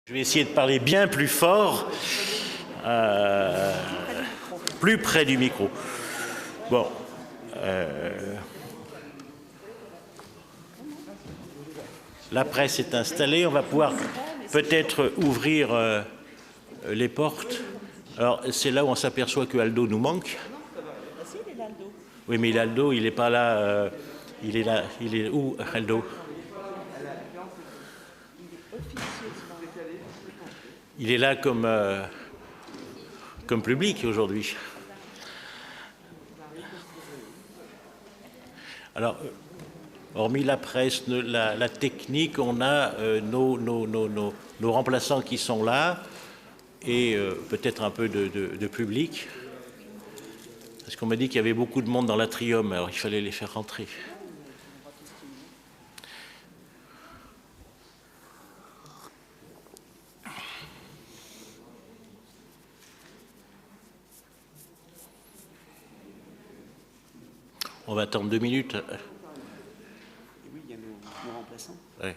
Je vais essayer de parler bien plus fort, plus près du micro. Bon. La presse est installée, on va pouvoir peut-être ouvrir les portes. Alors, c'est là où on s'aperçoit que Aldo nous manque. Oui, mais Aldo, il n'est pas là. Il est là. Il est où, Aldo? Il est là comme public aujourd'hui. Alors, hormis la presse, la technique, on a nos remplaçants qui sont là et peut-être un peu de public. Parce qu'on m'a dit qu'il y avait beaucoup de monde dans l'atrium, alors il fallait les faire rentrer. On va attendre 2 minutes. Oui, il y a nos remplaçants. Ouais.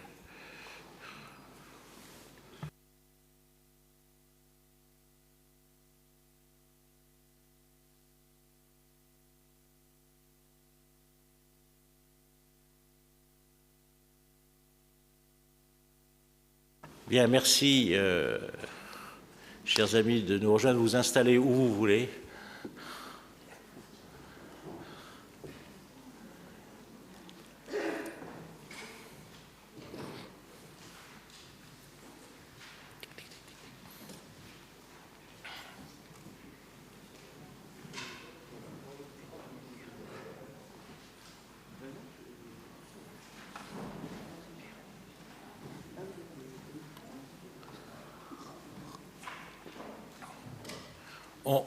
Bien, merci, chers amis, de nous rejoindre. Vous installer où vous voulez.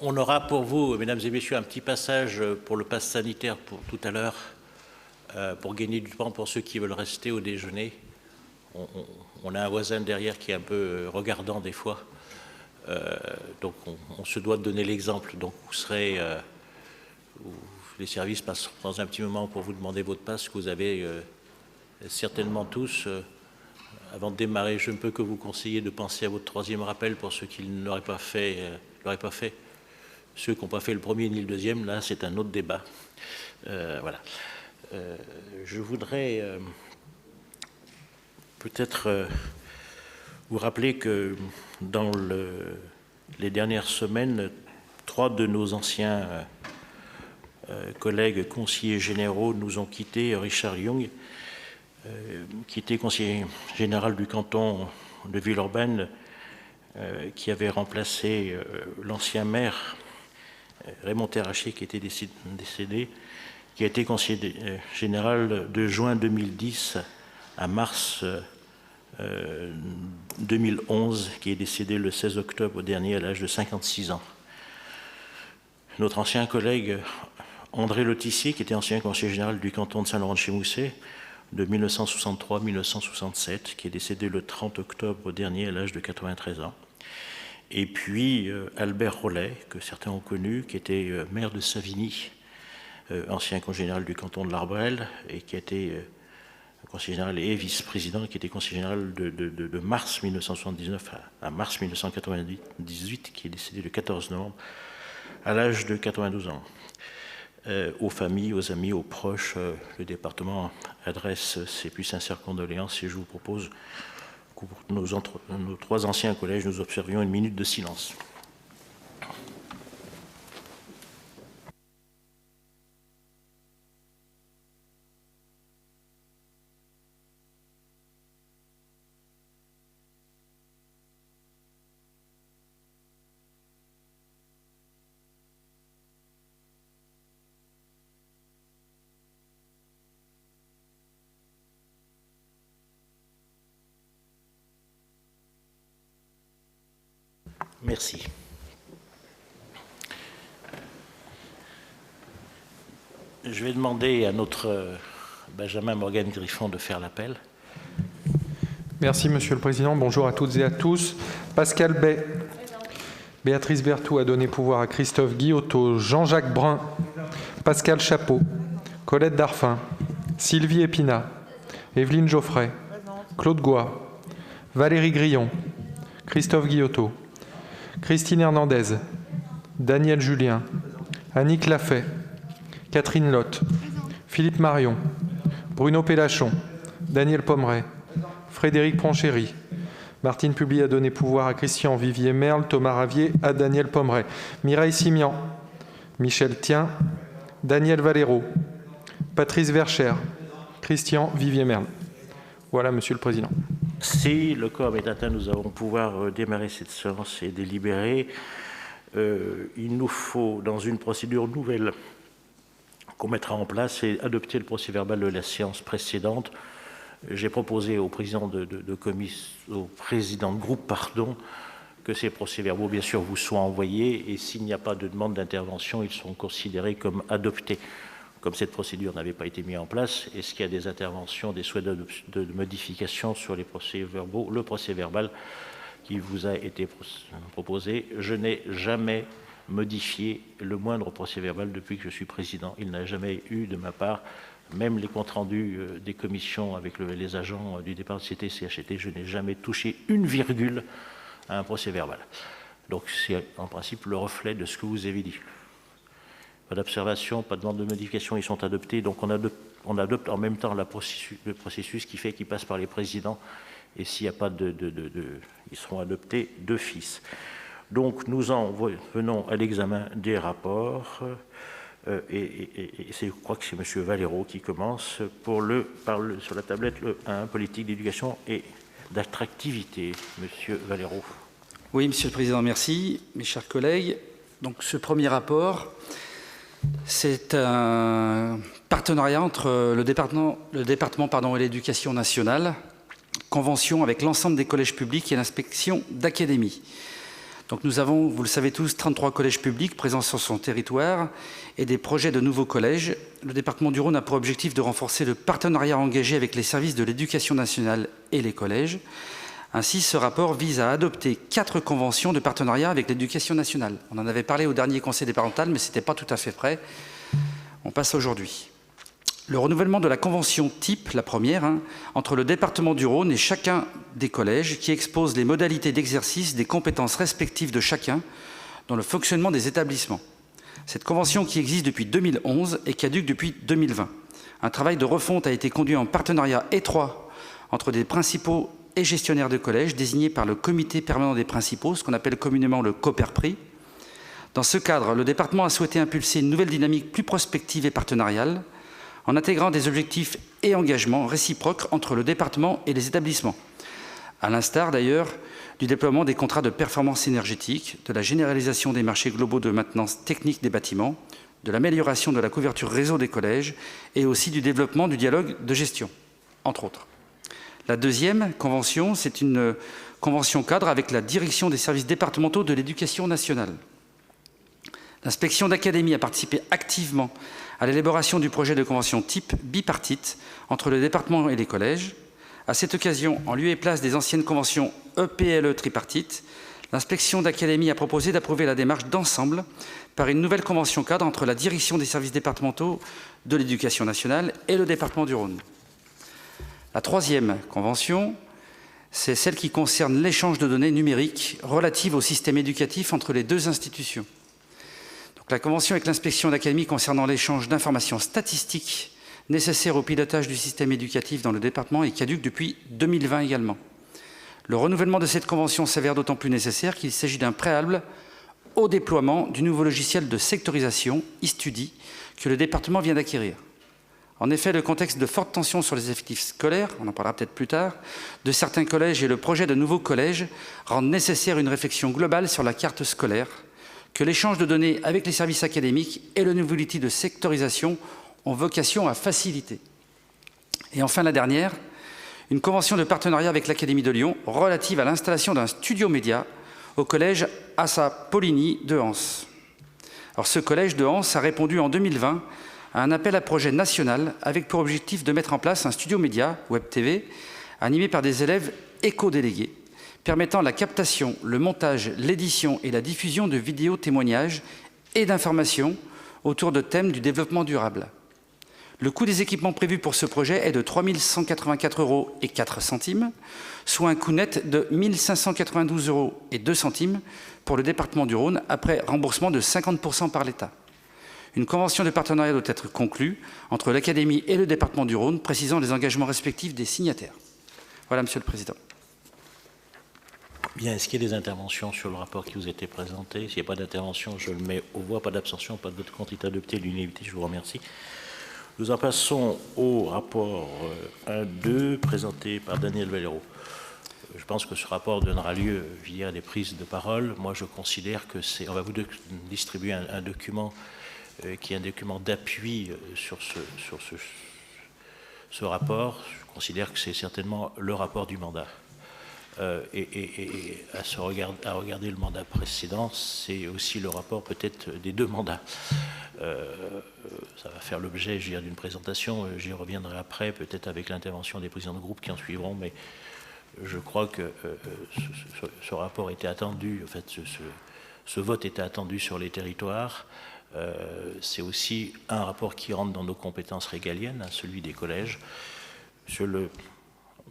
On aura pour vous, mesdames et messieurs, un petit passage pour le pass sanitaire pour tout à l'heure, pour gagner du temps pour ceux qui veulent rester au déjeuner. On a un voisin derrière qui est un peu regardant des fois, donc on se doit de donner l'exemple. Donc vous serez, les services passeront dans un petit moment pour vous demander votre passe que vous avez certainement tous. Avant de démarrer, je ne peux que vous conseiller de penser à votre 3e rappel pour ceux qui ne l'auraient pas fait. Ceux qui n'ont pas fait le premier ni le 2e, là, c'est un autre débat. Voilà. Je voudrais peut-être vous rappeler que dans les dernières semaines, 3 de nos anciens collègues conseillers généraux nous ont quittés. Richard Young, qui était conseiller général du canton de Villeurbanne, qui avait remplacé l'ancien maire Raymond Terraché, qui était décédé, qui a été conseiller général de juin 2010 à mars 2011, qui est décédé le 16 octobre dernier à l'âge de 56 ans. Notre ancien collègue André Lotissier, qui était ancien conseiller général du canton de Saint-Laurent-de-Chémousset de 1963-1967, qui est décédé le 30 octobre dernier à l'âge de 93 ans. Et puis Albert Rollet, que certains ont connu, qui était maire de Savigny, ancien conseiller général du canton de l'Arbrel, et qui a été conseiller général et vice-président, qui était conseiller général de mars 1979 à mars 1998, qui est décédé le 14 novembre à l'âge de 92 ans. Aux familles, aux amis, aux proches, le département adresse ses plus sincères condoléances et je vous propose que pour nos 3 anciens collèges, nous observions 1 minute de silence. Merci. Je vais demander à notre Benjamin Morgan-Griffon de faire l'appel. Merci, Monsieur le Président. Bonjour à toutes et à tous. Pascal Bay. Béatrice Berthoud a donné pouvoir à Christophe Guillotot, Jean-Jacques Brun, Pascal Chapeau, Colette Darfin, Sylvie Épinat, Evelyne Geoffrey, Claude Goy, Valérie Grillon, Christophe Guillotot, Christine Hernandez, Daniel Julien, Annick Lafay, Catherine Lotte, Philippe Marion, Bruno Pélachon, Daniel Pommeret, Frédéric Pronchéry, Martine Publi a donné pouvoir à Christian Vivier-Merle, Thomas Ravier à Daniel Pommeret, Mireille Simian, Michel Tien, Daniel Valero, Patrice Verchères, Christian Vivier-Merle. Voilà, Monsieur le Président. Si le quorum est atteint, nous allons pouvoir démarrer cette séance et délibérer. Il nous faut, dans une procédure nouvelle qu'on mettra en place, et adopter le procès-verbal de la séance précédente. J'ai proposé au président au président de groupe, que ces procès-verbaux, bien sûr, vous soient envoyés, et s'il n'y a pas de demande d'intervention, ils seront considérés comme adoptés. Comme cette procédure n'avait pas été mise en place, est-ce qu'il y a des interventions, des souhaits de modification sur les procès-verbaux, le procès-verbal qui vous a été proposé? Je n'ai jamais modifié le moindre procès-verbal depuis que je suis président. Il n'a jamais eu de ma part, même les comptes rendus des commissions avec les agents du départ de CT-CHT, je n'ai jamais touché une virgule à un procès-verbal. Donc c'est en principe le reflet de ce que vous avez dit. Pas d'observation, pas de demande de modification, ils sont adoptés. Donc on adopte en même temps le processus qui fait qu'il passe par les présidents. Et s'il n'y a pas ils seront adoptés d'office. Donc nous en venons à l'examen des rapports. Je crois que c'est M. Valero qui commence sur la tablette le 1, politique d'éducation et d'attractivité. M. Valero. Oui, Monsieur le Président, merci. Mes chers collègues, donc ce premier rapport, c'est un partenariat entre le département et l'éducation nationale, convention avec l'ensemble des collèges publics et l'inspection d'académie. Donc nous avons, vous le savez tous, 33 collèges publics présents sur son territoire et des projets de nouveaux collèges. Le département du Rhône a pour objectif de renforcer le partenariat engagé avec les services de l'éducation nationale et les collèges. Ainsi, ce rapport vise à adopter 4 conventions de partenariat avec l'éducation nationale. On en avait parlé au dernier conseil départemental, mais ce n'était pas tout à fait prêt. On passe aujourd'hui. Le renouvellement de la convention type, la première, entre le département du Rhône et chacun des collèges, qui expose les modalités d'exercice des compétences respectives de chacun dans le fonctionnement des établissements. Cette convention qui existe depuis 2011 et caduque depuis 2020. Un travail de refonte a été conduit en partenariat étroit entre des principaux et gestionnaires de collèges désignés par le comité permanent des principaux, ce qu'on appelle communément le COPERPRI. Dans ce cadre, le département a souhaité impulser une nouvelle dynamique plus prospective et partenariale, en intégrant des objectifs et engagements réciproques entre le département et les établissements, à l'instar d'ailleurs du déploiement des contrats de performance énergétique, de la généralisation des marchés globaux de maintenance technique des bâtiments, de l'amélioration de la couverture réseau des collèges et aussi du développement du dialogue de gestion, entre autres. La deuxième convention, c'est une convention cadre avec la direction des services départementaux de l'éducation nationale. L'inspection d'académie a participé activement à l'élaboration du projet de convention type bipartite entre le département et les collèges. À cette occasion, en lieu et place des anciennes conventions EPLE tripartite, l'inspection d'académie a proposé d'approuver la démarche d'ensemble par une nouvelle convention cadre entre la direction des services départementaux de l'éducation nationale et le département du Rhône. La troisième convention, c'est celle qui concerne l'échange de données numériques relatives au système éducatif entre les deux institutions. La convention avec l'inspection d'académie concernant l'échange d'informations statistiques nécessaires au pilotage du système éducatif dans le département est caduque depuis 2020 également. Le renouvellement de cette convention s'avère d'autant plus nécessaire qu'il s'agit d'un préalable au déploiement du nouveau logiciel de sectorisation, e-Study, que le département vient d'acquérir. En effet, le contexte de forte tension sur les effectifs scolaires, on en parlera peut-être plus tard, de certains collèges et le projet de nouveaux collèges rendent nécessaire une réflexion globale sur la carte scolaire, que l'échange de données avec les services académiques et le nouveau outil de sectorisation ont vocation à faciliter. Et enfin, la dernière, une convention de partenariat avec l'Académie de Lyon relative à l'installation d'un studio média au collège Assa Poligny de Anse. Alors, ce collège de Anse a répondu en 2020 à un appel à projet national avec pour objectif de mettre en place un studio média, Web TV, animé par des élèves éco-délégués, permettant la captation, le montage, l'édition et la diffusion de vidéos témoignages et d'informations autour de thèmes du développement durable. Le coût des équipements prévus pour ce projet est de 3 184,04 €, soit un coût net de 1 592,02 € pour le département du Rhône, après remboursement de 50% par l'État. Une convention de partenariat doit être conclue entre l'Académie et le département du Rhône, précisant les engagements respectifs des signataires. Voilà, Monsieur le Président. Bien, est-ce qu'il y a des interventions sur le rapport qui vous a été présenté? S'il n'y a pas d'intervention, je le mets aux voix. Pas d'abstention, pas de vote contre, est adopté, l'unanimité, je vous remercie. Nous en passons au rapport 1-2 présenté par Daniel Valero. Je pense que ce rapport donnera lieu via des prises de parole. Moi, je considère que c'est... On va vous distribuer un document qui est un document d'appui sur ce rapport. Je considère que c'est certainement le rapport du mandat. Et à regarder le mandat précédent, c'est aussi le rapport peut-être des 2 mandats. Ça va faire l'objet, d'une présentation, j'y reviendrai après, peut-être avec l'intervention des présidents de groupe qui en suivront, mais je crois que ce rapport était attendu, en fait, ce vote était attendu sur les territoires. C'est aussi un rapport qui rentre dans nos compétences régaliennes, celui des collèges. Monsieur le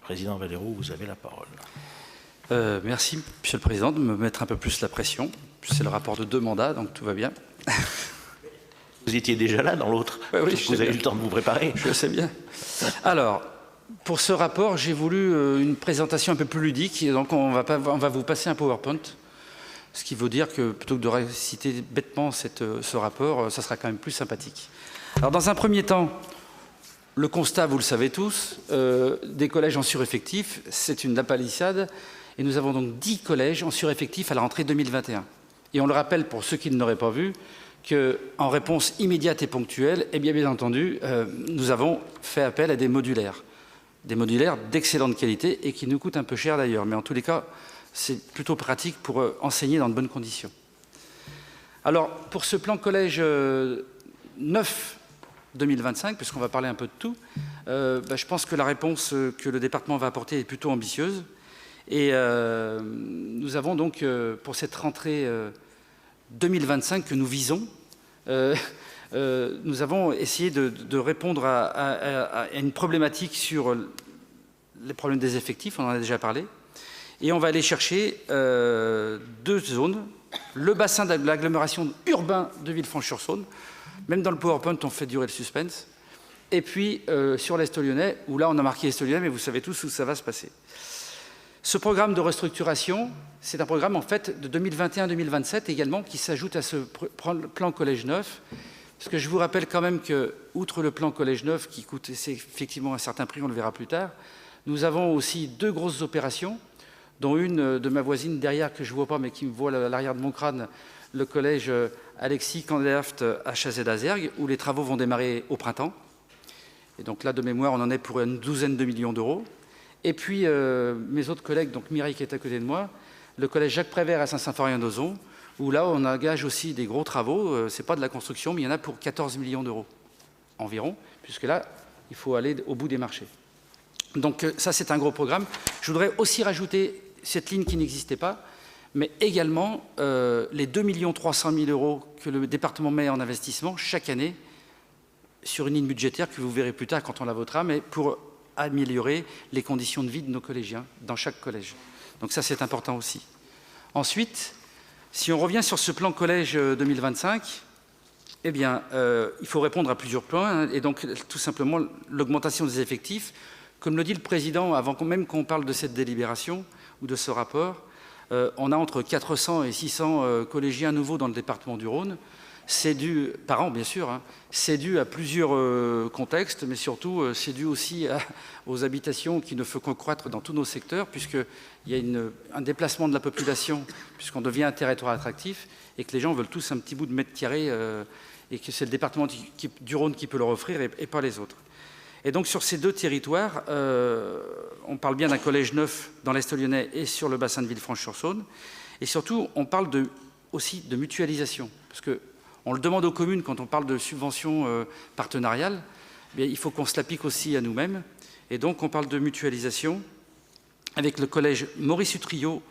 Président Valero, vous avez la parole. Merci, Monsieur le Président, de me mettre un peu plus la pression. C'est le rapport de 2 mandats, donc tout va bien. Vous étiez déjà là dans l'autre. Oui, vous avez eu le temps de vous préparer. Je sais bien. Alors, pour ce rapport, j'ai voulu une présentation un peu plus ludique. Et donc, on va vous passer un PowerPoint. Ce qui veut dire que plutôt que de réciter bêtement ce rapport, ça sera quand même plus sympathique. Alors, dans un premier temps, le constat, vous le savez tous, des collèges en sureffectif, c'est une lapalissade. Et nous avons donc 10 collèges en sureffectif à la rentrée 2021. Et on le rappelle pour ceux qui ne l'auraient pas vu, qu'en réponse immédiate et ponctuelle, eh bien entendu, nous avons fait appel à des modulaires d'excellente qualité et qui nous coûtent un peu cher d'ailleurs. Mais en tous les cas, c'est plutôt pratique pour enseigner dans de bonnes conditions. Alors, pour ce plan collège 9 2025, puisqu'on va parler un peu de tout, je pense que la réponse que le département va apporter est plutôt ambitieuse. Et nous avons donc, pour cette rentrée 2025 que nous visons, nous avons essayé de répondre à une problématique sur les problèmes des effectifs, on en a déjà parlé, et on va aller chercher 2 zones, le bassin de l'agglomération urbain de Villefranche-sur-Saône, même dans le PowerPoint on fait durer le suspense, et puis sur l'Est lyonnais, où là on a marqué Est lyonnais, mais vous savez tous où ça va se passer. Ce programme de restructuration, c'est un programme en fait de 2021-2027 également qui s'ajoute à ce plan Collège 9. Parce que je vous rappelle quand même que, outre le plan Collège 9 qui coûte effectivement un certain prix, on le verra plus tard, nous avons aussi 2 grosses opérations, dont une de ma voisine derrière que je ne vois pas mais qui me voit à l'arrière de mon crâne, le collège Alexis Kandelhaft à Chazé-d'Azergues, où les travaux vont démarrer au printemps. Et donc là, de mémoire, on en est pour une douzaine de millions d'euros. Et puis, mes autres collègues, donc Mireille qui est à côté de moi, le collège Jacques Prévert à Saint-Symphorien-d'Ozon, où là, on engage aussi des gros travaux. Ce n'est pas de la construction, mais il y en a pour 14 millions d'euros environ, puisque là, il faut aller au bout des marchés. Donc ça, c'est un gros programme. Je voudrais aussi rajouter cette ligne qui n'existait pas, mais également les 2 300 000 € que le département met en investissement chaque année sur une ligne budgétaire que vous verrez plus tard quand on la votera, mais pour améliorer les conditions de vie de nos collégiens dans chaque collège. Donc ça, c'est important aussi. Ensuite, si on revient sur ce plan collège 2025, eh bien, il faut répondre à plusieurs points, et donc tout simplement l'augmentation des effectifs. Comme le dit le Président, avant même qu'on parle de cette délibération ou de ce rapport, on a entre 400 et 600 collégiens nouveaux dans le département du Rhône. C'est dû, par an bien sûr, hein, c'est dû à plusieurs contextes, mais surtout c'est dû aussi aux habitations qui ne font que croître dans tous nos secteurs, puisqu'il y a un déplacement de la population, puisqu'on devient un territoire attractif, et que les gens veulent tous un petit bout de mètre carré, et que c'est le département du Rhône qui peut leur offrir, et pas les autres. Et donc sur ces 2 territoires, on parle bien d'un collège neuf dans l'Est lyonnais et sur le bassin de Villefranche-sur-Saône, et surtout on parle aussi de mutualisation, parce que on le demande aux communes quand on parle de subventions partenariales, bien, il faut qu'on se l'applique aussi à nous-mêmes. Et donc on parle de mutualisation avec le collège Maurice Utrillo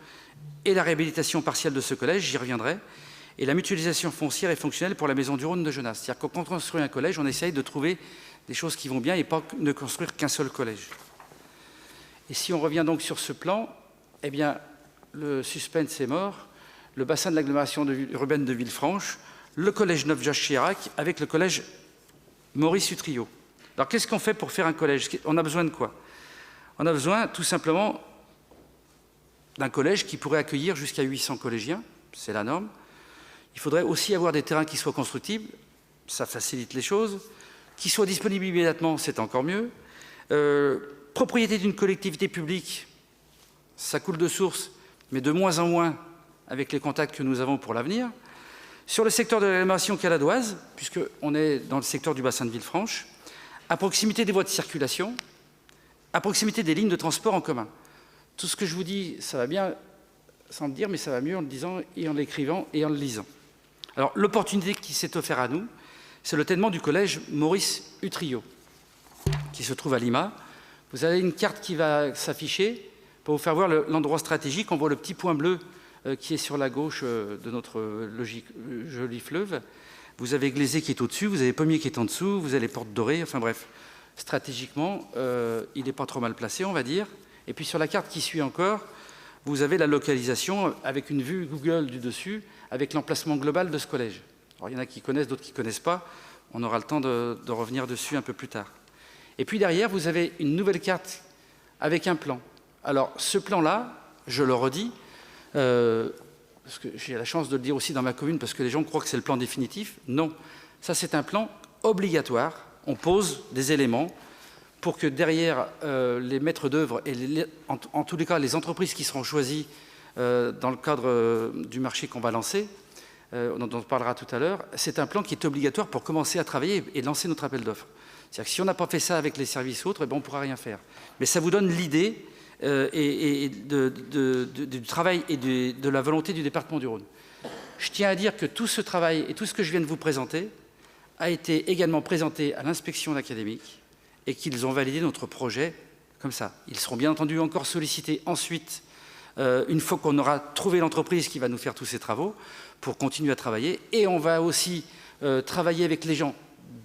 et la réhabilitation partielle de ce collège, j'y reviendrai, et la mutualisation foncière et fonctionnelle pour la maison du Rhône de Genasse. C'est-à-dire que quand on construit un collège, on essaye de trouver des choses qui vont bien et pas ne construire qu'un seul collège. Et si on revient donc sur ce plan, eh bien, le suspense est mort, le bassin de l'agglomération urbaine de Villefranche, le collège Neuf Jacques Chirac avec le collège Maurice Utrillo. Alors qu'est-ce qu'on fait pour faire un collège? On a besoin de quoi? On a besoin tout simplement d'un collège qui pourrait accueillir jusqu'à 800 collégiens, c'est la norme. Il faudrait aussi avoir des terrains qui soient constructibles, ça facilite les choses, qui soient disponibles immédiatement, c'est encore mieux. Propriété d'une collectivité publique, ça coule de source, mais de moins en moins avec les contacts que nous avons pour l'avenir. Sur le secteur de l'agglomération caladoise, puisqu'on est dans le secteur du bassin de Villefranche, à proximité des voies de circulation, à proximité des lignes de transport en commun. Tout ce que je vous dis, ça va bien sans le dire, mais ça va mieux en le disant et en l'écrivant et en le lisant. Alors, l'opportunité qui s'est offerte à nous, c'est le tènement du collège Maurice Utrillo, qui se trouve à Lima. Vous avez une carte qui va s'afficher pour vous faire voir l'endroit stratégique. On voit le petit point bleu qui est sur la gauche de notre joli fleuve. Vous avez Glaisé qui est au-dessus, vous avez Pommier qui est en dessous, vous avez les Portes Dorées, enfin bref. Stratégiquement, il n'est pas trop mal placé, on va dire. Et puis sur la carte qui suit encore, vous avez la localisation avec une vue Google du dessus, avec l'emplacement global de ce collège. Alors, il y en a qui connaissent, d'autres qui ne connaissent pas. On aura le temps de revenir dessus un peu plus tard. Et puis derrière, vous avez une nouvelle carte avec un plan. Alors, ce plan-là, je le redis, parce que j'ai la chance de le dire aussi dans ma commune, parce que les gens croient que c'est le plan définitif. Non, ça c'est un plan obligatoire. On pose des éléments pour que derrière les maîtres d'œuvre et en tous les cas les entreprises qui seront choisies dans le cadre du marché qu'on va lancer, dont on parlera tout à l'heure, c'est un plan qui est obligatoire pour commencer à travailler et lancer notre appel d'offres. C'est-à-dire que si on n'a pas fait ça avec les services autres, eh ben on ne pourra rien faire. Mais ça vous donne l'idée du travail et de la volonté du département du Rhône. Je tiens à dire que tout ce travail et tout ce que je viens de vous présenter a été également présenté à l'inspection académique et qu'ils ont validé notre projet comme ça. Ils seront bien entendu encore sollicités ensuite, une fois qu'on aura trouvé l'entreprise qui va nous faire tous ces travaux, pour continuer à travailler. Et on va aussi travailler avec les gens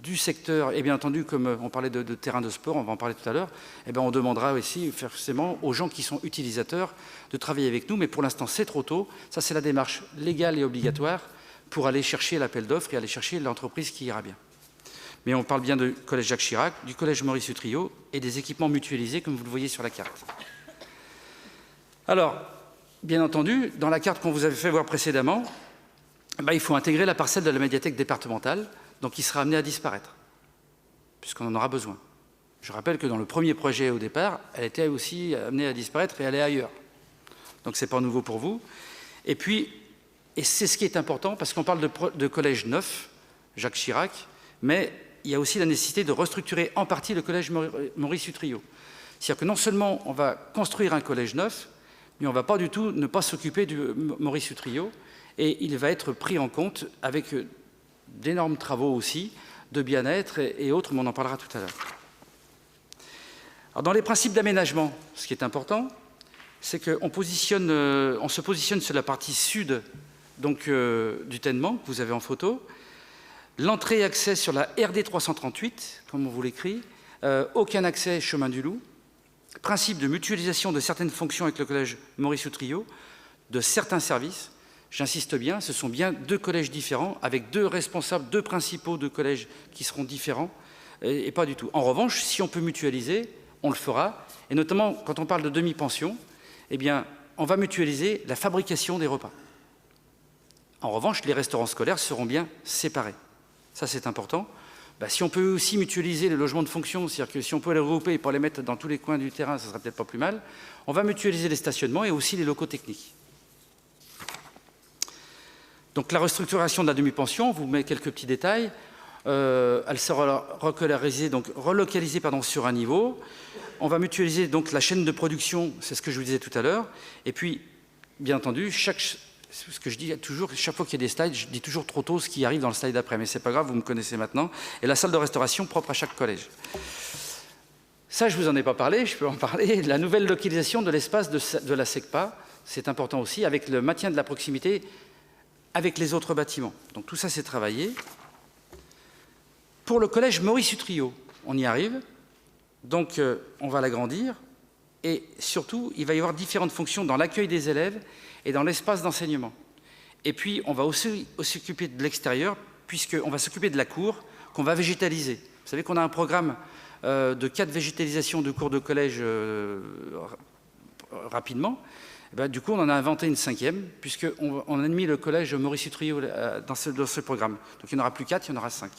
du secteur, et bien entendu, comme on parlait de terrain de sport, on va en parler tout à l'heure, eh bien on demandera aussi forcément aux gens qui sont utilisateurs de travailler avec nous, mais pour l'instant c'est trop tôt. Ça c'est la démarche légale et obligatoire pour aller chercher l'appel d'offres et aller chercher l'entreprise qui ira bien. Mais on parle bien du collège Jacques Chirac, du collège Maurice Utrillo et des équipements mutualisés comme vous le voyez sur la carte. Alors, bien entendu, dans la carte qu'on vous avait fait voir précédemment, il faut intégrer la parcelle de la médiathèque départementale, donc qui sera amenée à disparaître, puisqu'on en aura besoin. Je rappelle que dans le premier projet au départ, elle était aussi amenée à disparaître et aller ailleurs. Donc ce n'est pas nouveau pour vous. Et puis, et c'est ce qui est important, parce qu'on parle de collège neuf, Jacques Chirac, mais il y a aussi la nécessité de restructurer en partie le collège Maurice Utrillo. C'est-à-dire que non seulement on va construire un collège neuf, mais on ne va pas du tout ne pas s'occuper du Maurice Utrillo, et il va être pris en compte avec d'énormes travaux aussi, de bien-être et autres, mais on en parlera tout à l'heure. Alors dans les principes d'aménagement, ce qui est important, c'est qu'on se positionne sur la partie sud donc, du tènement que vous avez en photo. L'entrée et accès sur la RD 338, comme on vous l'écrit, aucun accès chemin du Loup. Principe de mutualisation de certaines fonctions avec le collège Maurice Utrillo, de certains services. J'insiste bien, ce sont bien deux collèges différents, avec deux responsables, deux principaux de collèges qui seront différents, et pas du tout. En revanche, si on peut mutualiser, on le fera, et notamment quand on parle de demi-pension, eh bien, on va mutualiser la fabrication des repas. En revanche, les restaurants scolaires seront bien séparés. Ça, c'est important. Si on peut aussi mutualiser les logements de fonction, c'est-à-dire que si on peut les regrouper et pas les mettre dans tous les coins du terrain, ça ne serait peut-être pas plus mal, on va mutualiser les stationnements et aussi les locaux techniques. Donc la restructuration de la demi-pension, on vous met quelques petits détails. Elle sera relocalisée sur un niveau. On va mutualiser donc la chaîne de production, c'est ce que je vous disais tout à l'heure. Et puis, bien entendu, ce que je dis toujours, chaque fois qu'il y a des slides, je dis toujours trop tôt ce qui arrive dans le slide d'après, mais c'est pas grave, vous me connaissez maintenant. Et la salle de restauration propre à chaque collège. Ça, je vous en ai pas parlé, je peux en parler. La nouvelle localisation de l'espace de la SECPA, c'est important aussi, avec le maintien de la proximité avec les autres bâtiments. Donc tout ça, c'est travaillé. Pour le collège Maurice Utrillo, on y arrive. Donc, on va l'agrandir. Et surtout, il va y avoir différentes fonctions dans l'accueil des élèves et dans l'espace d'enseignement. Et puis, on va aussi s'occuper de l'extérieur, puisqu'on va s'occuper de la cour qu'on va végétaliser. Vous savez qu'on a un programme de 4 végétalisations de cours de collège rapidement. Et bien, du coup, on en a inventé une 5e, puisqu'on a mis le collège Maurice Utrillo dans ce programme. Donc, il n'y en aura plus 4, il y en aura 5.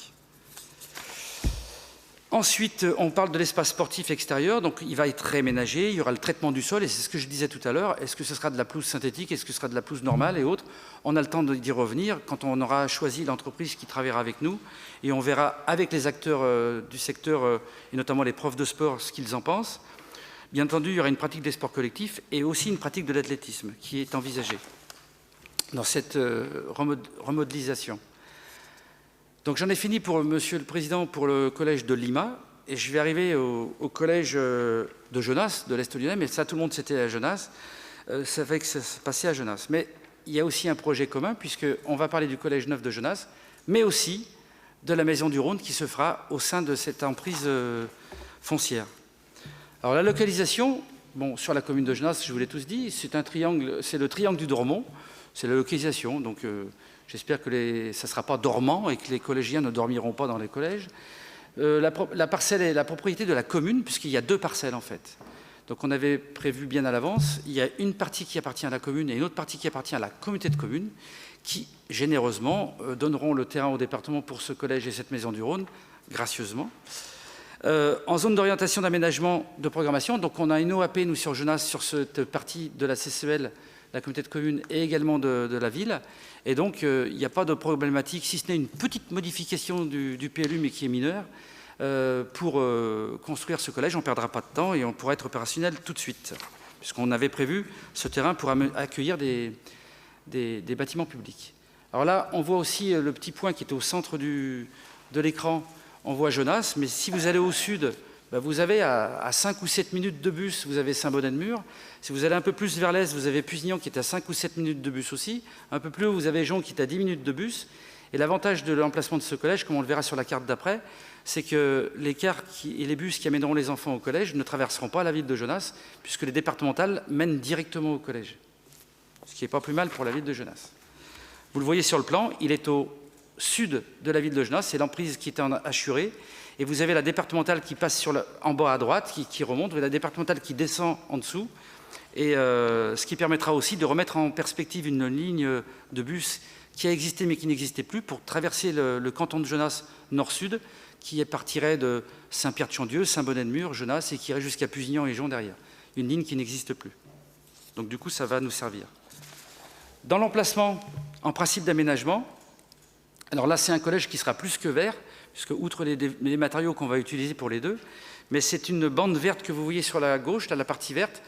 Ensuite, on parle de l'espace sportif extérieur, donc il va être réaménagé, il y aura le traitement du sol, et c'est ce que je disais tout à l'heure, est-ce que ce sera de la pelouse synthétique, est-ce que ce sera de la pelouse normale et autres? On a le temps d'y revenir quand on aura choisi l'entreprise qui travaillera avec nous, et on verra avec les acteurs du secteur, et notamment les profs de sport, ce qu'ils en pensent. Bien entendu, il y aura une pratique des sports collectifs, et aussi une pratique de l'athlétisme qui est envisagée dans cette remodélisation. Donc j'en ai fini pour Monsieur le Président pour le collège de Lima et je vais arriver au collège de Genasse, de l'Est lyonnais, mais ça tout le monde c'était à Genasse, ça fait que ça se passait à Genasse. Mais il y a aussi un projet commun puisqu'on va parler du collège neuf de Genasse, mais aussi de la Maison du Rhône qui se fera au sein de cette emprise foncière. Alors la localisation, bon, sur la commune de Genasse, je vous l'ai tous dit, c'est un triangle, c'est le triangle du Dormont, c'est la localisation, donc j'espère que ça ne sera pas dormant et que les collégiens ne dormiront pas dans les collèges. La parcelle est la propriété de la commune, puisqu'il y a 2 parcelles en fait. Donc on avait prévu bien à l'avance, il y a une partie qui appartient à la commune et une autre partie qui appartient à la communauté de communes, qui généreusement donneront le terrain au département pour ce collège et cette maison du Rhône, gracieusement. En zone d'orientation d'aménagement de programmation, donc on a une OAP, nous, sur Genasse, sur cette partie de la CCEL, la communauté de communes et également de la ville. Et donc, il n'y a pas de problématique, si ce n'est une petite modification du PLU, mais qui est mineure, pour construire ce collège. On ne perdra pas de temps et on pourra être opérationnel tout de suite, puisqu'on avait prévu ce terrain pour accueillir des bâtiments publics. Alors là, on voit aussi le petit point qui est au centre de l'écran. On voit Genasse, mais si vous allez au sud, ben vous avez à 5 ou 7 minutes de bus, vous avez Saint-Bonnet-de-Mur. Si vous allez un peu plus vers l'est, vous avez Pusignan qui est à 5 ou 7 minutes de bus aussi. Un peu plus haut, vous avez Jonc qui est à 10 minutes de bus. Et l'avantage de l'emplacement de ce collège, comme on le verra sur la carte d'après, c'est que les cars et les bus qui amèneront les enfants au collège ne traverseront pas la ville de Genasse, puisque les départementales mènent directement au collège. Ce qui n'est pas plus mal pour la ville de Genasse. Vous le voyez sur le plan, il est au sud de la ville de Genasse, c'est l'emprise qui est en Achuré. Et vous avez la départementale qui passe en bas à droite, qui remonte, vous avez la départementale qui descend en dessous, et ce qui permettra aussi de remettre en perspective une ligne de bus qui a existé mais qui n'existait plus pour traverser le canton de Genasse nord-sud, qui partirait de Saint-Pierre-de-Chandieu, Saint-Bonnet-de-Mur, Genasse, et qui irait jusqu'à Pusignan et Jonc derrière. Une ligne qui n'existe plus. Donc du coup, ça va nous servir. Dans l'emplacement, en principe d'aménagement, alors là, c'est un collège qui sera plus que vert, puisque outre les matériaux qu'on va utiliser pour les deux, mais c'est une bande verte que vous voyez sur la gauche, là, la partie verte.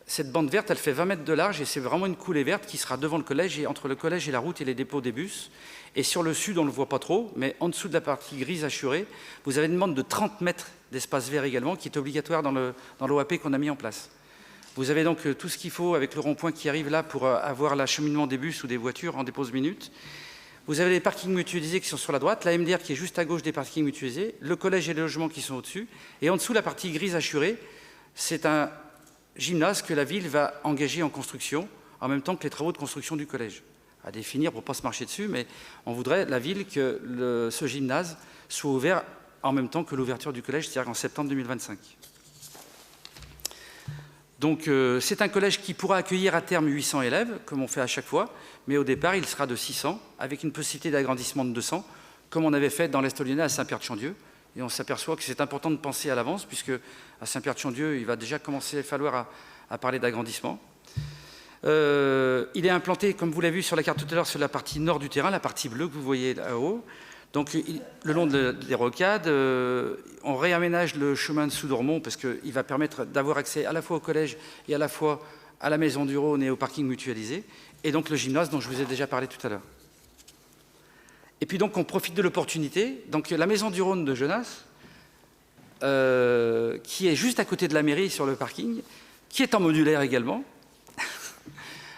Cette bande verte, elle fait 20 mètres de large et c'est vraiment une coulée verte qui sera devant le collège et entre le collège et la route et les dépôts des bus. Et sur le sud, on ne le voit pas trop, mais en dessous de la partie grise Achuré, vous avez une bande de 30 mètres d'espace vert également qui est obligatoire dans l'OAP qu'on a mis en place. Vous avez donc tout ce qu'il faut avec le rond-point qui arrive là pour avoir l'acheminement des bus ou des voitures en dépose minutes. Vous avez les parkings mutualisés qui sont sur la droite, la MDR qui est juste à gauche des parkings mutualisés, le collège et les logements qui sont au-dessus, et en dessous, la partie grise Achuré, c'est un gymnase que la ville va engager en construction, en même temps que les travaux de construction du collège. À définir pour ne pas se marcher dessus, mais on voudrait, la ville, que ce gymnase soit ouvert en même temps que l'ouverture du collège, c'est-à-dire en septembre 2025. Donc c'est un collège qui pourra accueillir à terme 800 élèves, comme on fait à chaque fois, mais au départ, il sera de 600, avec une possibilité d'agrandissement de 200, comme on avait fait dans l'Est lyonnais à Saint-Pierre-de-Chandieu. Et on s'aperçoit que c'est important de penser à l'avance, puisque à Saint-Pierre-de-Chandieu, il va déjà commencer à falloir à parler d'agrandissement. Il est implanté, comme vous l'avez vu sur la carte tout à l'heure, sur la partie nord du terrain, la partie bleue que vous voyez là-haut. Donc, le long des rocades, on réaménage le chemin de Sous-Dormont parce qu'il va permettre d'avoir accès à la fois au collège et à la fois à la Maison du Rhône et au parking mutualisé. Et donc, le gymnase dont je vous ai déjà parlé tout à l'heure. Et puis, donc, on profite de l'opportunité. Donc, la Maison du Rhône de Genasse, qui est juste à côté de la mairie sur le parking, qui est en modulaire également,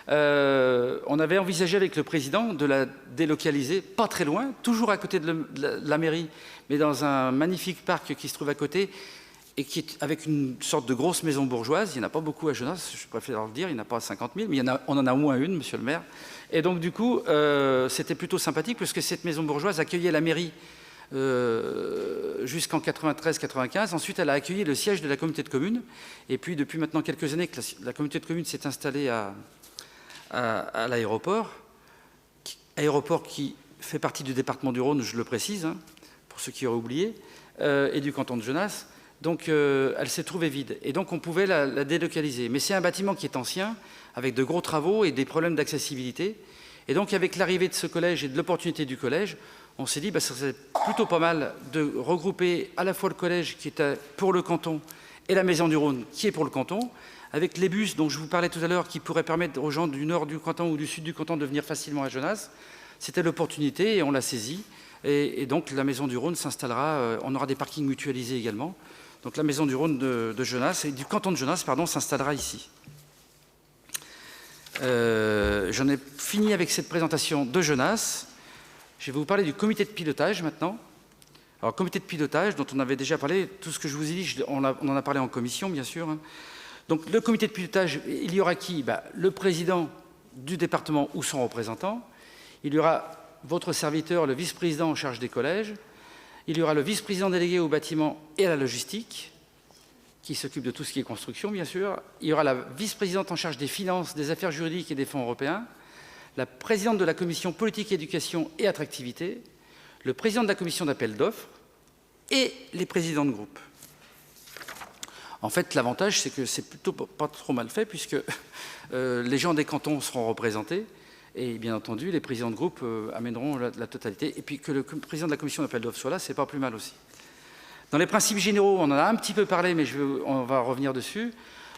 On avait envisagé avec le président de la délocaliser, pas très loin, toujours à côté de la mairie, mais dans un magnifique parc qui se trouve à côté, et qui est avec une sorte de grosse maison bourgeoise. Il n'y en a pas beaucoup à Genasse, je préfère le dire, il n'y en a pas 50 000, mais on en a au moins une, monsieur le maire. Et donc, du coup, c'était plutôt sympathique, puisque cette maison bourgeoise accueillait la mairie jusqu'en 93-95. Ensuite, elle a accueilli le siège de la communauté de communes. Et puis, depuis maintenant quelques années que la communauté de communes s'est installée à l'aéroport, aéroport qui fait partie du département du Rhône, je le précise, hein, pour ceux qui auraient oublié, et du canton de Genasse. Donc, elle s'est trouvée vide. Et donc, on pouvait la délocaliser. Mais c'est un bâtiment qui est ancien, avec de gros travaux et des problèmes d'accessibilité. Et donc, avec l'arrivée de ce collège et de l'opportunité du collège, on s'est dit, ça serait plutôt pas mal de regrouper à la fois le collège qui était pour le canton et la Maison du Rhône qui est pour le canton, avec les bus dont je vous parlais tout à l'heure qui pourraient permettre aux gens du nord du canton ou du sud du canton de venir facilement à Genasse. C'était l'opportunité et on l'a saisie. Et donc la Maison du Rhône s'installera, on aura des parkings mutualisés également. Donc la Maison du Rhône de Genasse et du canton de Genasse, pardon, s'installera ici. J'en ai fini avec cette présentation de Genasse. Je vais vous parler du comité de pilotage maintenant. Alors, comité de pilotage, dont on avait déjà parlé, tout ce que je vous ai dit, on en a parlé en commission, bien sûr. Donc, le comité de pilotage, il y aura qui? Le président du département ou son représentant. Il y aura votre serviteur, le vice-président en charge des collèges. Il y aura le vice-président délégué au bâtiment et à la logistique, qui s'occupe de tout ce qui est construction, bien sûr. Il y aura la vice-présidente en charge des finances, des affaires juridiques et des fonds européens. La présidente de la commission politique, éducation et attractivité, le président de la commission d'appel d'offres et les présidents de groupe. En fait, l'avantage, c'est que c'est plutôt pas trop mal fait, puisque les gens des cantons seront représentés, et bien entendu, les présidents de groupe amèneront la totalité. Et puis que le président de la commission d'appel d'offres soit là, c'est pas plus mal aussi. Dans les principes généraux, on en a un petit peu parlé, mais on va revenir dessus.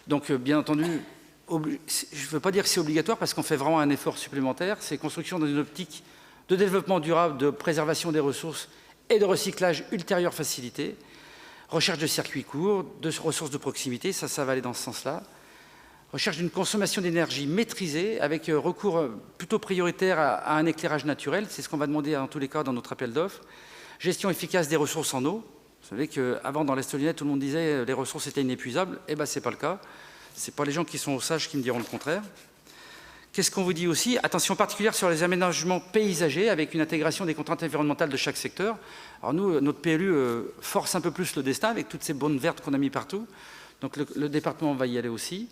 Donc, bien entendu, je ne veux pas dire que c'est obligatoire parce qu'on fait vraiment un effort supplémentaire. C'est construction dans une optique de développement durable, de préservation des ressources et de recyclage ultérieur facilité. Recherche de circuits courts, de ressources de proximité, ça va aller dans ce sens-là. Recherche d'une consommation d'énergie maîtrisée avec recours plutôt prioritaire à un éclairage naturel. C'est ce qu'on va demander en tous les cas dans notre appel d'offres. Gestion efficace des ressources en eau. Vous savez qu'avant, dans l'Est lyonnais, tout le monde disait que les ressources étaient inépuisables. Eh bien, ce n'est pas le cas. Ce n'est pas les gens qui sont sages qui me diront le contraire. Qu'est-ce qu'on vous dit aussi? Attention particulière sur les aménagements paysagers avec une intégration des contraintes environnementales de chaque secteur. Alors nous, notre PLU force un peu plus le destin avec toutes ces bonnes vertes qu'on a mis partout. Donc le département va y aller aussi.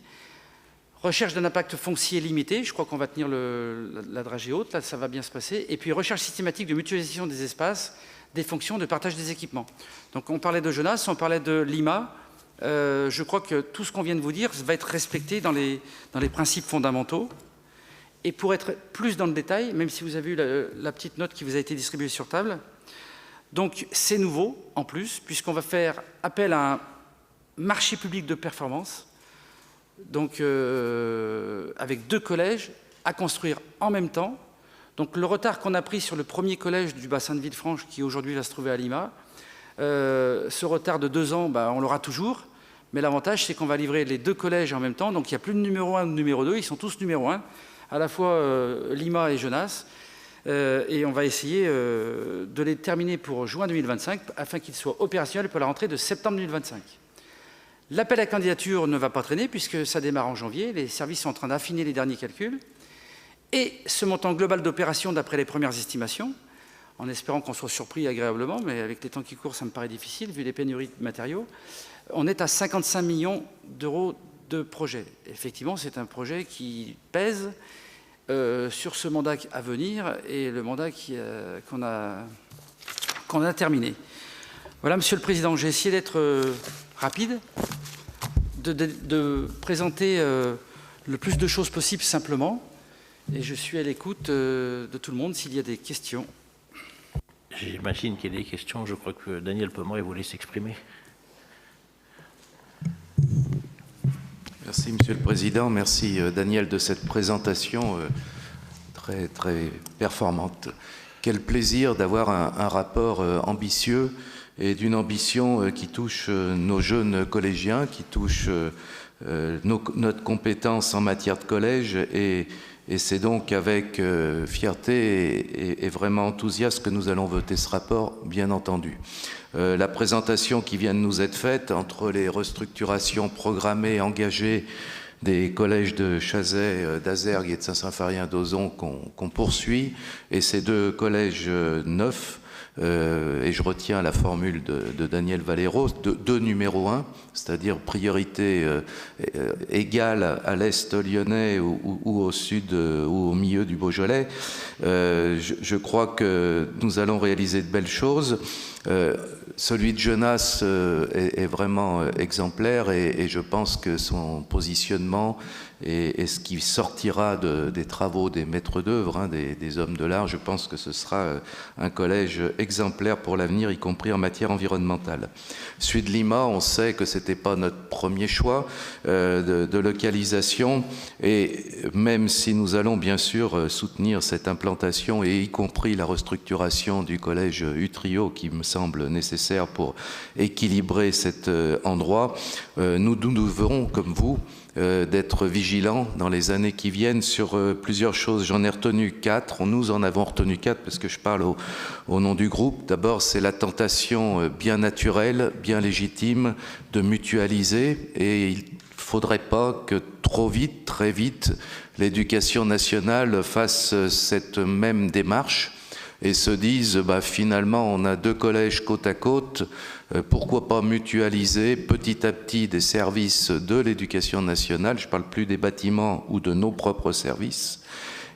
Recherche d'un impact foncier limité. Je crois qu'on va tenir la dragée haute. Là, ça va bien se passer. Et puis recherche systématique de mutualisation des espaces, des fonctions, de partage des équipements. Donc on parlait de Genasse, on parlait de Lima. Je crois que tout ce qu'on vient de vous dire va être respecté dans les principes fondamentaux. Et pour être plus dans le détail, même si vous avez eu la petite note qui vous a été distribuée sur table, donc c'est nouveau en plus, puisqu'on va faire appel à un marché public de performance, donc avec 2 collèges à construire en même temps. Donc le retard qu'on a pris sur le premier collège du bassin de Villefranche, qui aujourd'hui va se trouver à Lima, ce retard de 2 ans, on l'aura toujours. Mais l'avantage, c'est qu'on va livrer les 2 collèges en même temps. Donc il n'y a plus de numéro 1 ou de numéro 2, ils sont tous numéro 1, à la fois Lima et Genasse. Et on va essayer de les terminer pour juin 2025, afin qu'ils soient opérationnels pour la rentrée de septembre 2025. L'appel à candidature ne va pas traîner, puisque ça démarre en janvier. Les services sont en train d'affiner les derniers calculs. Et ce montant global d'opération, d'après les premières estimations, en espérant qu'on soit surpris agréablement, mais avec les temps qui courent, ça me paraît difficile, vu les pénuries de matériaux, on est à 55 millions d'euros de projet. Effectivement, c'est un projet qui pèse sur ce mandat à venir et le mandat qu'on a terminé. Voilà, Monsieur le Président, j'ai essayé d'être rapide, de présenter le plus de choses possible simplement, et je suis à l'écoute de tout le monde s'il y a des questions. J'imagine qu'il y a des questions. Je crois que Daniel Pomeroy voulait s'exprimer. Merci, Monsieur le Président. Merci, Daniel, de cette présentation très, très performante. Quel plaisir d'avoir un rapport ambitieux et d'une ambition qui touche nos jeunes collégiens, qui touche notre compétence en matière de collège et c'est donc avec fierté et vraiment enthousiasme que nous allons voter ce rapport, bien entendu. La présentation qui vient de nous être faite entre les restructurations programmées, engagées des collèges de Chazay, d'Azergues et de Saint-Symphorien-d'Ozon qu'on poursuit, et ces deux collèges neufs, et je retiens la formule de Daniel Valero, de numéro 1, c'est-à-dire priorité égale à l'est lyonnais ou au sud ou au milieu du Beaujolais. Je crois que nous allons réaliser de belles choses. Celui de Genasse est vraiment exemplaire et je pense que son positionnement et ce qui sortira des travaux des maîtres d'œuvre, des hommes de l'art, je pense que ce sera un collège exemplaire pour l'avenir, y compris en matière environnementale. Celui de Lima, on sait que c'était pas notre premier choix de localisation, et même si nous allons bien sûr soutenir cette implantation et y compris la restructuration du collège Utrio qui me semble nécessaire pour équilibrer cet endroit, nous devrons, comme vous, d'être vigilants dans les années qui viennent sur plusieurs choses. J'en ai retenu 4, nous en avons retenu 4 parce que je parle au nom du groupe. D'abord, c'est la tentation bien naturelle, bien légitime de mutualiser, et il ne faudrait pas que trop vite, très vite, l'éducation nationale fasse cette même démarche et se dise finalement on a deux collèges côte à côte, pourquoi pas mutualiser petit à petit des services de l'éducation nationale, je ne parle plus des bâtiments ou de nos propres services,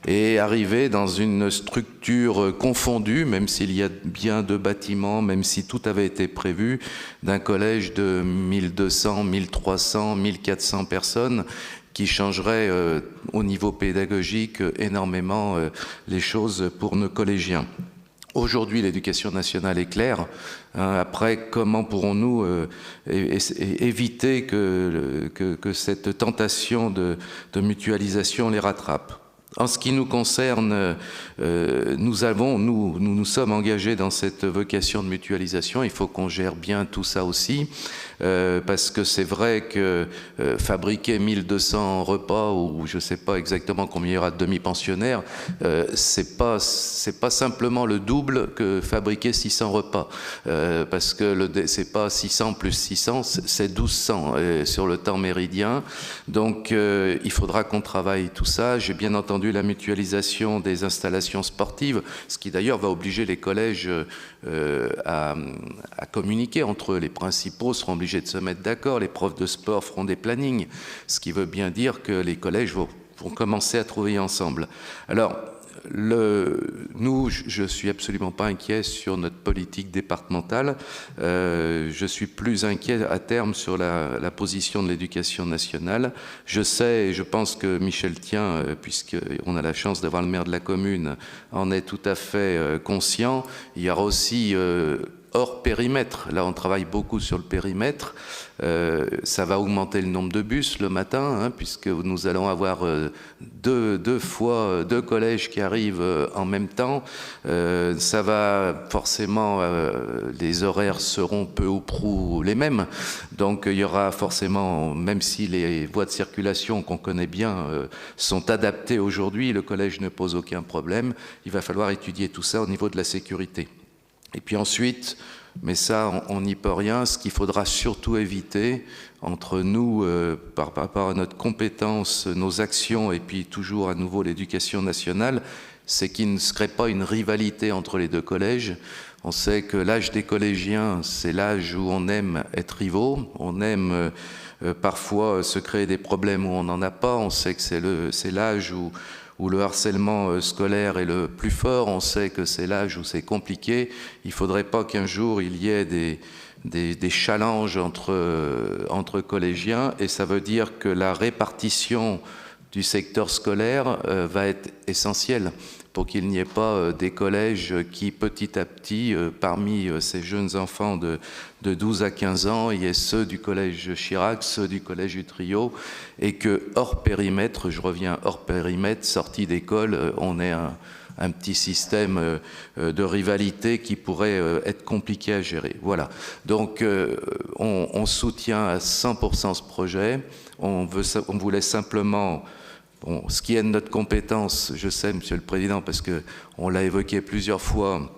et arriver dans une structure confondue, même s'il y a bien deux bâtiments, même si tout avait été prévu, d'un collège de 1200, 1300, 1400 personnes, qui changerait au niveau pédagogique énormément les choses pour nos collégiens. Aujourd'hui, l'éducation nationale est claire. Après, comment pourrons-nous éviter que cette tentation de mutualisation les rattrape ? En ce qui nous concerne, nous sommes engagés dans cette vocation de mutualisation. Il faut qu'on gère bien tout ça aussi, parce que c'est vrai que fabriquer 1200 repas, ou je ne sais pas exactement combien il y aura de demi-pensionnaires, c'est pas simplement le double que fabriquer 600 repas, parce que c'est pas 600 plus 600, c'est 1200 sur le temps méridien. Donc il faudra qu'on travaille tout ça. J'ai bien entendu la mutualisation des installations sportives, ce qui d'ailleurs va obliger les collèges à communiquer entre eux. Les principaux seront obligés de se mettre d'accord, les profs de sport feront des plannings, ce qui veut bien dire que les collèges vont commencer à travailler ensemble. Alors, je suis absolument pas inquiet sur notre politique départementale. Je suis plus inquiet à terme sur la position de l'éducation nationale. Je sais et je pense que Michel Tien, puisqu'on a la chance d'avoir le maire de la commune, en est tout à fait conscient. Il y aura aussi hors périmètre. Là, on travaille beaucoup sur le périmètre. Ça va augmenter le nombre de bus le matin, puisque nous allons avoir deux collèges qui arrivent en même temps. Ça va forcément, les horaires seront peu ou prou les mêmes. Donc il y aura forcément, même si les voies de circulation qu'on connaît bien sont adaptées aujourd'hui, le collège ne pose aucun problème. Il va falloir étudier tout ça au niveau de la sécurité. Et puis ensuite, mais ça, on n'y peut rien, ce qu'il faudra surtout éviter entre nous, par rapport à notre compétence, nos actions, et puis toujours à nouveau l'éducation nationale, c'est qu'il ne se crée pas une rivalité entre les deux collèges. On sait que l'âge des collégiens, c'est l'âge où on aime être rivaux, on aime parfois se créer des problèmes où on n'en a pas, on sait que c'est l'âge où le harcèlement scolaire est le plus fort, on sait que c'est l'âge où c'est compliqué. Il ne faudrait pas qu'un jour il y ait des challenges entre collégiens, et ça veut dire que la répartition du secteur scolaire va être essentielle pour qu'il n'y ait pas des collèges qui, petit à petit, parmi ces jeunes enfants de 12 à 15 ans, il y ait ceux du collège Chirac, ceux du collège Utrio, et que hors périmètre, je reviens hors périmètre, sortie d'école, on ait un petit système de rivalité qui pourrait être compliqué à gérer. Voilà. Donc, on soutient à 100% ce projet. On voulait simplement... Bon, ce qui est de notre compétence, je sais, Monsieur le Président, parce qu'on l'a évoqué plusieurs fois,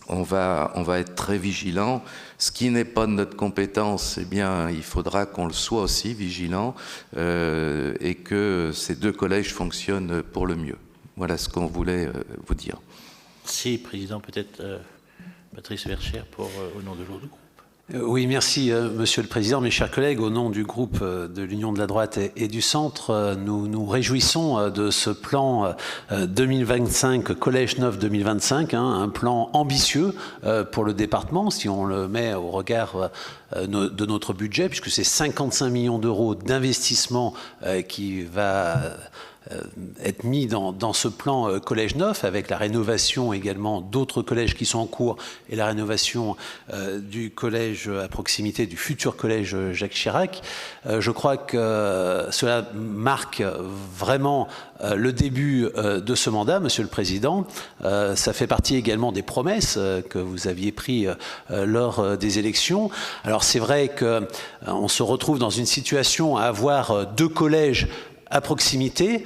on va être très vigilant. Ce qui n'est pas de notre compétence, eh bien, il faudra qu'on le soit aussi vigilant et que ces deux collèges fonctionnent pour le mieux. Voilà ce qu'on voulait vous dire. Merci, Président. Peut-être Patrice Verchères au nom de l'autre groupe. Oui, merci Monsieur le Président. Mes chers collègues, au nom du groupe de l'Union de la droite et du centre, nous nous réjouissons de ce plan 2025, Collège Neuf 2025, un plan ambitieux pour le département, si on le met au regard de notre budget, puisque c'est 55 millions d'euros d'investissement qui va être mis dans ce plan Collège Neuf, avec la rénovation également d'autres collèges qui sont en cours et la rénovation du collège à proximité du futur collège Jacques Chirac. Je crois que cela marque vraiment le début de ce mandat, Monsieur le Président. Ça fait partie également des promesses que vous aviez prises lors des élections. Alors c'est vrai qu'on se retrouve dans une situation à avoir deux collèges à proximité,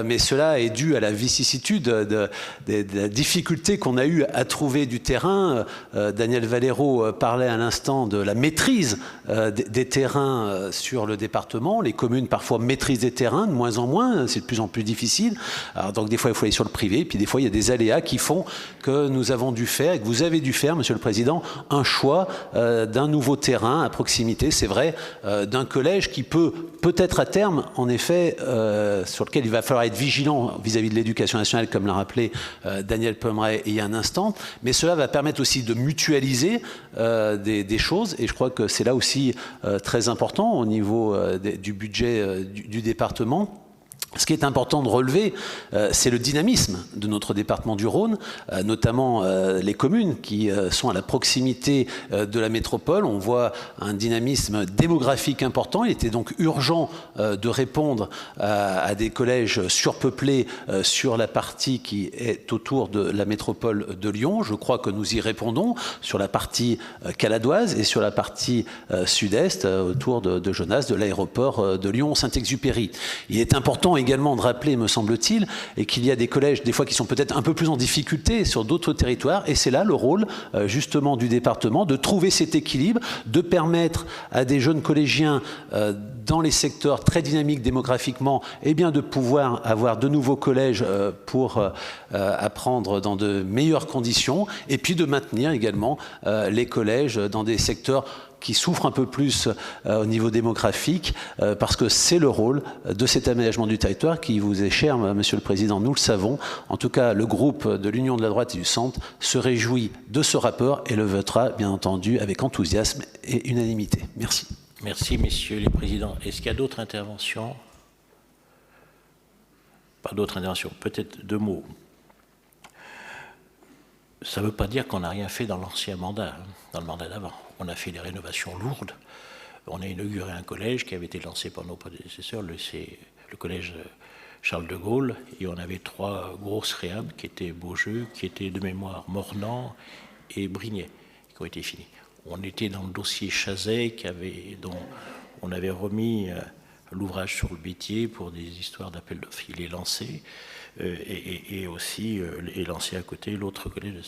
mais cela est dû à la vicissitude de la difficulté qu'on a eu à trouver du terrain. Daniel Valero parlait à l'instant de la maîtrise des terrains sur le département. Les communes parfois maîtrisent des terrains, de moins en moins, c'est de plus en plus difficile. Alors, donc des fois il faut aller sur le privé, puis des fois il y a des aléas qui font que nous avons dû faire, et que vous avez dû faire, Monsieur le Président, un choix d'un nouveau terrain à proximité, c'est vrai, d'un collège qui peut-être à terme, en effet, sur lequel il va falloir être vigilant vis-à-vis de l'éducation nationale, comme l'a rappelé Daniel Pomeray il y a un instant, mais cela va permettre aussi de mutualiser des choses, et je crois que c'est là aussi très important au niveau du budget du département. Ce qui est important de relever, c'est le dynamisme de notre département du Rhône, notamment les communes qui sont à la proximité de la métropole. On voit un dynamisme démographique important. Il était donc urgent de répondre à des collèges surpeuplés sur la partie qui est autour de la métropole de Lyon. Je crois que nous y répondons sur la partie caladoise et sur la partie sud-est, autour de Genasse, de l'aéroport de Lyon-Saint-Exupéry. Il est important également de rappeler, me semble-t-il, et qu'il y a des collèges, des fois, qui sont peut-être un peu plus en difficulté sur d'autres territoires, et c'est là le rôle, justement, du département, de trouver cet équilibre, de permettre à des jeunes collégiens dans les secteurs très dynamiques démographiquement, eh bien, de pouvoir avoir de nouveaux collèges pour apprendre dans de meilleures conditions, et puis de maintenir également les collèges dans des secteurs qui souffrent un peu plus au niveau démographique, parce que c'est le rôle de cet aménagement du territoire qui vous est cher, Monsieur le Président, nous le savons. En tout cas, le groupe de l'Union de la droite et du centre se réjouit de ce rapport et le votera, bien entendu, avec enthousiasme et unanimité. Merci. Merci, messieurs les présidents. Est-ce qu'il y a d'autres interventions? Pas d'autres interventions. Peut-être deux mots. Ça ne veut pas dire qu'on n'a rien fait dans l'ancien mandat, dans le mandat d'avant. On a fait des rénovations lourdes. On a inauguré un collège qui avait été lancé par nos prédécesseurs, le collège Charles de Gaulle, et on avait trois grosses réhab qui étaient Beaujeu, qui étaient de mémoire Mornan et Brignais, qui ont été finis. On était dans le dossier Chazet, dont on avait remis l'ouvrage sur le métier pour des histoires d'appel d'offres. Il est lancé, et aussi est lancé à côté l'autre collège de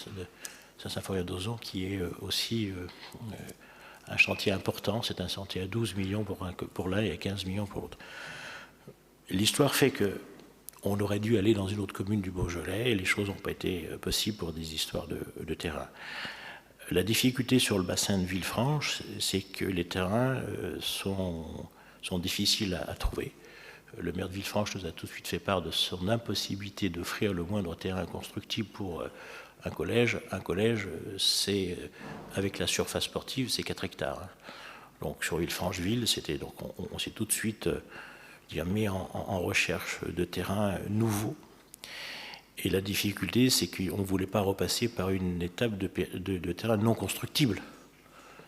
Saint-Symphorien-d'Ozon, qui est aussi un chantier important. C'est un chantier à 12 millions pour l'un et à 15 millions pour l'autre. L'histoire fait qu'on aurait dû aller dans une autre commune du Beaujolais, et les choses n'ont pas été possibles pour des histoires de terrain. La difficulté sur le bassin de Villefranche, c'est que les terrains sont difficiles à trouver. Le maire de Villefranche nous a tout de suite fait part de son impossibilité d'offrir le moindre terrain constructible pour un collège. Un collège, c'est, avec la surface sportive, c'est 4 hectares. Donc sur Villefranche-Ville, on s'est tout de suite mis en recherche de terrains nouveaux. Et la difficulté, c'est qu'on ne voulait pas repasser par une étape de terrain non constructible.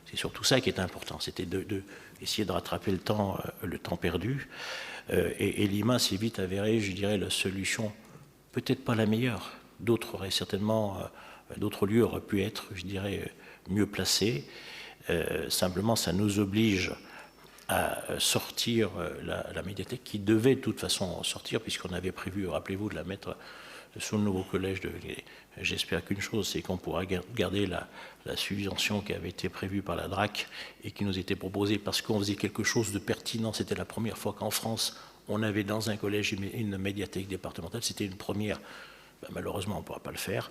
C'est surtout ça qui est important, c'était d'essayer de rattraper le temps perdu. Et Lima s'est vite avéré, je dirais, la solution, peut-être pas la meilleure, D'autres auraient certainement, d'autres lieux auraient pu être, je dirais, mieux placés. Simplement, ça nous oblige à sortir la médiathèque qui devait de toute façon sortir, puisqu'on avait prévu, rappelez-vous, de la mettre sous le nouveau collège. J'espère qu'une chose, c'est qu'on pourra garder la subvention qui avait été prévue par la DRAC et qui nous était proposée parce qu'on faisait quelque chose de pertinent. C'était la première fois qu'en France, on avait dans un collège une médiathèque départementale. C'était une première. Ben, malheureusement, on ne pourra pas le faire.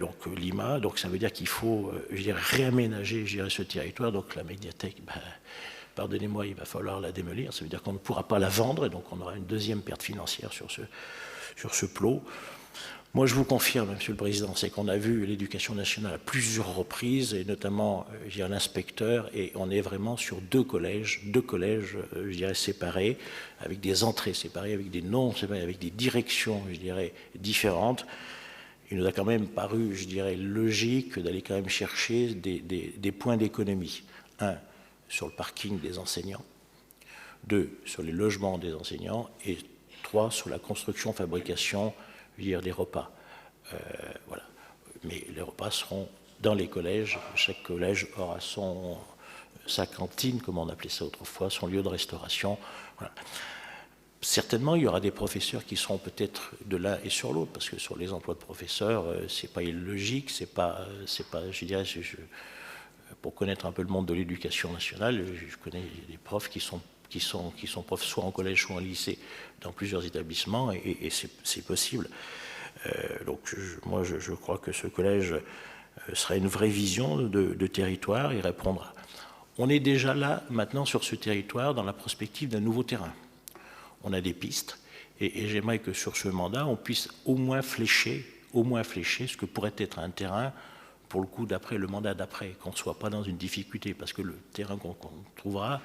Donc Lima, donc ça veut dire qu'il faut réaménager ce territoire. Donc la médiathèque, ben, pardonnez-moi, il va falloir la démolir. Ça veut dire qu'on ne pourra pas la vendre et donc on aura une deuxième perte financière sur ce plot. Moi, je vous confirme, Monsieur le Président, c'est qu'on a vu l'Éducation nationale à plusieurs reprises, et notamment l'inspecteur, et on est vraiment sur deux collèges, je dirais, séparés, avec des entrées séparées, avec des noms séparés, avec des directions, je dirais, différentes. Il nous a quand même paru, je dirais, logique d'aller quand même chercher des points d'économie. 1, sur le parking des enseignants. 2, sur les logements des enseignants. Et 3, sur la construction, fabrication, des repas. Voilà. Mais les repas seront dans les collèges. Chaque collège aura sa cantine, comme on appelait ça autrefois, son lieu de restauration. Voilà. Certainement, il y aura des professeurs qui seront peut-être de l'un et sur l'autre, parce que sur les emplois de professeurs, c'est pas illogique, c'est pas, je dirais, pour connaître un peu le monde de l'éducation nationale, je connais des profs qui sont profs soit en collège, soit en lycée, dans plusieurs établissements, et c'est possible. Donc, moi, je crois que ce collège sera une vraie vision de territoire et répondra. On est déjà là, maintenant, sur ce territoire, dans la prospective d'un nouveau terrain. On a des pistes, et j'aimerais que sur ce mandat, on puisse au moins flécher ce que pourrait être un terrain pour le coup d'après, le mandat d'après, qu'on ne soit pas dans une difficulté, parce que le terrain qu'on trouvera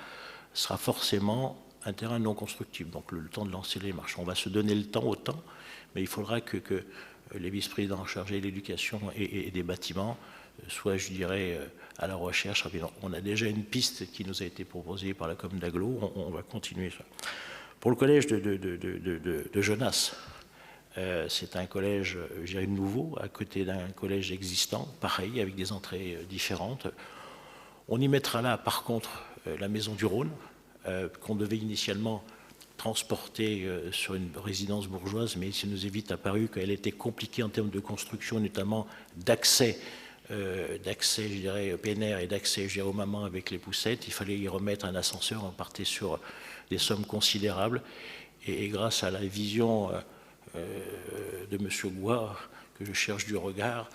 sera forcément un terrain non constructible. Donc le temps de lancer les marches. On va se donner le temps au temps, mais il faudra que les vice-présidents chargés de l'éducation et des bâtiments soient, je dirais, à la recherche. On a déjà une piste qui nous a été proposée par la commune d'Aglo, on va continuer ça. Pour le collège de Genasse, c'est un collège, je dirais, nouveau, à côté d'un collège existant, pareil, avec des entrées différentes. On y mettra là, par contre, la maison du Rhône, qu'on devait initialement transporter sur une résidence bourgeoise, mais il nous est vite apparu qu'elle était compliquée en termes de construction, notamment d'accès, je dirais, PNR et d'accès, je dirais, aux mamans avec les poussettes. Il fallait y remettre un ascenseur, on partait sur des sommes considérables, et grâce à la vision de M. Gouard, que je cherche du regard,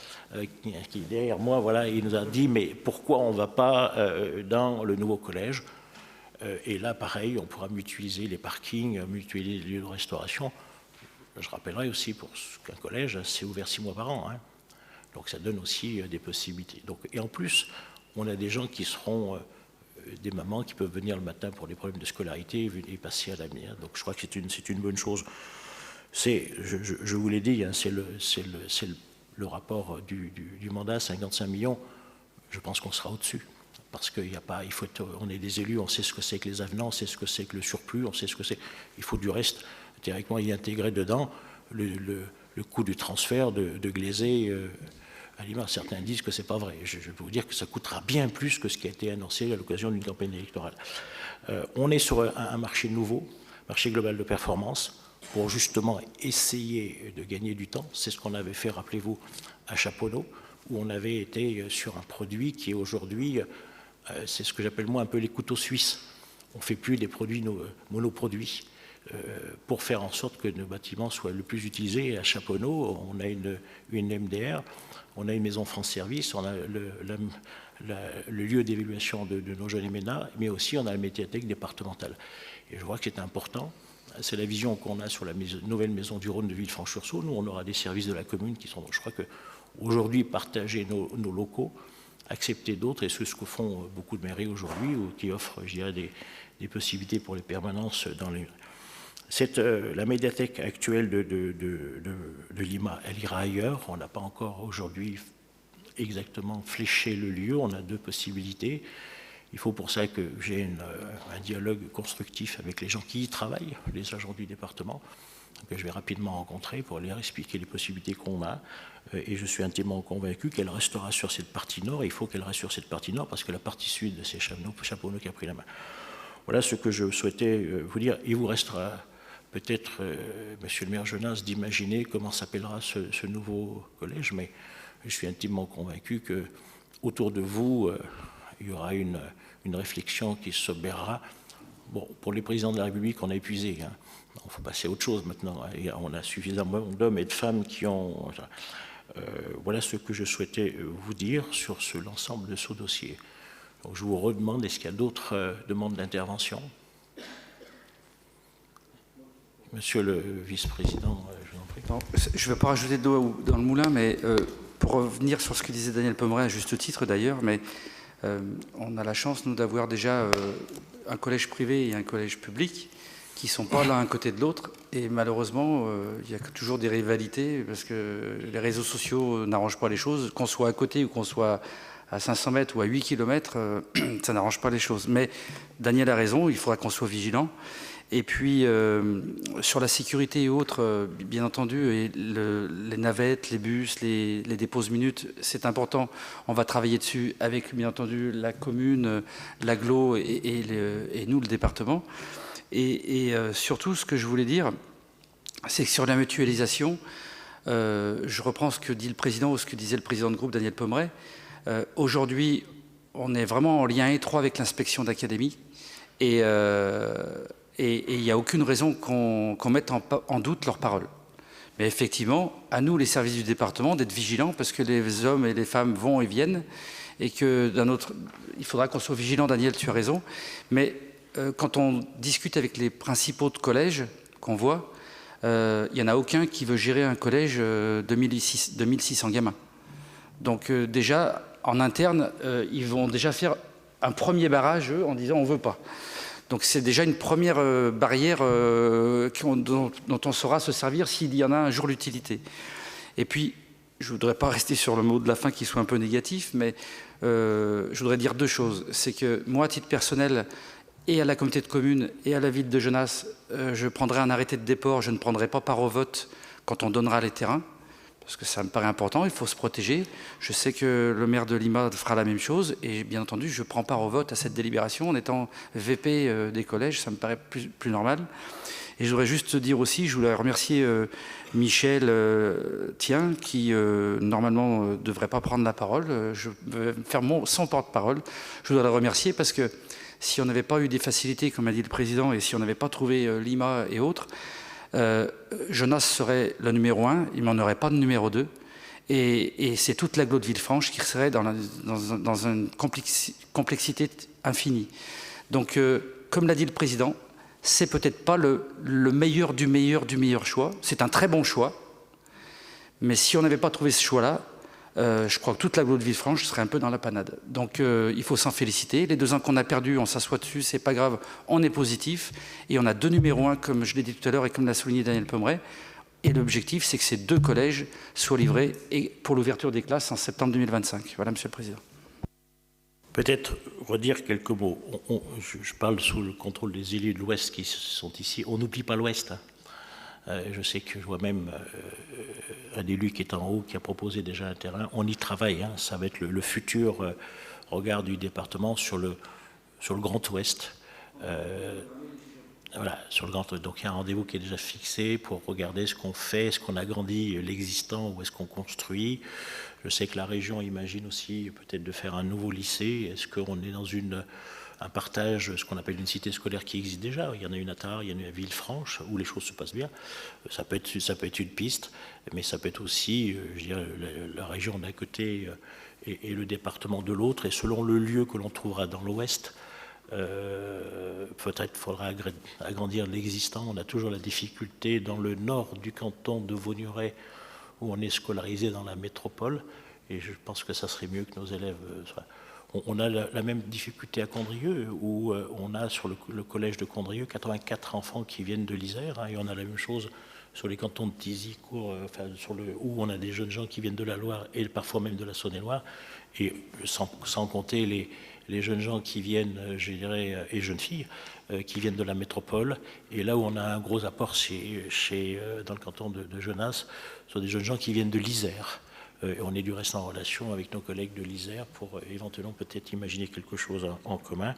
qui est derrière moi, voilà, il nous a dit, mais pourquoi on ne va pas dans le nouveau collège? Et là, pareil, on pourra mutualiser les parkings, mutualiser les lieux de restauration. Je rappellerai aussi pour qu'un collège, c'est ouvert 6 mois par an. Hein. Donc ça donne aussi des possibilités. Donc, et en plus, on a des gens qui seront des mamans qui peuvent venir le matin pour des problèmes de scolarité et passer à l'avenir. Donc je crois que c'est une bonne chose. Je vous l'ai dit, hein, c'est le rapport du mandat, 55 millions. Je pense qu'on sera au-dessus. Parce qu'il n'y a pas, on est des élus, on sait ce que c'est que les avenants, on sait ce que c'est que le surplus, on sait ce que c'est. Il faut du reste directement y intégrer dedans le coût du transfert de Glaisé à Lima. Certains disent que ce n'est pas vrai. Je peux vous dire que ça coûtera bien plus que ce qui a été annoncé à l'occasion d'une campagne électorale. On est sur un marché nouveau, marché global de performance, pour justement essayer de gagner du temps. C'est ce qu'on avait fait, rappelez-vous, à Chaponneau, où on avait été sur un produit qui est aujourd'hui, c'est ce que j'appelle moi un peu les couteaux suisses. On ne fait plus des produits monoproduits pour faire en sorte que nos bâtiments soient le plus utilisés. À Chaponneau, on a une MDR, on a une maison France Service, on a le lieu d'évaluation de nos jeunes MNA, mais aussi on a la médiathèque départementale. Et je crois que c'est important. C'est la vision qu'on a sur la nouvelle maison du Rhône de Villefranche-sur-Saône. Nous, on aura des services de la commune qui sont... Je crois qu'aujourd'hui, partager nos locaux, accepter d'autres, et c'est ce que font beaucoup de mairies aujourd'hui, ou qui offrent, je dirais, des possibilités pour les permanences dans les... La médiathèque actuelle de Lima, elle ira ailleurs. On n'a pas encore aujourd'hui exactement fléché le lieu. On a deux possibilités. Il faut pour ça que j'ai un dialogue constructif avec les gens qui y travaillent, les agents du département, que je vais rapidement rencontrer pour leur expliquer les possibilités qu'on a. Et je suis intimement convaincu qu'elle restera sur cette partie nord. Et il faut qu'elle reste sur cette partie nord parce que la partie sud, c'est Chaponneau qui a pris la main. Voilà ce que je souhaitais vous dire. Il vous restera peut-être, monsieur le maire Genas, d'imaginer comment s'appellera ce nouveau collège, mais je suis intimement convaincu que autour de vous, il y aura une réflexion qui s'opérera. Bon, pour les présidents de la République, on a épuisé. Hein. Il faut passer à autre chose maintenant. Et on a suffisamment d'hommes et de femmes qui ont... voilà ce que je souhaitais vous dire sur l'ensemble de ce dossier. Donc je vous redemande, est-ce qu'il y a d'autres demandes d'intervention? Monsieur le vice-président, je vous en prie. Non, je ne vais pas rajouter de l'eau dans le moulin, mais pour revenir sur ce que disait Daniel Pommeret, à juste titre d'ailleurs, mais on a la chance, nous, d'avoir déjà un collège privé et un collège public qui ne sont pas l'un à côté de l'autre. Et malheureusement, il y a toujours des rivalités parce que les réseaux sociaux n'arrangent pas les choses. Qu'on soit à côté ou qu'on soit à 500 mètres ou à 8 km, ça n'arrange pas les choses. Mais Daniel a raison, il faudra qu'on soit vigilant. Et puis, sur la sécurité et autres, bien entendu, et les navettes, les bus, les déposes minutes, c'est important. On va travailler dessus avec, bien entendu, la commune, l'agglo et nous, le département. Et surtout, ce que je voulais dire, c'est que sur la mutualisation, je reprends ce que dit le président ou ce que disait le président de groupe, Daniel Pommeret. Aujourd'hui, on est vraiment en lien étroit avec l'inspection d'académie. Et il n'y a aucune raison qu'on mette en doute leurs paroles. Mais effectivement, à nous, les services du département, d'être vigilants, parce que les hommes et les femmes vont et viennent, et que il faudra qu'on soit vigilant, Daniel, tu as raison. Mais quand on discute avec les principaux de collèges qu'on voit, il n'y en a aucun qui veut gérer un collège de 1600 gamins. Donc déjà, en interne, ils vont déjà faire un premier barrage, eux, en disant on ne veut pas. Donc c'est déjà une première barrière dont on saura se servir s'il y en a un jour l'utilité. Et puis, je ne voudrais pas rester sur le mot de la fin qui soit un peu négatif, mais je voudrais dire deux choses. C'est que moi, à titre personnel, et à la communauté de communes et à la ville de Genasse, je prendrai un arrêté de déport, je ne prendrai pas part au vote quand on donnera les terrains, parce que ça me paraît important, il faut se protéger. Je sais que le maire de Lima fera la même chose, et bien entendu, je prends part au vote à cette délibération en étant VP des collèges, ça me paraît plus normal. Et je voudrais juste dire aussi, je voulais remercier Michel Tien, qui normalement ne devrait pas prendre la parole. Je vais faire son porte-parole. Je voudrais le remercier parce que si on n'avait pas eu des facilités, comme a dit le président, et si on n'avait pas trouvé Lima et autres, Genasse serait le numéro 1, il n'en aurait pas de numéro 2. Et c'est toute l'agglo de Villefranche qui serait dans une complexité infinie. Donc, comme l'a dit le président, c'est peut-être pas le meilleur du meilleur choix. C'est un très bon choix. Mais si on n'avait pas trouvé ce choix-là, je crois que toute l'agglo de Villefranche serait un peu dans la panade. Donc il faut s'en féliciter. Les 2 ans qu'on a perdus, on s'assoit dessus, c'est pas grave, on est positif. Et on a 2 numéros 1, comme je l'ai dit tout à l'heure et comme l'a souligné Daniel Pommeret. Et l'objectif, c'est que ces 2 collèges soient livrés et pour l'ouverture des classes en septembre 2025. Voilà, Monsieur le Président. Peut-être redire quelques mots. Je parle sous le contrôle des élus de l'Ouest qui sont ici. On n'oublie pas l'Ouest. Hein. Je sais que je vois même un élu qui est en haut, qui a proposé déjà un terrain. On y travaille, hein. Ça va être le futur regard du département sur le Grand Ouest. Voilà, sur le Grand Ouest. Donc il y a un rendez-vous qui est déjà fixé pour regarder ce qu'on fait, est-ce qu'on agrandit l'existant ou est-ce qu'on construit. Je sais que la région imagine aussi peut-être de faire un nouveau lycée. Est-ce qu'on est dans un partage, ce qu'on appelle une cité scolaire qui existe déjà? Il y en a une à Tarbes, il y en a une à Villefranche, où les choses se passent bien. Ça peut être une piste, mais ça peut être aussi, je dirais, la région d'un côté et le département de l'autre. Et selon le lieu que l'on trouvera dans l'Ouest, peut-être faudra agrandir l'existant. On a toujours la difficulté dans le nord du canton de Vaugneray, où on est scolarisé dans la métropole. Et je pense que ça serait mieux que nos élèves soient... On a la même difficulté à Condrieu, où on a sur le collège de Condrieu 84 enfants qui viennent de l'Isère, hein, et on a la même chose sur les cantons de Tizy, enfin, où on a des jeunes gens qui viennent de la Loire et parfois même de la Saône-et-Loire, et sans compter les jeunes gens qui viennent, je dirais, et jeunes filles, qui viennent de la métropole. Et là où on a un gros apport dans le canton de Genasse, ce sont des jeunes gens qui viennent de l'Isère. On est du reste en relation avec nos collègues de l'Isère pour éventuellement peut-être imaginer quelque chose en commun.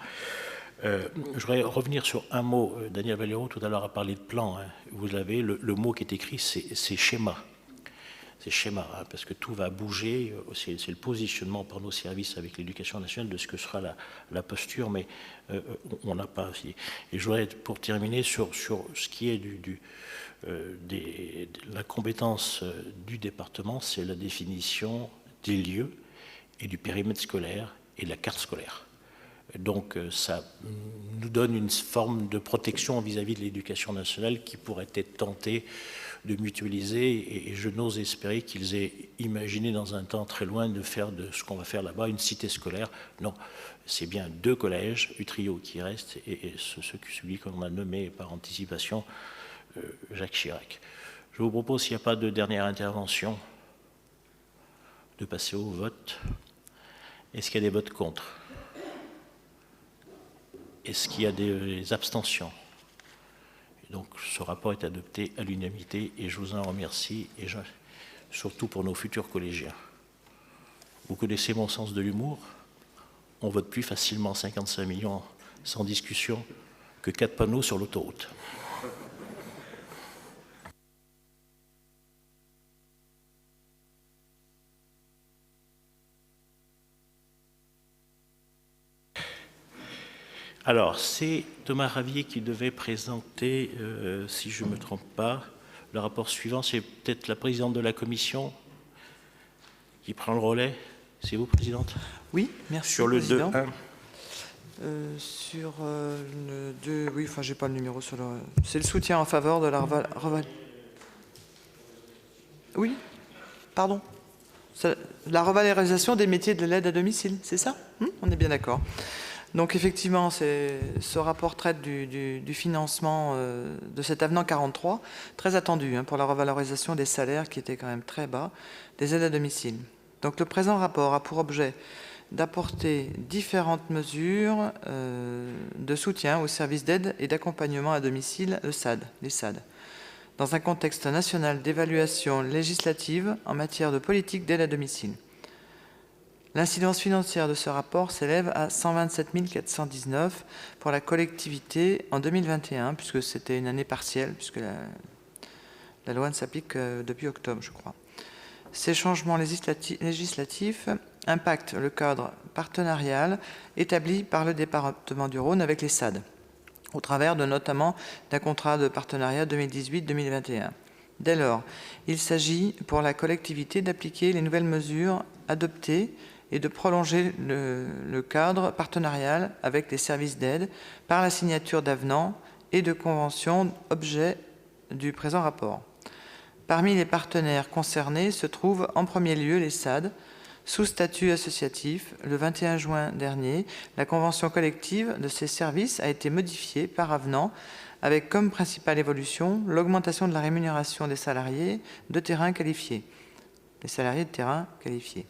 Je voudrais revenir sur un mot. Daniel Valero tout à l'heure a parlé de plan. Hein. Vous l'avez, le mot qui est écrit, c'est schéma. C'est schéma, hein, parce que tout va bouger. C'est le positionnement par nos services avec l'éducation nationale de ce que sera la posture, mais on n'a pas. Et je voudrais, pour terminer, sur ce qui est la compétence du département, c'est la définition des lieux et du périmètre scolaire et de la carte scolaire. Donc ça nous donne une forme de protection vis-à-vis de l'éducation nationale qui pourrait être tentée de mutualiser, et je n'ose espérer qu'ils aient imaginé dans un temps très loin de faire de ce qu'on va faire là-bas une cité scolaire. Non, c'est bien 2 collèges, Utrio qui reste, et celui qu'on a nommé par anticipation Jacques Chirac. Je vous propose, s'il n'y a pas de dernière intervention, de passer au vote. Est-ce qu'il y a des votes contre ? Est-ce qu'il y a des abstentions ? Et donc ce rapport est adopté à l'unanimité et je vous en remercie, et surtout pour nos futurs collégiens. Vous connaissez mon sens de l'humour. On vote plus facilement 55 millions sans discussion que 4 panneaux sur l'autoroute. Alors, c'est Thomas Ravier qui devait présenter, si je ne me trompe pas, le rapport suivant. C'est peut-être la présidente de la commission qui prend le relais. C'est vous, présidente ? Oui, merci. Sur le 2.1. Sur le 2, oui, enfin, j'ai pas le numéro sur le. C'est le soutien en faveur de la Oui, pardon. La revalorisation des métiers de l'aide à domicile, c'est ça ? On est bien d'accord. Donc effectivement, ce rapport traite du financement de cet avenant 43, très attendu pour la revalorisation des salaires qui étaient quand même très bas, des aides à domicile. Donc le présent rapport a pour objet d'apporter différentes mesures de soutien aux services d'aide et d'accompagnement à domicile, les SAD, dans un contexte national d'évaluation législative en matière de politique d'aide à domicile. L'incidence financière de ce rapport s'élève à 127 419 pour la collectivité en 2021, puisque c'était une année partielle, puisque la loi ne s'applique que depuis octobre, je crois. Ces changements législatifs impactent le cadre partenarial établi par le département du Rhône avec les SAD, au travers notamment d'un contrat de partenariat 2018-2021. Dès lors, il s'agit pour la collectivité d'appliquer les nouvelles mesures adoptées et de prolonger le cadre partenarial avec les services d'aide par la signature d'avenants et de conventions objet du présent rapport. Parmi les partenaires concernés se trouvent en premier lieu les SAD, sous statut associatif. Le 21 juin dernier, la convention collective de ces services a été modifiée par avenant avec comme principale évolution l'augmentation de la rémunération des salariés de terrain qualifiés. Les salariés de terrain qualifiés.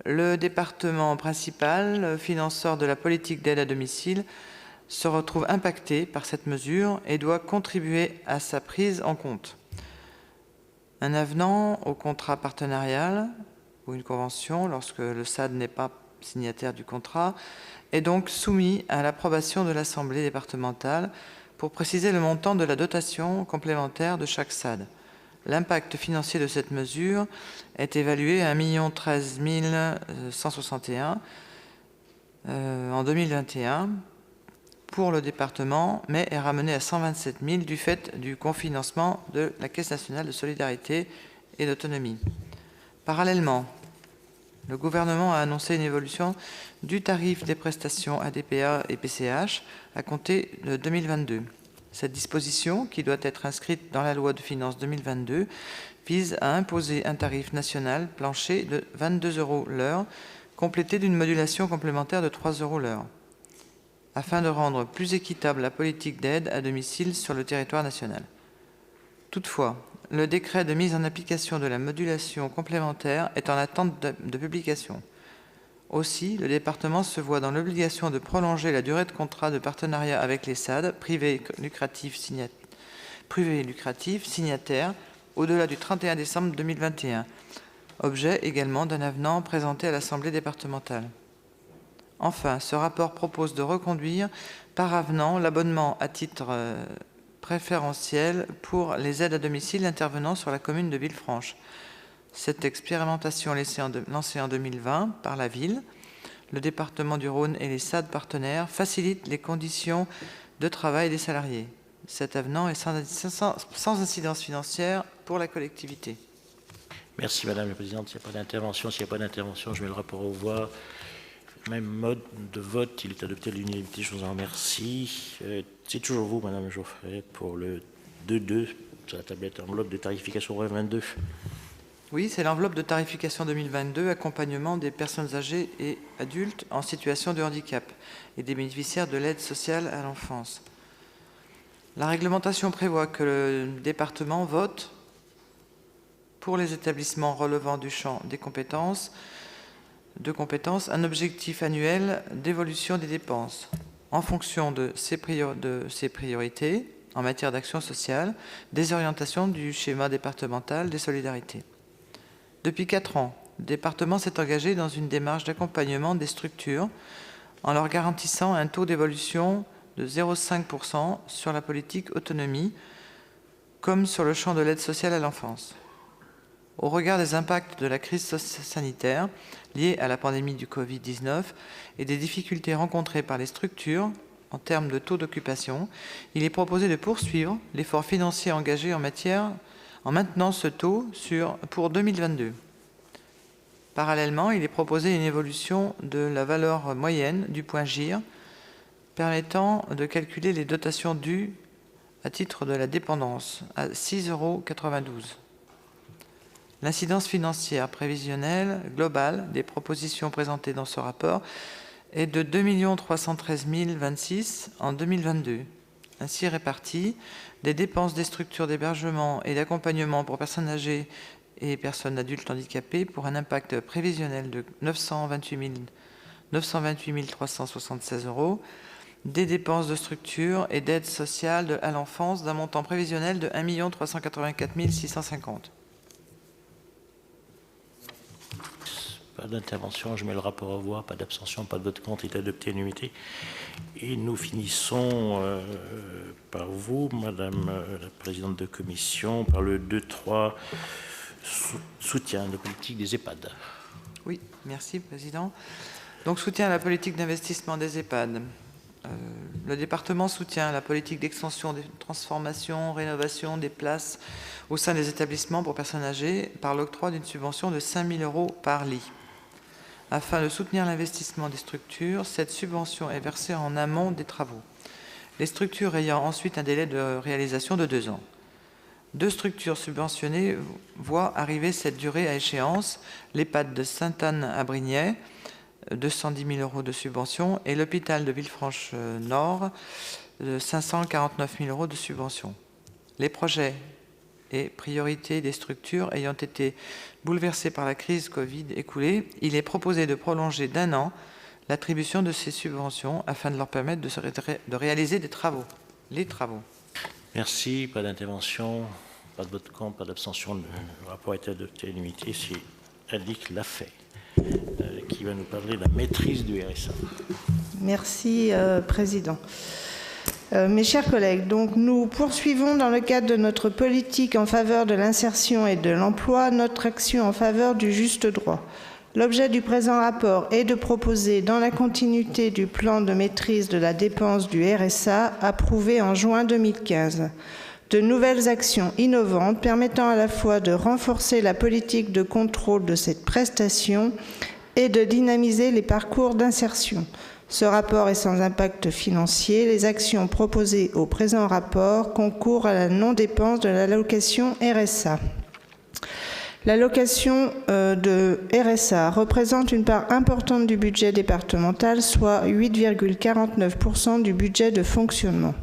Le département principal, financeur de la politique d'aide à domicile, se retrouve impacté par cette mesure et doit contribuer à sa prise en compte. Un avenant au contrat partenarial ou une convention, lorsque le SAD n'est pas signataire du contrat, est donc soumis à l'approbation de l'Assemblée départementale pour préciser le montant de la dotation complémentaire de chaque SAD. L'impact financier de cette mesure est évalué à 1 013 161 en 2021 pour le département, mais est ramené à 127 000 du fait du cofinancement de la Caisse nationale de solidarité et d'autonomie. Parallèlement, le gouvernement a annoncé une évolution du tarif des prestations ADPA et PCH à compter de 2022. Cette disposition, qui doit être inscrite dans la loi de finances 2022, vise à imposer un tarif national plancher de 22 € l'heure, complété d'une modulation complémentaire de 3 € l'heure, afin de rendre plus équitable la politique d'aide à domicile sur le territoire national. Toutefois, le décret de mise en application de la modulation complémentaire est en attente de publication. Aussi, le département se voit dans l'obligation de prolonger la durée de contrat de partenariat avec les SAD, privés lucratifs signataires, au-delà du 31 décembre 2021. Objet également d'un avenant présenté à l'Assemblée départementale. Enfin, ce rapport propose de reconduire par avenant l'abonnement à titre préférentiel pour les aides à domicile intervenant sur la commune de Villefranche. Cette expérimentation lancée en 2020 par la ville, le département du Rhône et les SAD partenaires facilite les conditions de travail des salariés. Cet avenant est sans incidence financière pour la collectivité. Merci Madame la Présidente. S'il n'y a pas d'intervention, je mets le rapport aux voix. Même mode de vote, il est adopté à l'unanimité, je vous en remercie. C'est toujours vous, Madame Geoffrey, pour le 2.2 sur la tablette enveloppe de tarification 2022. Oui, c'est l'enveloppe de tarification 2022, accompagnement des personnes âgées et adultes en situation de handicap et des bénéficiaires de l'aide sociale à l'enfance. La réglementation prévoit que le département vote pour les établissements relevant du champ des compétences, un objectif annuel d'évolution des dépenses en fonction de ses priorités en matière d'action sociale, des orientations du schéma départemental des solidarités. Depuis 4 ans, le département s'est engagé dans une démarche d'accompagnement des structures en leur garantissant un taux d'évolution de 0,5% sur la politique autonomie, comme sur le champ de l'aide sociale à l'enfance. Au regard des impacts de la crise sanitaire liée à la pandémie du Covid-19 et des difficultés rencontrées par les structures en termes de taux d'occupation, il est proposé de poursuivre l'effort financier engagé en maintenant ce taux pour 2022. Parallèlement, il est proposé une évolution de la valeur moyenne du point GIR permettant de calculer les dotations dues à titre de la dépendance à 6,92 €. L'incidence financière prévisionnelle globale des propositions présentées dans ce rapport est de 2 313 026 en 2022. Ainsi réparties, des dépenses des structures d'hébergement et d'accompagnement pour personnes âgées et personnes adultes handicapées pour un impact prévisionnel de 928 376 €, des dépenses de structure et d'aide sociale à l'enfance d'un montant prévisionnel de 1 384 650 €. Pas d'intervention, je mets le rapport aux voix, pas d'abstention, pas de vote contre, il est adopté à l'unanimité. Et nous finissons par vous, Madame la Présidente de Commission, par le 2.3, soutien de la politique des EHPAD. Oui, merci Président. Donc soutien à la politique d'investissement des EHPAD. Le département soutient la politique d'extension, de transformation, rénovation des places au sein des établissements pour personnes âgées par l'octroi d'une subvention de 5 000 € par lit. Afin de soutenir l'investissement des structures, cette subvention est versée en amont des travaux. Les structures ayant ensuite un délai de réalisation de 2 ans. 2 structures subventionnées voient arriver cette durée à échéance, l'EHPAD de Sainte-Anne à Brignais, 210 000 € de subvention, et l'hôpital de Villefranche-Nord, 549 000 € de subvention. Les projets et priorités des structures ayant été bouleversées par la crise Covid écoulée, il est proposé de prolonger d'1 an l'attribution de ces subventions afin de leur permettre de réaliser les travaux. Merci, pas d'intervention, pas de vote contre, pas d'abstention. Le rapport a été adopté à l'unanimité. C'est Annick Lafay qui va nous parler de la maîtrise du RSA. Merci, Président. Mes chers collègues, donc nous poursuivons dans le cadre de notre politique en faveur de l'insertion et de l'emploi notre action en faveur du juste droit. L'objet du présent rapport est de proposer, dans la continuité du plan de maîtrise de la dépense du RSA approuvé en juin 2015, de nouvelles actions innovantes permettant à la fois de renforcer la politique de contrôle de cette prestation et de dynamiser les parcours d'insertion. Ce rapport est sans impact financier. Les actions proposées au présent rapport concourent à la non-dépense de l'allocation RSA. L'allocation de RSA représente une part importante du budget départemental, soit 8,49% du budget de fonctionnement.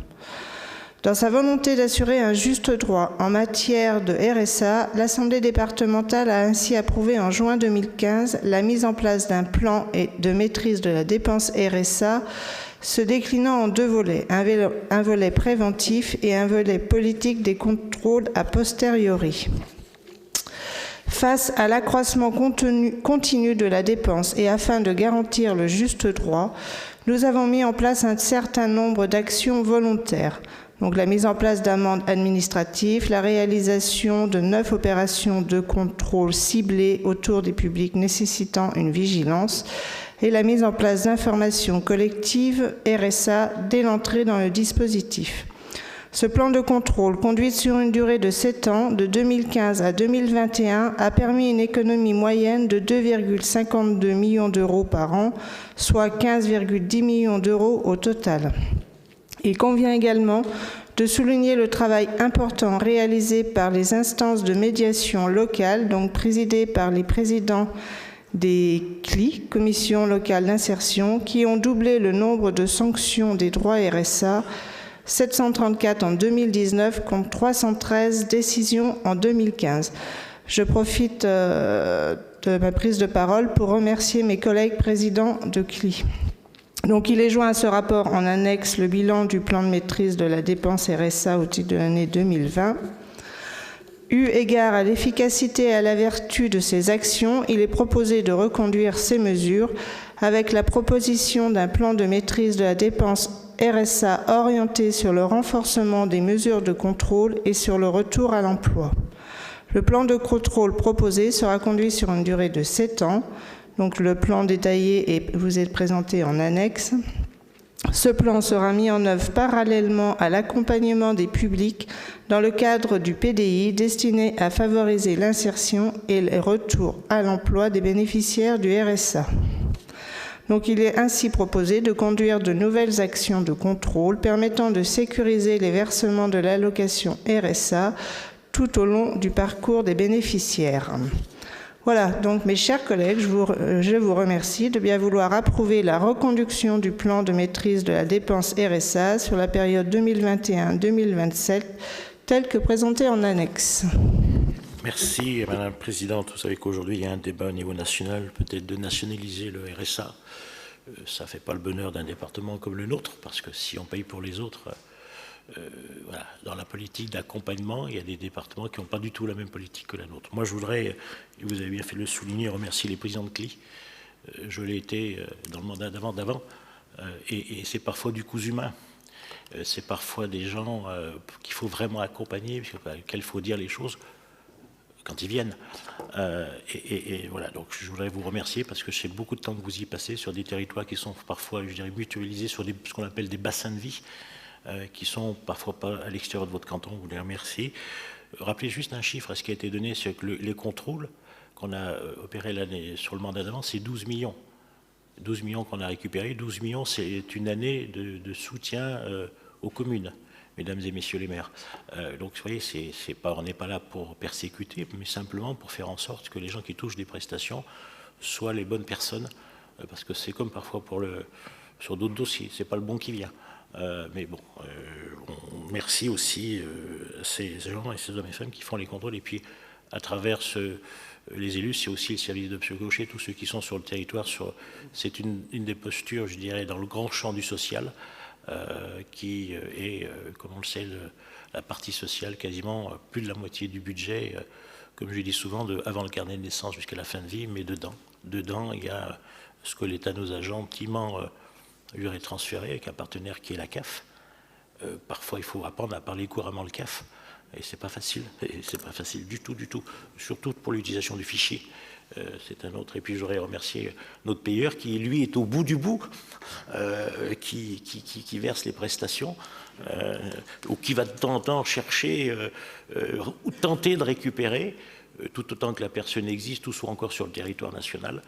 Dans sa volonté d'assurer un juste droit en matière de RSA, l'Assemblée départementale a ainsi approuvé en juin 2015 la mise en place d'un plan de maîtrise de la dépense RSA se déclinant en deux volets, un volet préventif et un volet politique des contrôles a posteriori. Face à l'accroissement continu de la dépense et afin de garantir le juste droit, nous avons mis en place un certain nombre d'actions volontaires. Donc la mise en place d'amendes administratives, la réalisation de 9 opérations de contrôle ciblées autour des publics nécessitant une vigilance et la mise en place d'informations collectives RSA dès l'entrée dans le dispositif. Ce plan de contrôle, conduit sur une durée de 7 ans, de 2015 à 2021, a permis une économie moyenne de 2,52 millions d'euros par an, soit 15,10 millions d'euros au total. Il convient également de souligner le travail important réalisé par les instances de médiation locales, donc présidées par les présidents des CLI, Commissions locales d'insertion, qui ont doublé le nombre de sanctions des droits RSA, 734 en 2019 contre 313 décisions en 2015. Je profite de ma prise de parole pour remercier mes collègues présidents de CLI. Donc, il est joint à ce rapport en annexe le bilan du plan de maîtrise de la dépense RSA au titre de l'année 2020. Eu égard à l'efficacité et à la vertu de ces actions, il est proposé de reconduire ces mesures avec la proposition d'un plan de maîtrise de la dépense RSA orienté sur le renforcement des mesures de contrôle et sur le retour à l'emploi. Le plan de contrôle proposé sera conduit sur une durée de 7 ans. Donc le plan détaillé vous est présenté en annexe. Ce plan sera mis en œuvre parallèlement à l'accompagnement des publics dans le cadre du PDI destiné à favoriser l'insertion et le retour à l'emploi des bénéficiaires du RSA. Donc il est ainsi proposé de conduire de nouvelles actions de contrôle permettant de sécuriser les versements de l'allocation RSA tout au long du parcours des bénéficiaires. Voilà, donc mes chers collègues, je vous remercie de bien vouloir approuver la reconduction du plan de maîtrise de la dépense RSA sur la période 2021-2027, tel que présenté en annexe. Merci, Madame la Présidente. Vous savez qu'aujourd'hui, il y a un débat au niveau national, peut-être de nationaliser le RSA. Ça ne fait pas le bonheur d'un département comme le nôtre, parce que si on paye pour les autres... voilà. Dans la politique d'accompagnement, il y a des départements qui n'ont pas du tout la même politique que la nôtre. Moi, je voudrais, et vous avez bien fait de le souligner, remercier les présidents de CLI. Je l'ai été dans le mandat d'avant, et c'est parfois du cousu humain. C'est parfois des gens qu'il faut vraiment accompagner, qu'il faut dire les choses quand ils viennent. Et voilà, donc je voudrais vous remercier parce que je sais beaucoup de temps que vous y passez sur des territoires qui sont parfois, je dirais, mutualisés sur ce qu'on appelle des bassins de vie. Qui sont parfois pas à l'extérieur de votre canton, vous les remerciez. Rappelez juste un chiffre à ce qui a été donné, c'est que les contrôles qu'on a opérés l'année sur le mandat d'avant, c'est 12 millions. 12 millions qu'on a récupérés. 12 millions, c'est une année de soutien aux communes, mesdames et messieurs les maires. Donc, vous voyez, on n'est pas là pour persécuter, mais simplement pour faire en sorte que les gens qui touchent des prestations soient les bonnes personnes, parce que c'est comme parfois sur d'autres dossiers, c'est pas le bon qui vient. Mais bon, merci aussi à ces gens et ces hommes et femmes qui font les contrôles. Et puis, à travers les élus, c'est aussi le service de psychologie, tous ceux qui sont sur le territoire. C'est une des postures, je dirais, dans le grand champ du social, qui est, comme on le sait, la partie sociale, quasiment plus de la moitié du budget, comme je dis souvent, avant le carnet de naissance jusqu'à la fin de vie, mais dedans, il y a ce que l'État nous a gentiment lui est transféré avec un partenaire qui est la CAF. Parfois, il faut apprendre à parler couramment le CAF, et c'est pas facile. Et c'est pas facile du tout, surtout pour l'utilisation du fichier. C'est un autre. Et puis, j'aurais remercié notre payeur qui, lui, est au bout du bout, qui verse les prestations, ou qui va de temps en temps chercher ou tenter de récupérer, tout autant que la personne existe ou soit encore sur le territoire national.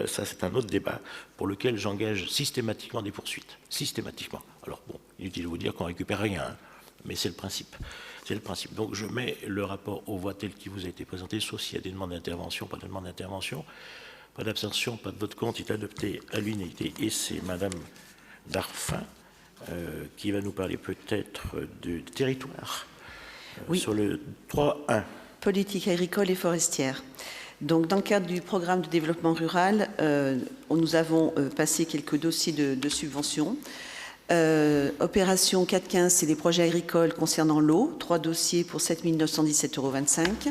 Ça, c'est un autre débat pour lequel j'engage systématiquement des poursuites. Systématiquement. Alors, bon, inutile de vous dire qu'on ne récupère rien, hein, mais c'est le principe. C'est le principe. Donc, je mets le rapport aux voix tel qu'il vous a été présenté, sauf s'il y a des demandes d'intervention, pas de demande d'intervention, pas d'abstention, pas de vote contre, il est adopté à l'unanimité. Et c'est Madame Darphin qui va nous parler peut-être du territoire. Oui. Sur le 3.1. Politique agricole et forestière. Donc, dans le cadre du programme de développement rural, nous avons passé quelques dossiers de subventions. Opération 4.15, c'est les projets agricoles concernant l'eau, 3 dossiers pour 7 917,25 €.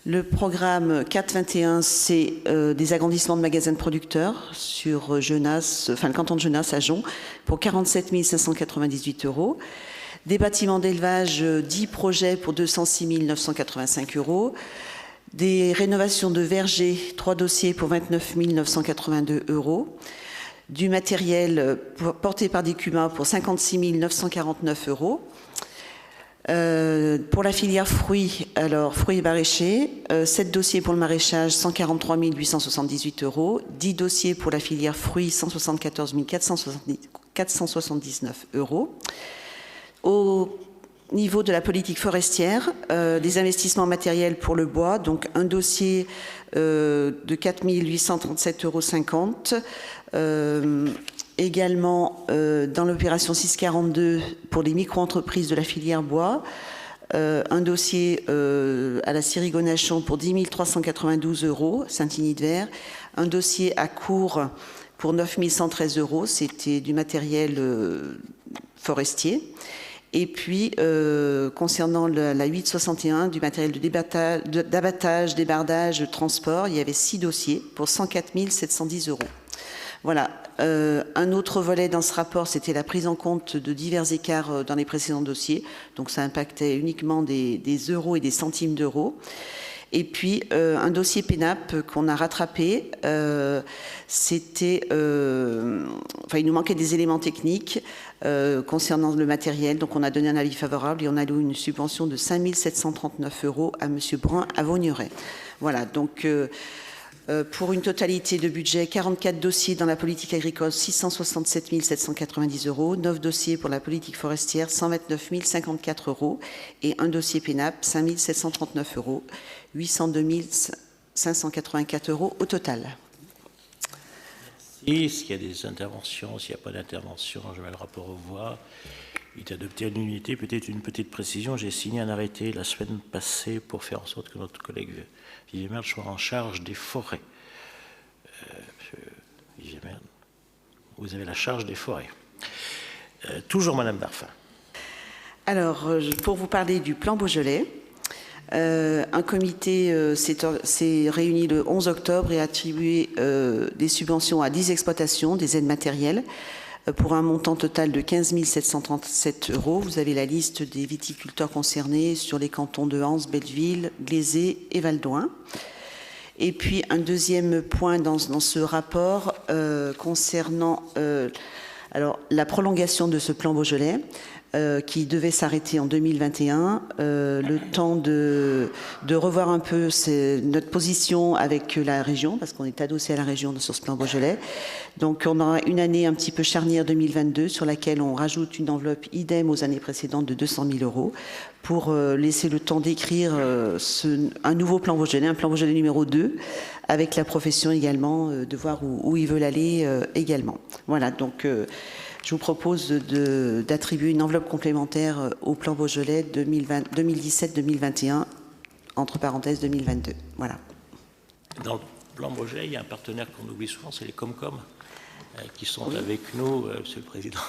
Le programme 4.21, c'est des agrandissements de magasins de producteurs sur Genasse, enfin le canton de Genasse à Jon, pour 47 598 €. Des bâtiments d'élevage, 10 projets pour 206 985 €. Des rénovations de vergers, 3 dossiers pour 29 982 €. Du matériel porté par des CUMA pour 56 949 €. Pour la filière fruits, alors fruits et maraîchers, 7 dossiers pour le maraîchage, 143 878 €. 10 dossiers pour la filière fruits, 174 479 €. Au niveau de la politique forestière, des investissements matériels pour le bois, donc un dossier de 4 837,50 €. Également, dans l'opération 642 pour les micro-entreprises de la filière bois, un dossier à la scierie Gonachon pour 10 392 €, Saint-Igny-de-Vert. Un dossier à Cours pour 9 113 €, c'était du matériel forestier. Et puis, concernant la 861, du matériel d'abattage, débardage, transport, il y avait 6 dossiers pour 104 710 €. Voilà. Un autre volet dans ce rapport, c'était la prise en compte de divers écarts dans les précédents dossiers. Donc, ça impactait uniquement des euros et des centimes d'euros. Et puis, un dossier PENAP qu'on a rattrapé, c'était... enfin, il nous manquait des éléments techniques concernant le matériel. Donc, on a donné un avis favorable et on a alloué une subvention de 5 739 € à M. Brun à Vaugneray. Voilà, donc... pour une totalité de budget, 44 dossiers dans la politique agricole, 667 790 €, 9 dossiers pour la politique forestière, 129 054 €, et un dossier PENAP, 5 739 €, 802 584 € au total. Merci. S'il y a des interventions, s'il n'y a pas d'intervention, je mets le rapport aux voix. Il est adopté à l'unité. Peut-être une petite précision, j'ai signé un arrêté la semaine passée pour faire en sorte que notre collègue Vivien soit en charge des forêts. Monsieur Vivien, vous avez la charge des forêts. Toujours Madame Darfin. Alors, pour vous parler du plan Beaujolais, un comité s'est réuni le 11 octobre et a attribué des subventions à 10 exploitations, des aides matérielles, pour un montant total de 15 737 €. Vous avez la liste des viticulteurs concernés sur les cantons de Hans, Belleville, Glazé et Valdoin. Et puis un deuxième point dans ce rapport concernant alors, la prolongation de ce plan Beaujolais qui devait s'arrêter en 2021, le temps de revoir un peu notre position avec la région, parce qu'on est adossé à la région sur ce plan Beaujolais. Donc on aura une année un petit peu charnière 2022 sur laquelle on rajoute une enveloppe idem aux années précédentes de 200 000 € pour laisser le temps d'écrire un nouveau plan Beaujolais, un plan Beaujolais numéro 2, avec la profession également, de voir où ils veulent aller également. Voilà, donc je vous propose d'attribuer une enveloppe complémentaire au plan Beaujolais 2017-2021, entre parenthèses 2022. Voilà. Dans le plan Beaujolais, il y a un partenaire qu'on oublie souvent, c'est les Comcom, qui sont Oui. avec nous, Monsieur le Président,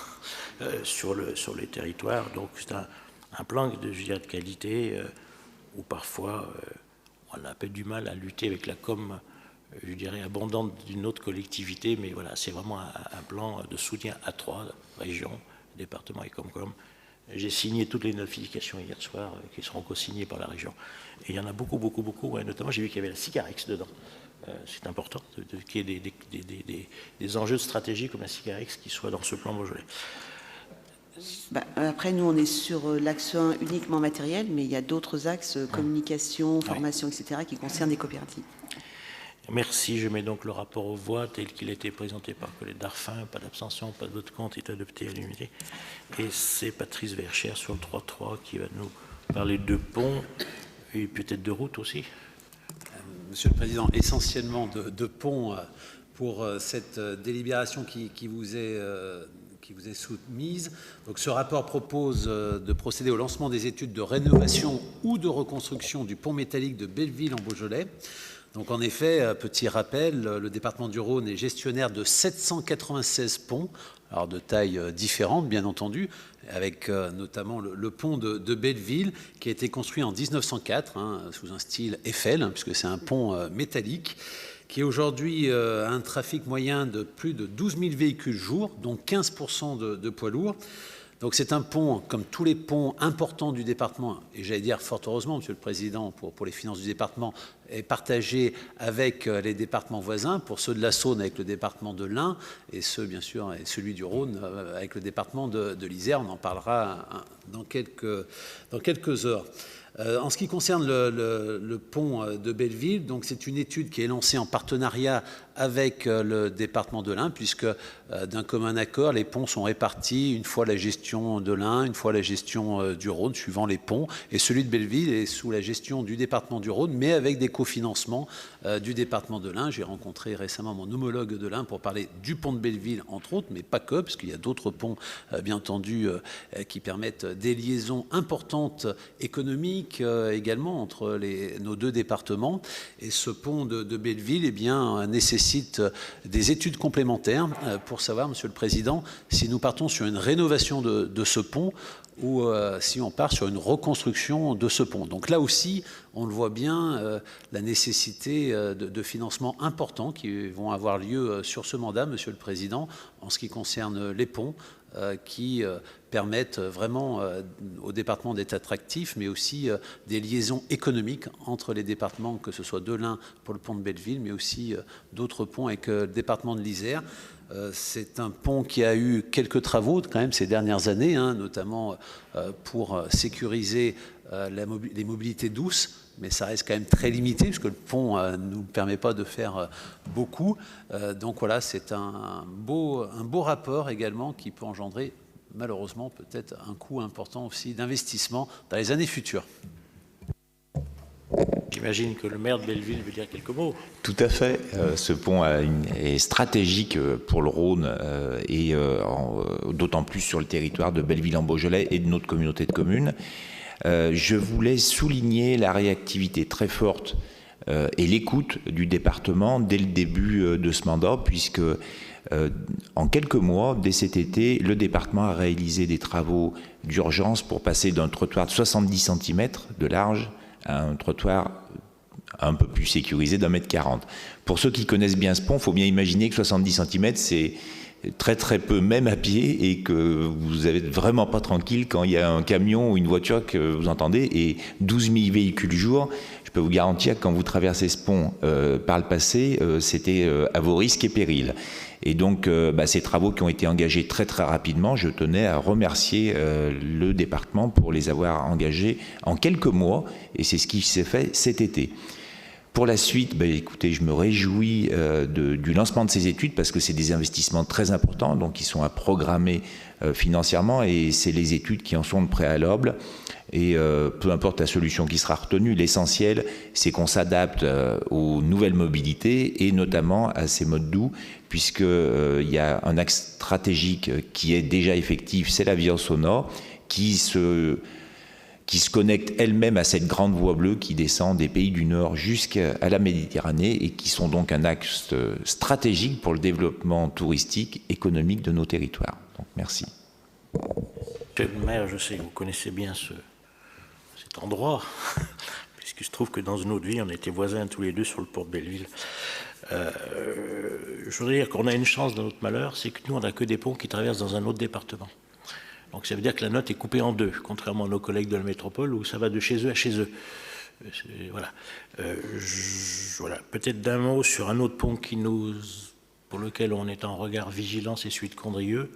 sur les territoires. Donc c'est un plan de qualité où parfois on a un peu du mal à lutter avec la com, je dirais, abondante d'une autre collectivité, mais voilà, c'est vraiment un plan de soutien à 3 régions, départements et Comcom. J'ai signé toutes les notifications hier soir qui seront co-signées par la région. Et il y en a beaucoup, ouais, notamment j'ai vu qu'il y avait la Cigarex dedans. C'est important qu'il y ait des enjeux de stratégie comme la Cigarex qui soient dans ce plan Beaujolais. Après, nous, on est sur l'axe 1 uniquement matériel, mais il y a d'autres axes, communication, formation, etc., qui concernent les coopératives. Merci. Je mets donc le rapport aux voix tel qu'il a été présenté par collègue Darfin. Pas d'abstention, pas de vote contre, est adopté à l'unité. Et c'est Patrice Verchères sur le 3.3 qui va nous parler de ponts et peut-être de routes aussi. Monsieur le Président, essentiellement de ponts pour cette délibération qui vous est qui vous est soumise. Donc, ce rapport propose de procéder au lancement des études de rénovation ou de reconstruction du pont métallique de Belleville en Beaujolais. Donc, en effet, petit rappel, le département du Rhône est gestionnaire de 796 ponts, alors de tailles différentes, bien entendu, avec notamment le pont de Belleville, qui a été construit en 1904, sous un style Eiffel, puisque c'est un pont métallique, qui aujourd'hui a un trafic moyen de plus de 12 000 véhicules jour, dont 15% de poids lourds. Donc c'est un pont, comme tous les ponts importants du département, et j'allais dire fort heureusement, Monsieur le Président, pour les finances du département, est partagé avec les départements voisins, pour ceux de la Saône avec le département de l'Ain, et ceux, bien sûr, et celui du Rhône avec le département de l'Isère. On en parlera dans quelques heures. En ce qui concerne le pont de Belleville, donc c'est une étude qui est lancée en partenariat avec le département de l'Ain, puisque d'un commun accord, les ponts sont répartis, une fois la gestion de l'Ain, une fois la gestion du Rhône, suivant les ponts, et celui de Belleville est sous la gestion du département du Rhône, mais avec des cofinancements du département de l'Ain. J'ai rencontré récemment mon homologue de l'Ain pour parler du pont de Belleville, entre autres, mais pas que, parce qu'il y a d'autres ponts, bien entendu, qui permettent des liaisons importantes économiques également entre nos deux départements. Et ce pont de Belleville, eh bien, nécessite des études complémentaires pour savoir, Monsieur le Président, si nous partons sur une rénovation de ce pont ou si on part sur une reconstruction de ce pont. Donc là aussi, on le voit bien, la nécessité de financements importants qui vont avoir lieu sur ce mandat, Monsieur le Président, en ce qui concerne les ponts, qui permettent vraiment au département d'être attractif, mais aussi des liaisons économiques entre les départements, que ce soit de l'Ain pour le pont de Belleville, mais aussi d'autres ponts avec le département de l'Isère. C'est un pont qui a eu quelques travaux quand même ces dernières années, notamment pour sécuriser les mobilités douces, mais ça reste quand même très limité, puisque le pont ne nous permet pas de faire beaucoup. Donc voilà, c'est un beau rapport également qui peut engendrer malheureusement peut-être un coût important aussi d'investissement dans les années futures. J'imagine que le maire de Belleville veut dire quelques mots. Tout à fait. Ce pont est stratégique pour le Rhône et d'autant plus sur le territoire de Belleville en Beaujolais et de notre communauté de communes. Je voulais souligner la réactivité très forte et l'écoute du département dès le début de ce mandat, puisque en quelques mois, dès cet été, le département a réalisé des travaux d'urgence pour passer d'un trottoir de 70 cm de large à un trottoir un peu plus sécurisé d'1,40 m. Pour ceux qui connaissent bien ce pont, il faut bien imaginer que 70 cm, c'est très très peu, même à pied, et que vous n'êtes vraiment pas tranquille quand il y a un camion ou une voiture que vous entendez, et 12 000 véhicules jour. Je peux vous garantir que quand vous traversez ce pont par le passé, c'était à vos risques et périls. Et donc, ces travaux qui ont été engagés très très rapidement, je tenais à remercier le département pour les avoir engagés en quelques mois, et c'est ce qui s'est fait cet été. Pour la suite, écoutez, je me réjouis du lancement de ces études parce que c'est des investissements très importants, donc ils sont à programmer financièrement, et c'est les études qui en sont le préalable. Et peu importe la solution qui sera retenue, l'essentiel, c'est qu'on s'adapte aux nouvelles mobilités et notamment à ces modes doux, puisqu'il y a un axe stratégique qui est déjà effectif, c'est la Via sonore, qui se connecte elle-même à cette grande voie bleue qui descend des pays du Nord jusqu'à la Méditerranée et qui sont donc un axe stratégique pour le développement touristique, économique de nos territoires. Donc, merci. Monsieur le maire, je sais que vous connaissez bien cet endroit, puisqu'il se trouve que dans une autre vie, on était voisins tous les deux sur le port de Belleville. Je voudrais dire qu'on a une chance dans notre malheur, c'est que nous, on n'a que des ponts qui traversent dans un autre département. Donc ça veut dire que la note est coupée en deux, contrairement à nos collègues de la métropole où ça va de chez eux à chez eux. Voilà. Voilà. Peut-être d'un mot sur un autre pont pour lequel on est en regard vigilant, c'est celui de Condrieu.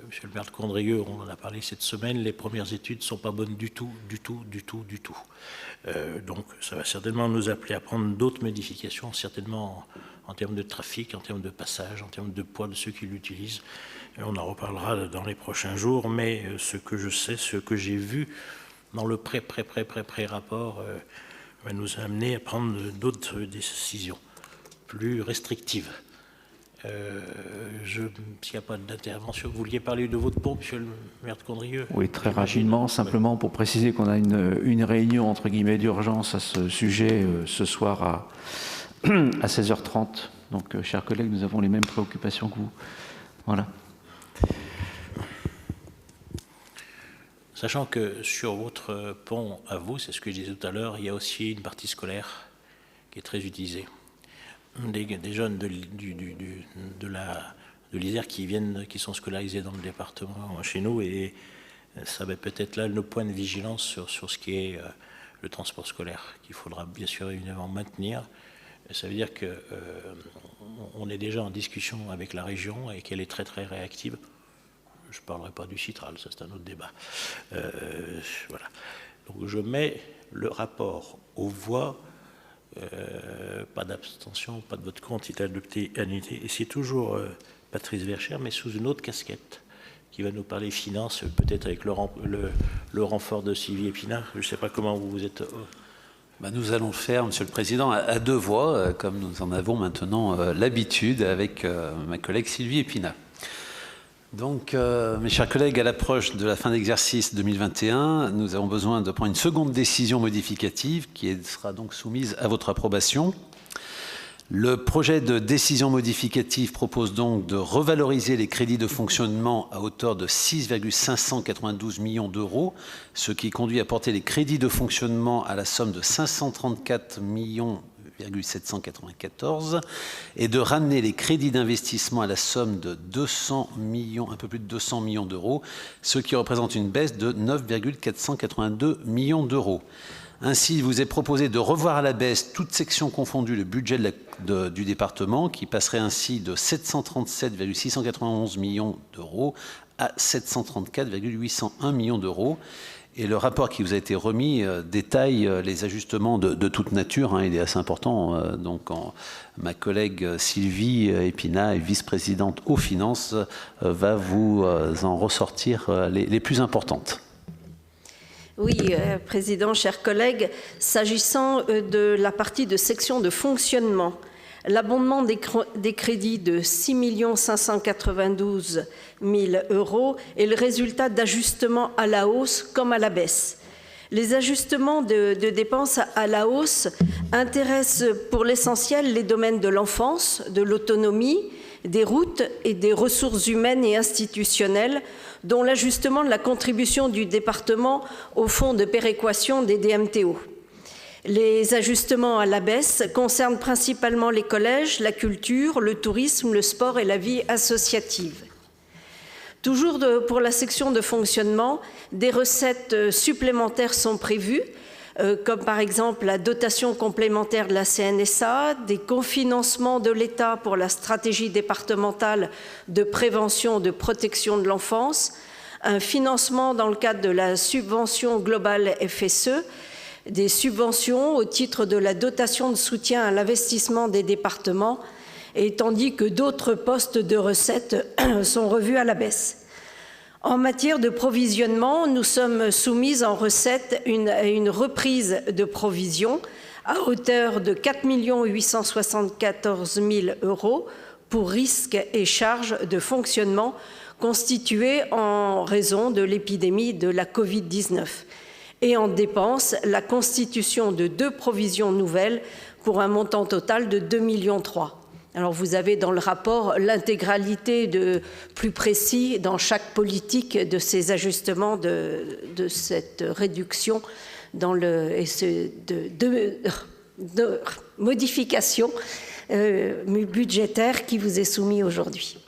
Monsieur le maire de Condrieu, on en a parlé cette semaine, les premières études ne sont pas bonnes du tout. Donc ça va certainement nous appeler à prendre d'autres modifications, certainement en termes de trafic, en termes de passage, en termes de poids de ceux qui l'utilisent. On en reparlera dans les prochains jours, mais ce que je sais, ce que j'ai vu dans le pré-rapport va nous amener à prendre d'autres décisions plus restrictives. S'il n'y a pas d'intervention, vous vouliez parler de votre pont, monsieur le maire de Condrieu? Oui, très rapidement, simplement pour préciser qu'on a une réunion entre guillemets d'urgence à ce sujet ce soir à 16h30. Donc, chers collègues, nous avons les mêmes préoccupations que vous. Voilà. Sachant que sur votre pont à vous, c'est ce que je disais tout à l'heure, il y a aussi une partie scolaire qui est très utilisée. Des jeunes de l'Isère qui sont scolarisés dans le département chez nous, et ça va peut-être là le point de vigilance sur ce qui est le transport scolaire, qu'il faudra bien sûr évidemment maintenir. Ça veut dire qu'on est déjà en discussion avec la région et qu'elle est très très réactive. Je ne parlerai pas du Citral, ça c'est un autre débat. Voilà. Donc je mets le rapport aux voix. Pas d'abstention, pas de vote contre, il est adopté à l'unité. Et c'est toujours Patrice Verchères, mais sous une autre casquette, qui va nous parler finances, peut-être avec le renfort de Sylvie Épinard. Je ne sais pas comment vous êtes... Nous allons le faire, Monsieur le Président, à deux voix, comme nous en avons maintenant l'habitude avec ma collègue Sylvie Épinard. Donc, mes chers collègues, à l'approche de la fin d'exercice 2021, nous avons besoin de prendre une seconde décision modificative qui sera donc soumise à votre approbation. Le projet de décision modificative propose donc de revaloriser les crédits de fonctionnement à hauteur de 6,592 millions d'euros, ce qui conduit à porter les crédits de fonctionnement à la somme de 534 millions 794 et de ramener les crédits d'investissement à la somme de 200 millions, un peu plus de 200 millions d'euros, ce qui représente une baisse de 9,482 millions d'euros. Ainsi, il vous est proposé de revoir à la baisse, toutes sections confondues, le budget du département, qui passerait ainsi de 737,691 millions d'euros à 734,801 millions d'euros. Et le rapport qui vous a été remis détaille les ajustements de toute nature. Il est assez important. Ma collègue Sylvie Épinard, vice-présidente aux finances, va vous en ressortir les plus importantes. Oui, Président, chers collègues, s'agissant de la partie de section de fonctionnement, l'abondement des crédits de 6 592 000 euros est le résultat d'ajustements à la hausse comme à la baisse. Les ajustements de dépenses à la hausse intéressent pour l'essentiel les domaines de l'enfance, de l'autonomie, des routes et des ressources humaines et institutionnelles, dont l'ajustement de la contribution du département au fonds de péréquation des DMTO. Les ajustements à la baisse concernent principalement les collèges, la culture, le tourisme, le sport et la vie associative. Toujours pour la section de fonctionnement, des recettes supplémentaires sont prévues, comme par exemple la dotation complémentaire de la CNSA, des cofinancements de l'État pour la stratégie départementale de prévention de protection de l'enfance, un financement dans le cadre de la subvention globale FSE, des subventions au titre de la dotation de soutien à l'investissement des départements, et tandis que d'autres postes de recettes sont revus à la baisse. En matière de provisionnement, nous sommes soumis en recette à une reprise de provision à hauteur de 4 874 000 euros pour risques et charges de fonctionnement constitués en raison de l'épidémie de la Covid-19. Et en dépenses, la constitution de 2 provisions nouvelles pour un montant total de 2,3 millions. Alors vous avez dans le rapport l'intégralité de plus précis dans chaque politique de ces ajustements de cette réduction dans de modification budgétaire qui vous est soumis aujourd'hui.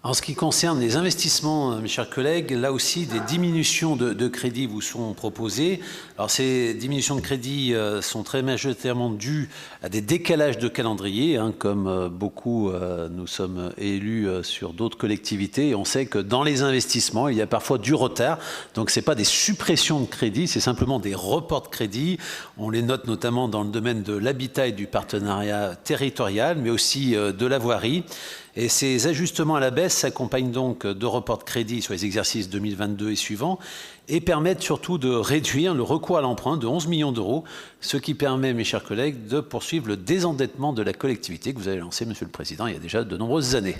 En ce qui concerne les investissements, mes chers collègues, là aussi, des diminutions de crédits vous sont proposées. Alors, ces diminutions de crédits sont très majoritairement dues à des décalages de calendrier, comme beaucoup, nous sommes élus sur d'autres collectivités. Et on sait que dans les investissements, il y a parfois du retard. Donc, ce n'est pas des suppressions de crédits, c'est simplement des reports de crédits. On les note notamment dans le domaine de l'habitat et du partenariat territorial, mais aussi de la voirie. Et ces ajustements à la baisse s'accompagnent donc de reports de crédit sur les exercices 2022 et suivants et permettent surtout de réduire le recours à l'emprunt de 11 millions d'euros, ce qui permet, mes chers collègues, de poursuivre le désendettement de la collectivité que vous avez lancé, Monsieur le Président, il y a déjà de nombreuses années.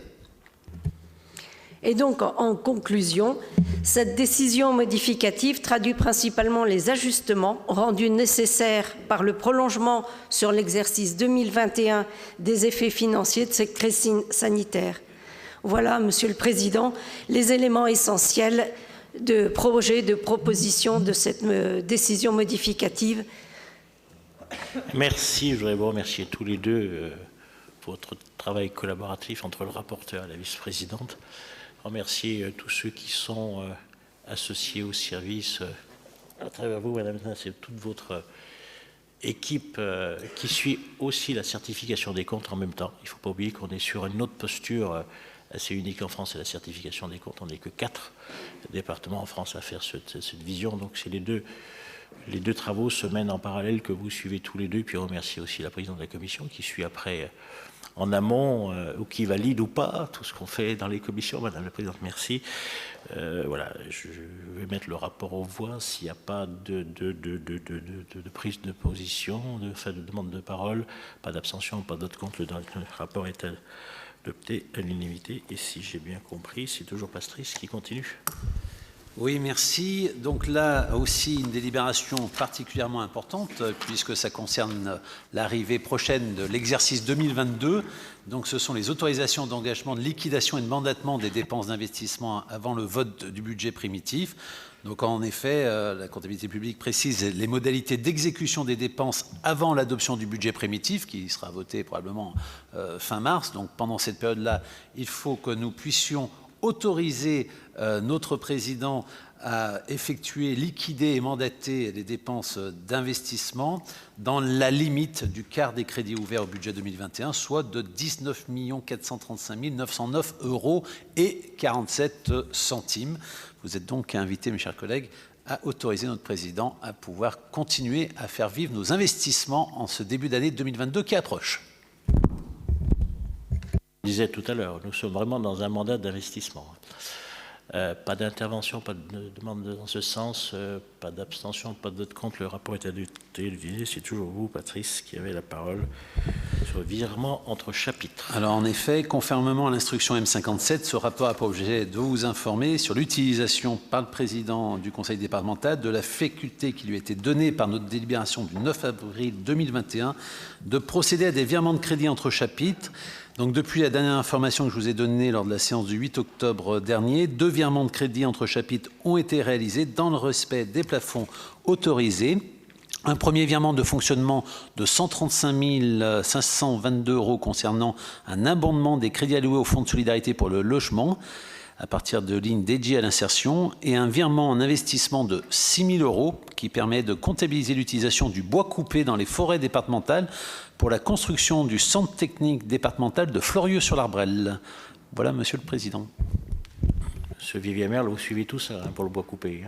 Et donc, en conclusion, cette décision modificative traduit principalement les ajustements rendus nécessaires par le prolongement sur l'exercice 2021 des effets financiers de cette crise sanitaire. Voilà, Monsieur le Président, les éléments essentiels de projet, de proposition de cette décision modificative. Merci, je voudrais vous remercier tous les deux pour votre travail collaboratif entre le rapporteur et la vice-présidente. Remercier tous ceux qui sont associés au service, à travers vous, Madame, c'est toute votre équipe qui suit aussi la certification des comptes en même temps. Il ne faut pas oublier qu'on est sur une autre posture assez unique en France, c'est la certification des comptes. On n'est que 4 départements en France à faire cette vision. Donc c'est les deux travaux se mènent en parallèle que vous suivez tous les deux. Et puis remercier aussi la présidente de la commission qui suit après en amont ou qui valide ou pas tout ce qu'on fait dans les commissions. Madame la Présidente, merci. Voilà, je vais mettre le rapport aux voix. S'il n'y a pas de prise de position, de demande de parole, pas d'abstention, pas d'autre compte, le rapport est adopté à l'unanimité. Et si j'ai bien compris, c'est toujours Pastrice qui continue. Oui, merci. Donc là aussi une délibération particulièrement importante puisque ça concerne l'arrivée prochaine de l'exercice 2022. Donc ce sont les autorisations d'engagement de liquidation et de mandatement des dépenses d'investissement avant le vote du budget primitif. Donc en effet, la comptabilité publique précise les modalités d'exécution des dépenses avant l'adoption du budget primitif qui sera voté probablement fin mars. Donc pendant cette période-là, il faut que nous puissions autoriser notre président à effectuer, liquider et mandater les dépenses d'investissement dans la limite du quart des crédits ouverts au budget 2021, soit de 19 435 909 € et 47 centimes. Vous êtes donc invités, mes chers collègues, à autoriser notre président à pouvoir continuer à faire vivre nos investissements en ce début d'année 2022 qui approche. Je disais tout à l'heure, nous sommes vraiment dans un mandat d'investissement. Pas d'intervention, pas de demande dans ce sens, pas d'abstention, pas de vote contre. Le rapport est adopté. C'est toujours vous, Patrice, qui avez la parole sur le virement entre chapitres. Alors en effet, conformément à l'instruction M57, ce rapport a pour objet de vous informer sur l'utilisation par le président du conseil départemental de la faculté qui lui a été donnée par notre délibération du 9 avril 2021 de procéder à des virements de crédit entre chapitres. Donc depuis la dernière information que je vous ai donnée lors de la séance du 8 octobre dernier, 2 virements de crédit entre chapitres ont été réalisés dans le respect des plafonds autorisés. Un premier virement de fonctionnement de 135 522 € concernant un abondement des crédits alloués au Fonds de solidarité pour le logement à partir de lignes dédiées à l'insertion et un virement en investissement de 6 000 € qui permet de comptabiliser l'utilisation du bois coupé dans les forêts départementales pour la construction du centre technique départemental de Fleurieux-sur-l'Arbrelle. Voilà, Monsieur le Président. Monsieur Vivier-Merle, vous suivez tout ça pour le bois coupé.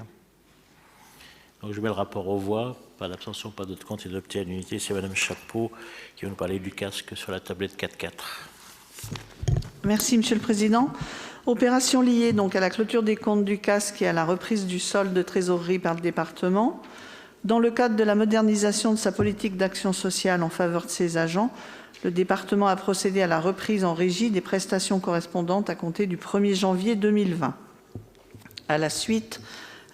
Donc je mets le rapport aux voix. Pas d'abstention, pas d'autre compte, adopté à l'unité. C'est Madame Chapeau qui va nous parler du casque sur la tablette 4.4. Merci, Monsieur le Président. Opération liée donc à la clôture des comptes du casque et à la reprise du solde de trésorerie par le département. Dans le cadre de la modernisation de sa politique d'action sociale en faveur de ses agents, le département a procédé à la reprise en régie des prestations correspondantes à compter du 1er janvier 2020. À la suite,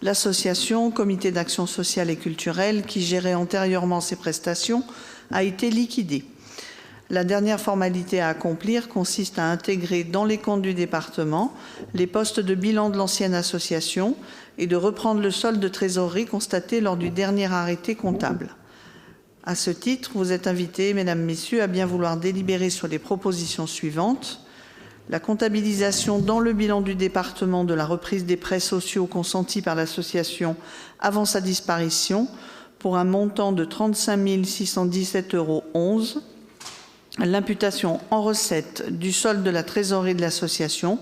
l'association Comité d'action sociale et culturelle, qui gérait antérieurement ces prestations, a été liquidée. La dernière formalité à accomplir consiste à intégrer dans les comptes du département les postes de bilan de l'ancienne association et de reprendre le solde de trésorerie constaté lors du dernier arrêté comptable. À ce titre, vous êtes invités, mesdames, messieurs, à bien vouloir délibérer sur les propositions suivantes. La comptabilisation dans le bilan du département de la reprise des prêts sociaux consentis par l'association avant sa disparition pour un montant de 35 617,11 €. L'imputation en recette du solde de la trésorerie de l'association,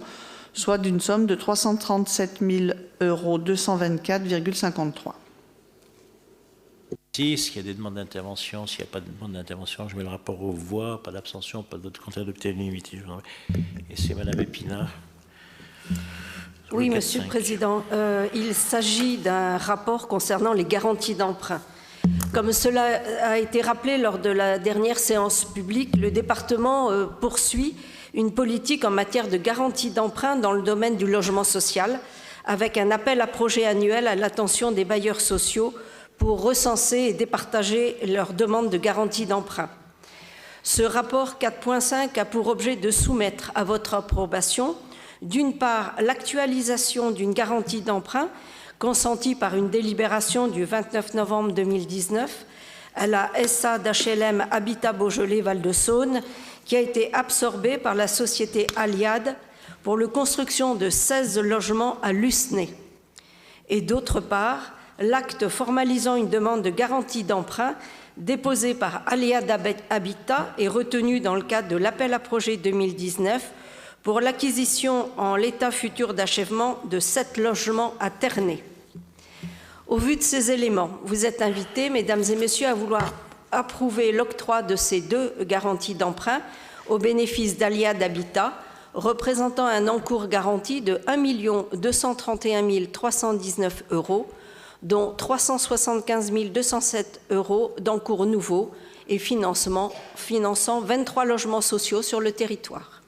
soit d'une somme de 337 224,53 €. S'il y a des demandes d'intervention, s'il n'y a pas de demande d'intervention, je mets le rapport aux voix, pas d'abstention, pas de vote contre, adopté à l'unanimité. Et c'est Madame Épinard. Oui, Monsieur le Président, il s'agit d'un rapport concernant les garanties d'emprunt. Comme cela a été rappelé lors de la dernière séance publique, le département poursuit une politique en matière de garantie d'emprunt dans le domaine du logement social, avec un appel à projet annuel à l'attention des bailleurs sociaux pour recenser et départager leurs demandes de garantie d'emprunt. Ce rapport 4.5 a pour objet de soumettre à votre approbation, d'une part, l'actualisation d'une garantie d'emprunt consentie par une délibération du 29 novembre 2019 à la SA d'HLM Habitat Beaujolais Val-de-Saône, qui a été absorbée par la société Aliade pour la construction de 16 logements à Lucenay. Et d'autre part, l'acte formalisant une demande de garantie d'emprunt déposée par Aliade Habitat et retenu dans le cadre de l'appel à projet 2019 pour l'acquisition en l'état futur d'achèvement de 7 logements à Ternay. Au vu de ces éléments, vous êtes invités, mesdames et messieurs, à vouloir approuver l'octroi de ces 2 garanties d'emprunt au bénéfice d'Aliade Habitat, représentant un encours garanti de 1 231 319 €, dont 375 207 € d'encours nouveau et finançant 23 logements sociaux sur le territoire.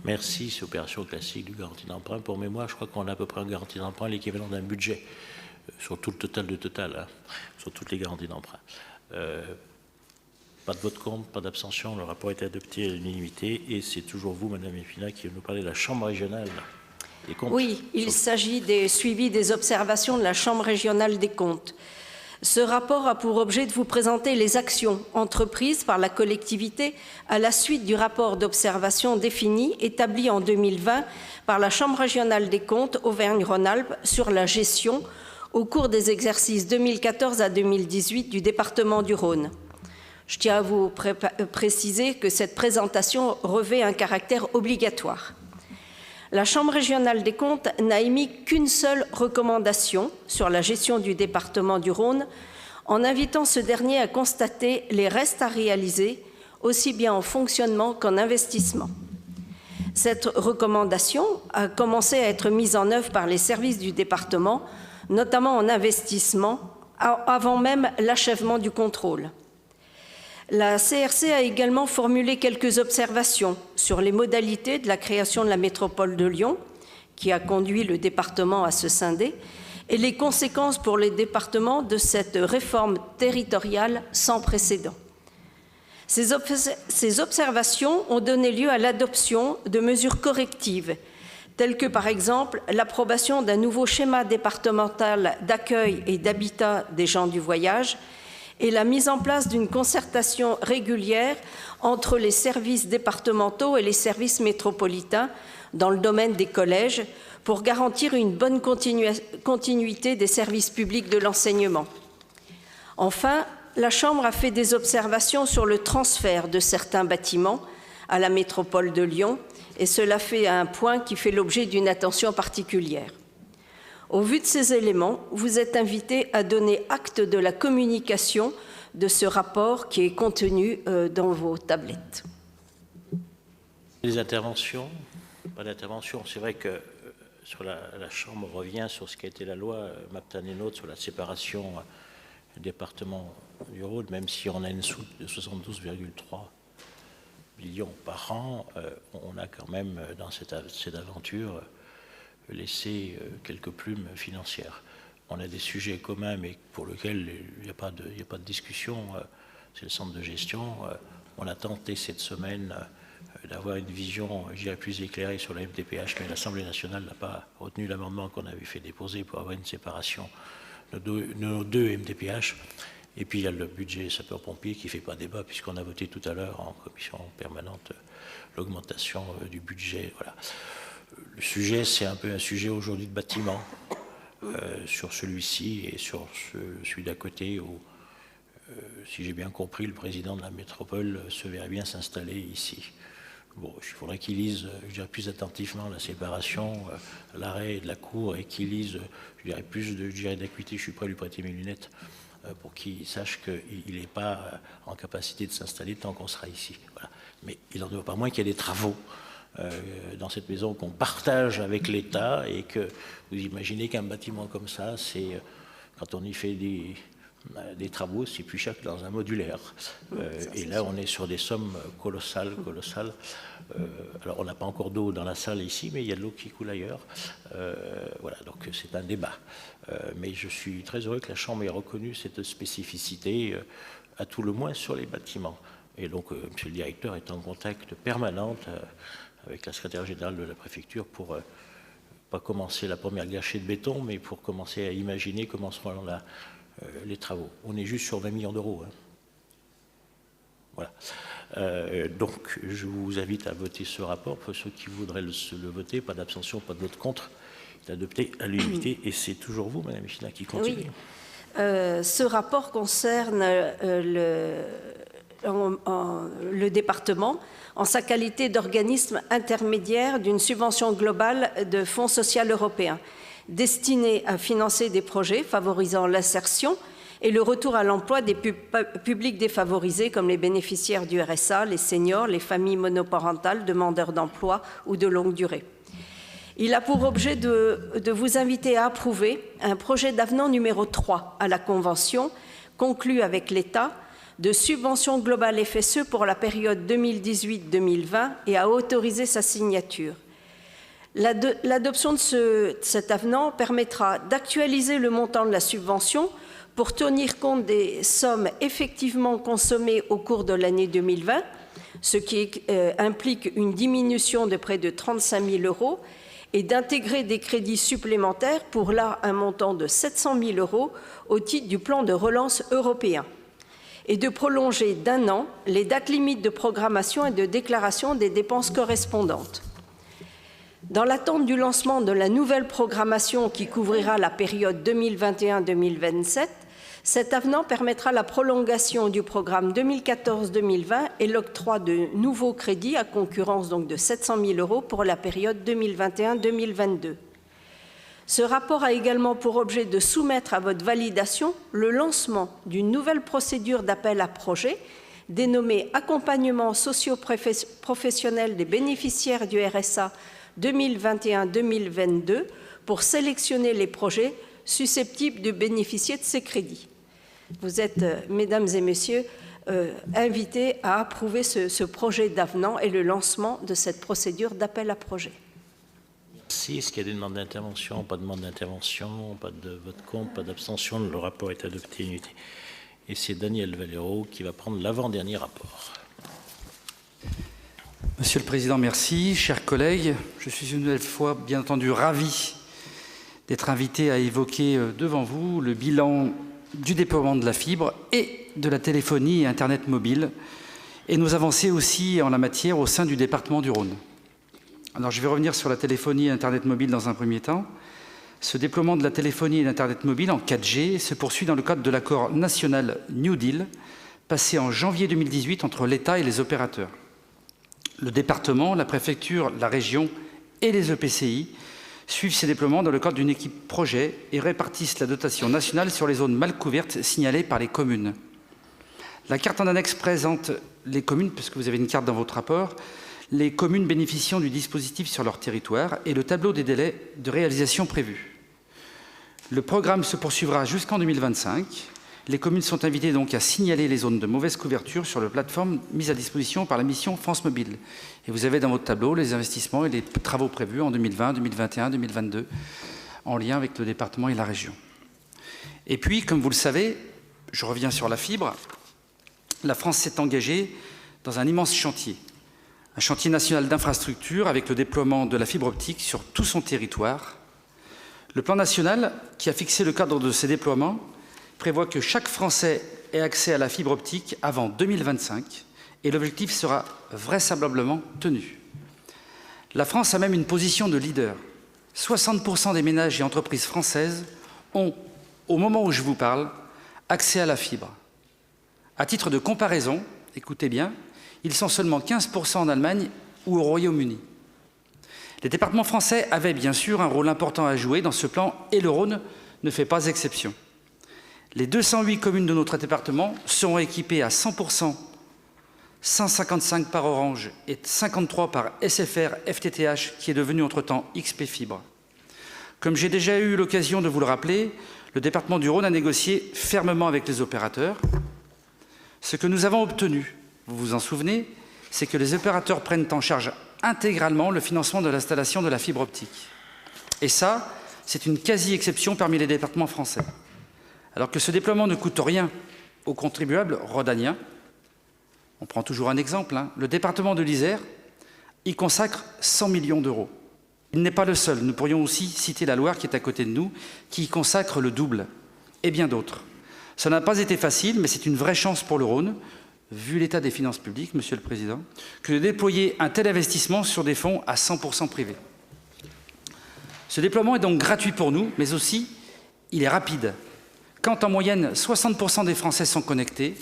Merci, c'est opération classique du garantie d'emprunt. Pour mémoire, je crois qu'on a à peu près en garantie d'emprunt l'équivalent d'un budget sur tout le total de total, hein, sur toutes les garanties d'emprunt. Pas de vote contre, pas d'abstention, le rapport est adopté à l'unanimité et c'est toujours vous, Madame Épinard, qui nous parlez de la Chambre régionale des comptes. Oui, il s'agit des suivis des observations de la Chambre régionale des comptes. Ce rapport a pour objet de vous présenter les actions entreprises par la collectivité à la suite du rapport d'observation défini établi en 2020 par la Chambre régionale des comptes Auvergne-Rhône-Alpes sur la gestion au cours des exercices 2014 à 2018 du département du Rhône. Je tiens à vous préciser que cette présentation revêt un caractère obligatoire. La Chambre régionale des comptes n'a émis qu'une seule recommandation sur la gestion du département du Rhône, en invitant ce dernier à constater les restes à réaliser, aussi bien en fonctionnement qu'en investissement. Cette recommandation a commencé à être mise en œuvre par les services du département, notamment en investissement, avant même l'achèvement du contrôle. La CRC a également formulé quelques observations sur les modalités de la création de la métropole de Lyon, qui a conduit le département à se scinder, et les conséquences pour les départements de cette réforme territoriale sans précédent. Ces observations ont donné lieu à l'adoption de mesures correctives, telles que par exemple l'approbation d'un nouveau schéma départemental d'accueil et d'habitat des gens du voyage, et la mise en place d'une concertation régulière entre les services départementaux et les services métropolitains dans le domaine des collèges pour garantir une bonne continuité des services publics de l'enseignement. Enfin, la Chambre a fait des observations sur le transfert de certains bâtiments à la métropole de Lyon, et cela fait un point qui fait l'objet d'une attention particulière. Au vu de ces éléments, vous êtes invités à donner acte de la communication de ce rapport qui est contenu dans vos tablettes. Les interventions? Pas d'intervention. C'est vrai que sur la Chambre revient sur ce qui a été la loi Maptam et Nôtre sur la séparation département du Rhône, même si on a une soulte de 72,3 millions par an, on a quand même dans cette aventure laisser quelques plumes financières. On a des sujets communs, mais pour lesquels il n'y a pas de discussion. C'est le centre de gestion. On a tenté cette semaine d'avoir une vision, je dirais, plus éclairée sur la MDPH, mais l'Assemblée nationale n'a pas retenu l'amendement qu'on avait fait déposer pour avoir une séparation de nos deux MDPH. Et puis il y a le budget sapeur-pompier qui ne fait pas débat, puisqu'on a voté tout à l'heure en commission permanente l'augmentation du budget. Voilà. Le sujet, c'est un peu un sujet aujourd'hui de bâtiment, sur celui-ci et sur celui d'à côté, où, si j'ai bien compris, le président de la métropole se verrait bien s'installer ici. Bon, il faudrait qu'il lise, je dirais, plus attentivement la séparation, l'arrêt de la Cour, et qu'il lise, je dirais, plus d'acuité. Je suis prêt à lui prêter mes lunettes pour qu'il sache qu'il n'est pas en capacité de s'installer tant qu'on sera ici. Voilà. Mais il n'en demeure pas moins qu'il y a des travaux dans cette maison qu'on partage avec l'État et que vous imaginez qu'un bâtiment comme ça, c'est quand on y fait des travaux, c'est plus cher que dans un modulaire. Et là, on est sur des sommes colossales. Alors, on n'a pas encore d'eau dans la salle ici, mais il y a de l'eau qui coule ailleurs. Voilà, donc c'est un débat. Mais je suis très heureux que la Chambre ait reconnu cette spécificité, à tout le moins sur les bâtiments. Et donc, Monsieur le Directeur est en contact permanent avec la secrétaire générale de la préfecture pour pas commencer la première gâchée de béton, mais pour commencer à imaginer comment seront là les travaux. On est juste sur 20 millions d'euros. Hein. Voilà. Donc, je vous invite à voter ce rapport. Pour ceux qui voudraient le voter, pas d'abstention, pas de vote contre. Il est adopté à l'unanimité. Et c'est toujours vous, Madame Michelin, qui continue. Oui. Ce rapport concerne le département en sa qualité d'organisme intermédiaire d'une subvention globale de Fonds social européen destinée à financer des projets favorisant l'insertion et le retour à l'emploi des publics défavorisés comme les bénéficiaires du RSA, les seniors, les familles monoparentales, demandeurs d'emploi ou de longue durée. Il a pour objet de vous inviter à approuver un projet d'avenant numéro 3 à la Convention conclue avec l'État de subvention globale FSE pour la période 2018-2020 et à autoriser sa signature. L'adoption de cet avenant permettra d'actualiser le montant de la subvention pour tenir compte des sommes effectivement consommées au cours de l'année 2020, ce qui implique une diminution de près de 35 000 €, et d'intégrer des crédits supplémentaires pour là un montant de 700 000 € au titre du plan de relance européen, et de prolonger d'1 an les dates limites de programmation et de déclaration des dépenses correspondantes. Dans l'attente du lancement de la nouvelle programmation qui couvrira la période 2021-2027, cet avenant permettra la prolongation du programme 2014-2020 et l'octroi de nouveaux crédits à concurrence donc de 700 000 € pour la période 2021-2022. Ce rapport a également pour objet de soumettre à votre validation le lancement d'une nouvelle procédure d'appel à projet dénommée Accompagnement socio-professionnel des bénéficiaires du RSA 2021-2022 pour sélectionner les projets susceptibles de bénéficier de ces crédits. Vous êtes, mesdames et messieurs, invités à approuver ce projet d'avenant et le lancement de cette procédure d'appel à projet. Merci. Est-ce qu'il y a des demandes d'intervention? Pas de demande d'intervention, pas de vote contre, pas d'abstention. Le rapport est adopté à l'unanimité. Et c'est Daniel Valero qui va prendre l'avant-dernier rapport. Monsieur le Président, merci. Chers collègues, je suis une nouvelle fois, bien entendu, ravi d'être invité à évoquer devant vous le bilan du déploiement de la fibre et de la téléphonie et Internet mobile, et nos avancées aussi en la matière au sein du département du Rhône. Alors, je vais revenir sur la téléphonie et Internet mobile dans un premier temps. Ce déploiement de la téléphonie et d'Internet mobile en 4G se poursuit dans le cadre de l'accord national New Deal, passé en janvier 2018 entre l'État et les opérateurs. Le département, la préfecture, la région et les EPCI suivent ces déploiements dans le cadre d'une équipe projet et répartissent la dotation nationale sur les zones mal couvertes signalées par les communes. La carte en annexe présente les communes, puisque vous avez une carte dans votre rapport, les communes bénéficiant du dispositif sur leur territoire et le tableau des délais de réalisation prévus. Le programme se poursuivra jusqu'en 2025. Les communes sont invitées donc à signaler les zones de mauvaise couverture sur la plateforme mise à disposition par la mission France Mobile. Et vous avez dans votre tableau les investissements et les travaux prévus en 2020, 2021, 2022, en lien avec le département et la région. Et puis, comme vous le savez, je reviens sur la fibre, la France s'est engagée dans un immense chantier, un chantier national d'infrastructure avec le déploiement de la fibre optique sur tout son territoire. Le plan national, qui a fixé le cadre de ces déploiements, prévoit que chaque Français ait accès à la fibre optique avant 2025 et l'objectif sera vraisemblablement tenu. La France a même une position de leader. 60% des ménages et entreprises françaises ont, au moment où je vous parle, accès à la fibre. À titre de comparaison, écoutez bien, ils sont seulement 15% en Allemagne ou au Royaume-Uni. Les départements français avaient bien sûr un rôle important à jouer dans ce plan et le Rhône ne fait pas exception. Les 208 communes de notre département seront équipées à 100%, 155 par Orange et 53 par SFR FTTH, qui est devenu entre-temps XP Fibre. Comme j'ai déjà eu l'occasion de vous le rappeler, le département du Rhône a négocié fermement avec les opérateurs. Ce que nous avons obtenu, vous vous en souvenez, c'est que les opérateurs prennent en charge intégralement le financement de l'installation de la fibre optique. Et ça, c'est une quasi-exception parmi les départements français. Alors que ce déploiement ne coûte rien aux contribuables rhodaniens, on prend toujours un exemple, le département de l'Isère y consacre 100 millions d'euros. Il n'est pas le seul, nous pourrions aussi citer la Loire qui est à côté de nous, qui y consacre le double, et bien d'autres. Ça n'a pas été facile, mais c'est une vraie chance pour le Rhône, vu l'état des finances publiques, Monsieur le Président, que de déployer un tel investissement sur des fonds à 100% privés. Ce déploiement est donc gratuit pour nous, mais aussi il est rapide. Quand en moyenne 60% des Français sont connectés,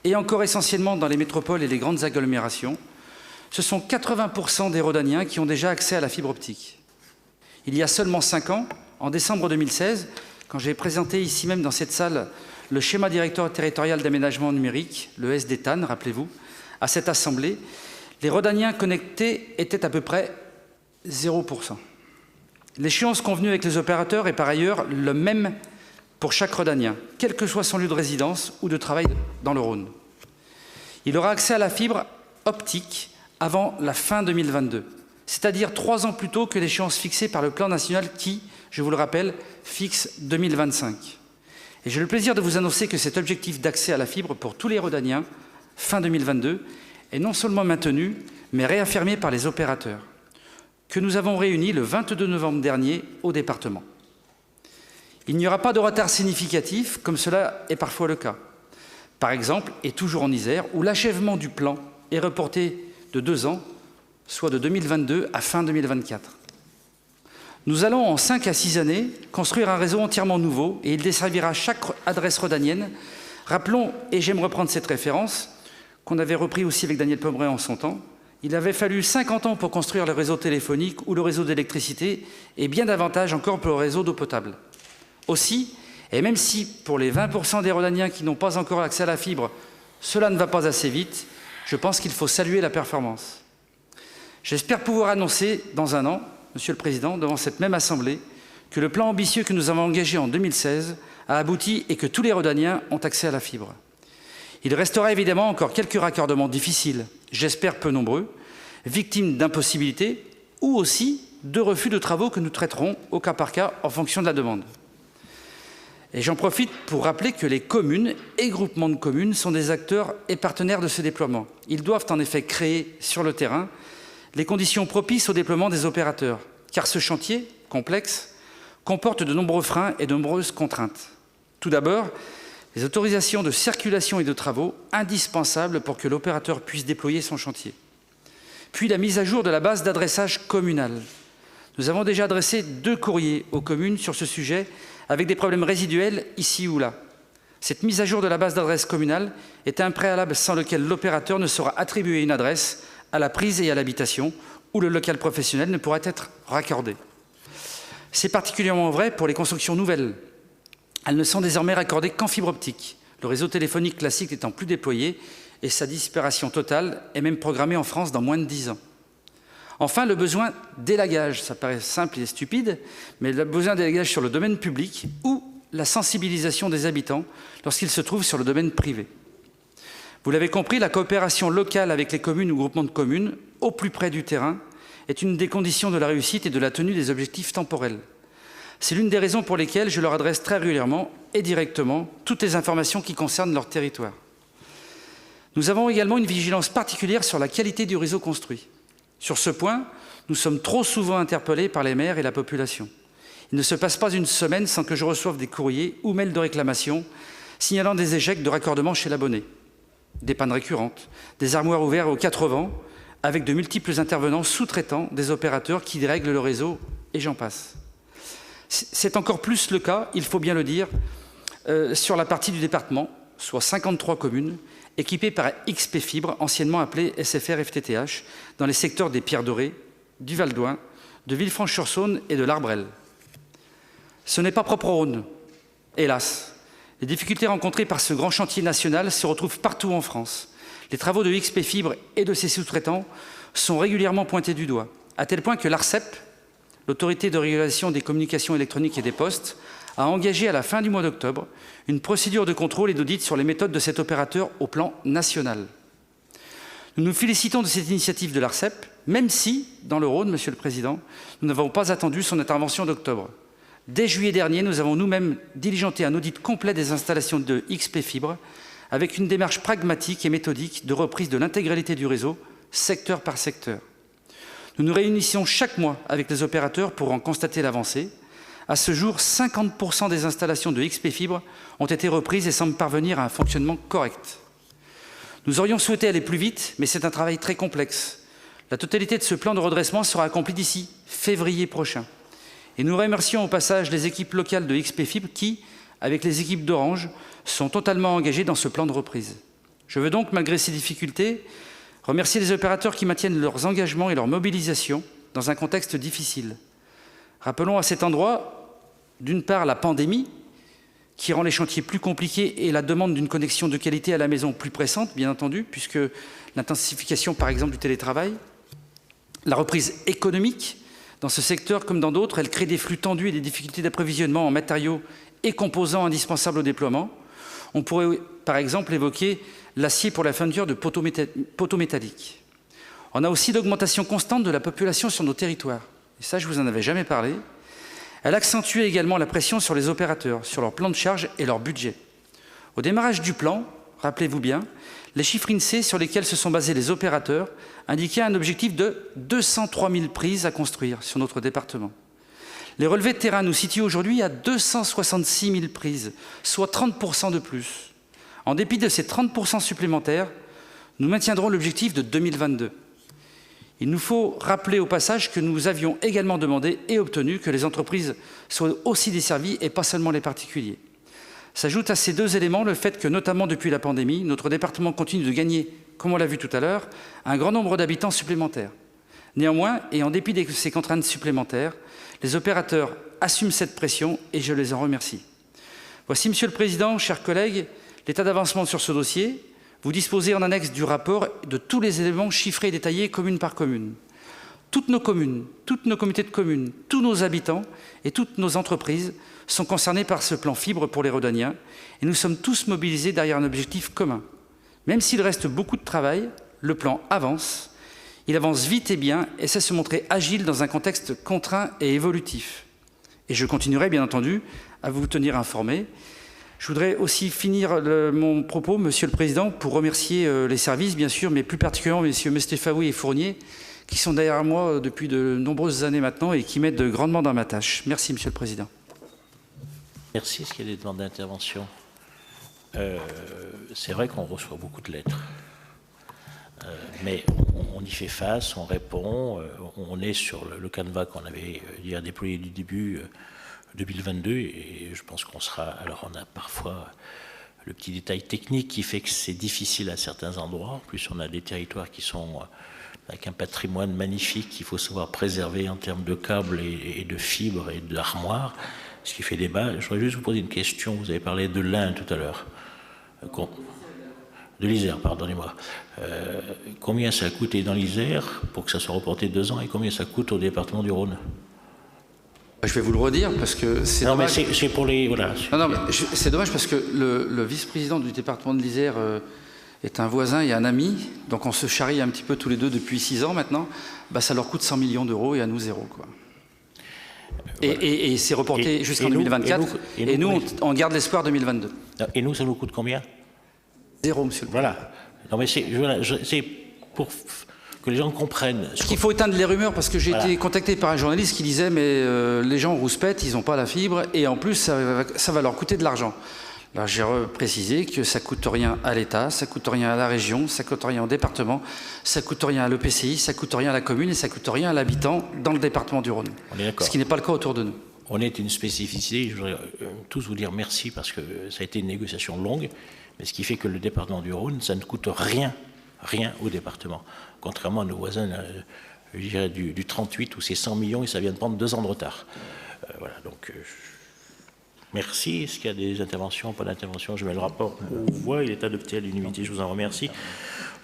et encore essentiellement dans les métropoles et les grandes agglomérations, ce sont 80% des Rhodaniens qui ont déjà accès à la fibre optique. Il y a seulement 5 ans, en décembre 2016, quand j'ai présenté ici même dans cette salle le schéma directeur territorial d'aménagement numérique, le SDTAN, rappelez-vous, à cette assemblée, les Rhodaniens connectés étaient à peu près 0%. L'échéance convenue avec les opérateurs est par ailleurs le même pour chaque Rhodanien, quel que soit son lieu de résidence ou de travail dans le Rhône. Il aura accès à la fibre optique avant la fin 2022, c'est-à-dire 3 ans plus tôt que l'échéance fixée par le plan national qui, je vous le rappelle, fixe 2025. Et j'ai le plaisir de vous annoncer que cet objectif d'accès à la fibre pour tous les Rhodaniens, fin 2022, est non seulement maintenu, mais réaffirmé par les opérateurs, que nous avons réunis le 22 novembre dernier au département. Il n'y aura pas de retard significatif, comme cela est parfois le cas. Par exemple, et toujours en Isère, où l'achèvement du plan est reporté de 2 ans, soit de 2022 à fin 2024. Nous allons, en 5 à 6 années, construire un réseau entièrement nouveau et il desservira chaque adresse rhodanienne. Rappelons, et j'aime reprendre cette référence, qu'on avait repris aussi avec Daniel Pomeroy en son temps, il avait fallu 50 ans pour construire le réseau téléphonique ou le réseau d'électricité et bien davantage encore pour le réseau d'eau potable. Aussi, et même si pour les 20% des Rhodaniens qui n'ont pas encore accès à la fibre, cela ne va pas assez vite, je pense qu'il faut saluer la performance. J'espère pouvoir annoncer dans 1 an, Monsieur le Président, devant cette même Assemblée, que le plan ambitieux que nous avons engagé en 2016 a abouti et que tous les Rhodaniens ont accès à la fibre. Il restera évidemment encore quelques raccordements difficiles, j'espère peu nombreux, victimes d'impossibilités ou aussi de refus de travaux que nous traiterons au cas par cas en fonction de la demande. Et j'en profite pour rappeler que les communes et groupements de communes sont des acteurs et partenaires de ce déploiement. Ils doivent en effet créer sur le terrain les conditions propices au déploiement des opérateurs, car ce chantier, complexe, comporte de nombreux freins et de nombreuses contraintes. Tout d'abord, les autorisations de circulation et de travaux indispensables pour que l'opérateur puisse déployer son chantier. Puis la mise à jour de la base d'adressage communale. Nous avons déjà adressé 2 courriers aux communes sur ce sujet avec des problèmes résiduels ici ou là. Cette mise à jour de la base d'adresse communale est un préalable sans lequel l'opérateur ne saura attribuer une adresse à la prise et à l'habitation où le local professionnel ne pourra être raccordé. C'est particulièrement vrai pour les constructions nouvelles. Elles ne sont désormais raccordées qu'en fibre optique, le réseau téléphonique classique n'étant plus déployé et sa disparition totale est même programmée en France dans moins de 10 ans. Enfin, le besoin d'élagage, ça paraît simple et stupide, mais le besoin d'élagage sur le domaine public ou la sensibilisation des habitants lorsqu'ils se trouvent sur le domaine privé. Vous l'avez compris, la coopération locale avec les communes ou groupements de communes, au plus près du terrain, est une des conditions de la réussite et de la tenue des objectifs temporels. C'est l'une des raisons pour lesquelles je leur adresse très régulièrement et directement toutes les informations qui concernent leur territoire. Nous avons également une vigilance particulière sur la qualité du réseau construit. Sur ce point, nous sommes trop souvent interpellés par les maires et la population. Il ne se passe pas une semaine sans que je reçoive des courriers ou mails de réclamation signalant des échecs de raccordement chez l'abonné, des pannes récurrentes, des armoires ouvertes aux 4 vents, avec de multiples intervenants sous-traitants des opérateurs qui dérèglent le réseau, et j'en passe. C'est encore plus le cas, il faut bien le dire, sur la partie du département, soit 53 communes, équipées par XP Fibre, anciennement appelée SFR FTTH, dans les secteurs des Pierres Dorées, du Val d'Oing, de Villefranche-sur-Saône et de l'Arbrel. Ce n'est pas propre au Rhône, hélas. Les difficultés rencontrées par ce grand chantier national se retrouvent partout en France. Les travaux de XP Fibre et de ses sous-traitants sont régulièrement pointés du doigt, à tel point que l'ARCEP, l'Autorité de régulation des communications électroniques et des postes, a engagé à la fin du mois d'octobre une procédure de contrôle et d'audit sur les méthodes de cet opérateur au plan national. Nous nous félicitons de cette initiative de l'ARCEP, même si, dans le Rhône, Monsieur le Président, nous n'avons pas attendu son intervention d'octobre. Dès juillet dernier, nous avons nous-mêmes diligenté un audit complet des installations de XP Fibre, avec une démarche pragmatique et méthodique de reprise de l'intégralité du réseau, secteur par secteur. Nous nous réunissons chaque mois avec les opérateurs pour en constater l'avancée. À ce jour, 50% des installations de XP Fibre ont été reprises et semblent parvenir à un fonctionnement correct. Nous aurions souhaité aller plus vite, mais c'est un travail très complexe. La totalité de ce plan de redressement sera accomplie d'ici février prochain. Et nous remercions au passage les équipes locales de XP Fibre qui, avec les équipes d'Orange, sont totalement engagées dans ce plan de reprise. Je veux donc, malgré ces difficultés, remercier les opérateurs qui maintiennent leurs engagements et leur mobilisation dans un contexte difficile. Rappelons à cet endroit, d'une part, la pandémie, qui rend les chantiers plus compliqués et la demande d'une connexion de qualité à la maison plus pressante, bien entendu, puisque l'intensification, par exemple, du télétravail, la reprise économique, dans ce secteur comme dans d'autres, elle crée des flux tendus et des difficultés d'approvisionnement en matériaux et composants indispensables au déploiement. On pourrait, par exemple, évoquer l'acier pour la fourniture de poteaux métalliques. On a aussi l'augmentation constante de la population sur nos territoires. Et ça, je ne vous en avais jamais parlé. Elle accentue également la pression sur les opérateurs, sur leur plan de charge et leur budget. Au démarrage du plan, rappelez-vous bien, les chiffres INSEE sur lesquels se sont basés les opérateurs indiquaient un objectif de 203 000 prises à construire sur notre département. Les relevés de terrain nous situent aujourd'hui à 266 000 prises, soit 30% de plus. En dépit de ces 30% supplémentaires, nous maintiendrons l'objectif de 2022. Il nous faut rappeler au passage que nous avions également demandé et obtenu que les entreprises soient aussi desservies et pas seulement les particuliers. S'ajoute à ces deux éléments le fait que, notamment depuis la pandémie, notre département continue de gagner, comme on l'a vu tout à l'heure, un grand nombre d'habitants supplémentaires. Néanmoins, et en dépit de ces contraintes supplémentaires, les opérateurs assument cette pression et je les en remercie. Voici, Monsieur le Président, chers collègues, l'état d'avancement sur ce dossier. Vous disposez en annexe du rapport de tous les éléments chiffrés et détaillés commune par commune. Toutes nos communes, toutes nos comités de communes, tous nos habitants et toutes nos entreprises sont concernés par ce plan fibre pour les Rhodaniens et nous sommes tous mobilisés derrière un objectif commun. Même s'il reste beaucoup de travail, le plan avance. Il avance vite et bien et sait se montrer agile dans un contexte contraint et évolutif. Et je continuerai bien entendu à vous tenir informés. Je voudrais aussi finir mon propos, Monsieur le Président, pour remercier les services, bien sûr, mais plus particulièrement messieurs Mestefaoui et Fournier, qui sont derrière moi depuis de nombreuses années maintenant et qui m'aident grandement dans ma tâche. Merci, Monsieur le Président. Merci. Est-ce qu'il y a des demandes d'intervention? C'est vrai qu'on reçoit beaucoup de lettres. Mais on y fait face, on répond, on est sur le canevas qu'on avait déjà déployé du début 2022 et je pense qu'on sera... Alors on a parfois le petit détail technique qui fait que c'est difficile à certains endroits. En plus on a des territoires qui sont avec un patrimoine magnifique qu'il faut savoir préserver en termes de câbles et de fibres et d'armoires, ce qui fait débat. Je voudrais juste vous poser une question. Vous avez parlé de l'Ain tout à l'heure. De l'Isère, pardonnez-moi. Combien ça a coûté dans l'Isère pour que ça soit reporté 2 ans et combien ça coûte au département du Rhône? Je vais vous le redire parce que c'est dommage. Mais c'est pour les... Voilà. Non, mais c'est dommage parce que le vice-président du département de l'Isère est un voisin et un ami. Donc on se charrie un petit peu tous les deux depuis 6 ans maintenant. Bah, ça leur coûte 100 millions d'euros et à nous 0, quoi. Voilà. Et c'est reporté jusqu'en 2024. Et nous, on garde l'espoir 2022. Et nous, ça nous coûte combien? 0, monsieur le Président. Voilà. Non, mais c'est pour que les gens comprennent. Il faut éteindre les rumeurs parce que j'ai été contacté par un journaliste qui disait mais les gens rouspètent, ils n'ont pas la fibre et en plus ça va leur coûter de l'argent. Alors j'ai précisé que ça ne coûte rien à l'État, ça ne coûte rien à la région, ça ne coûte rien au département, ça ne coûte rien à l'EPCI, ça ne coûte rien à la commune et ça ne coûte rien à l'habitant dans le département du Rhône. Ce qui n'est pas le cas autour de nous. On est une spécificité, je voudrais tous vous dire merci parce que ça a été une négociation longue, mais ce qui fait que le département du Rhône, ça ne coûte rien au département. Contrairement à nos voisins, je dirais du 38 où c'est 100 millions et ça vient de prendre 2 ans de retard. Voilà, donc Merci. Est-ce qu'il y a des interventions? Pas d'intervention. Je mets le rapport aux voix. Il est adopté à l'unanimité. Je vous en remercie.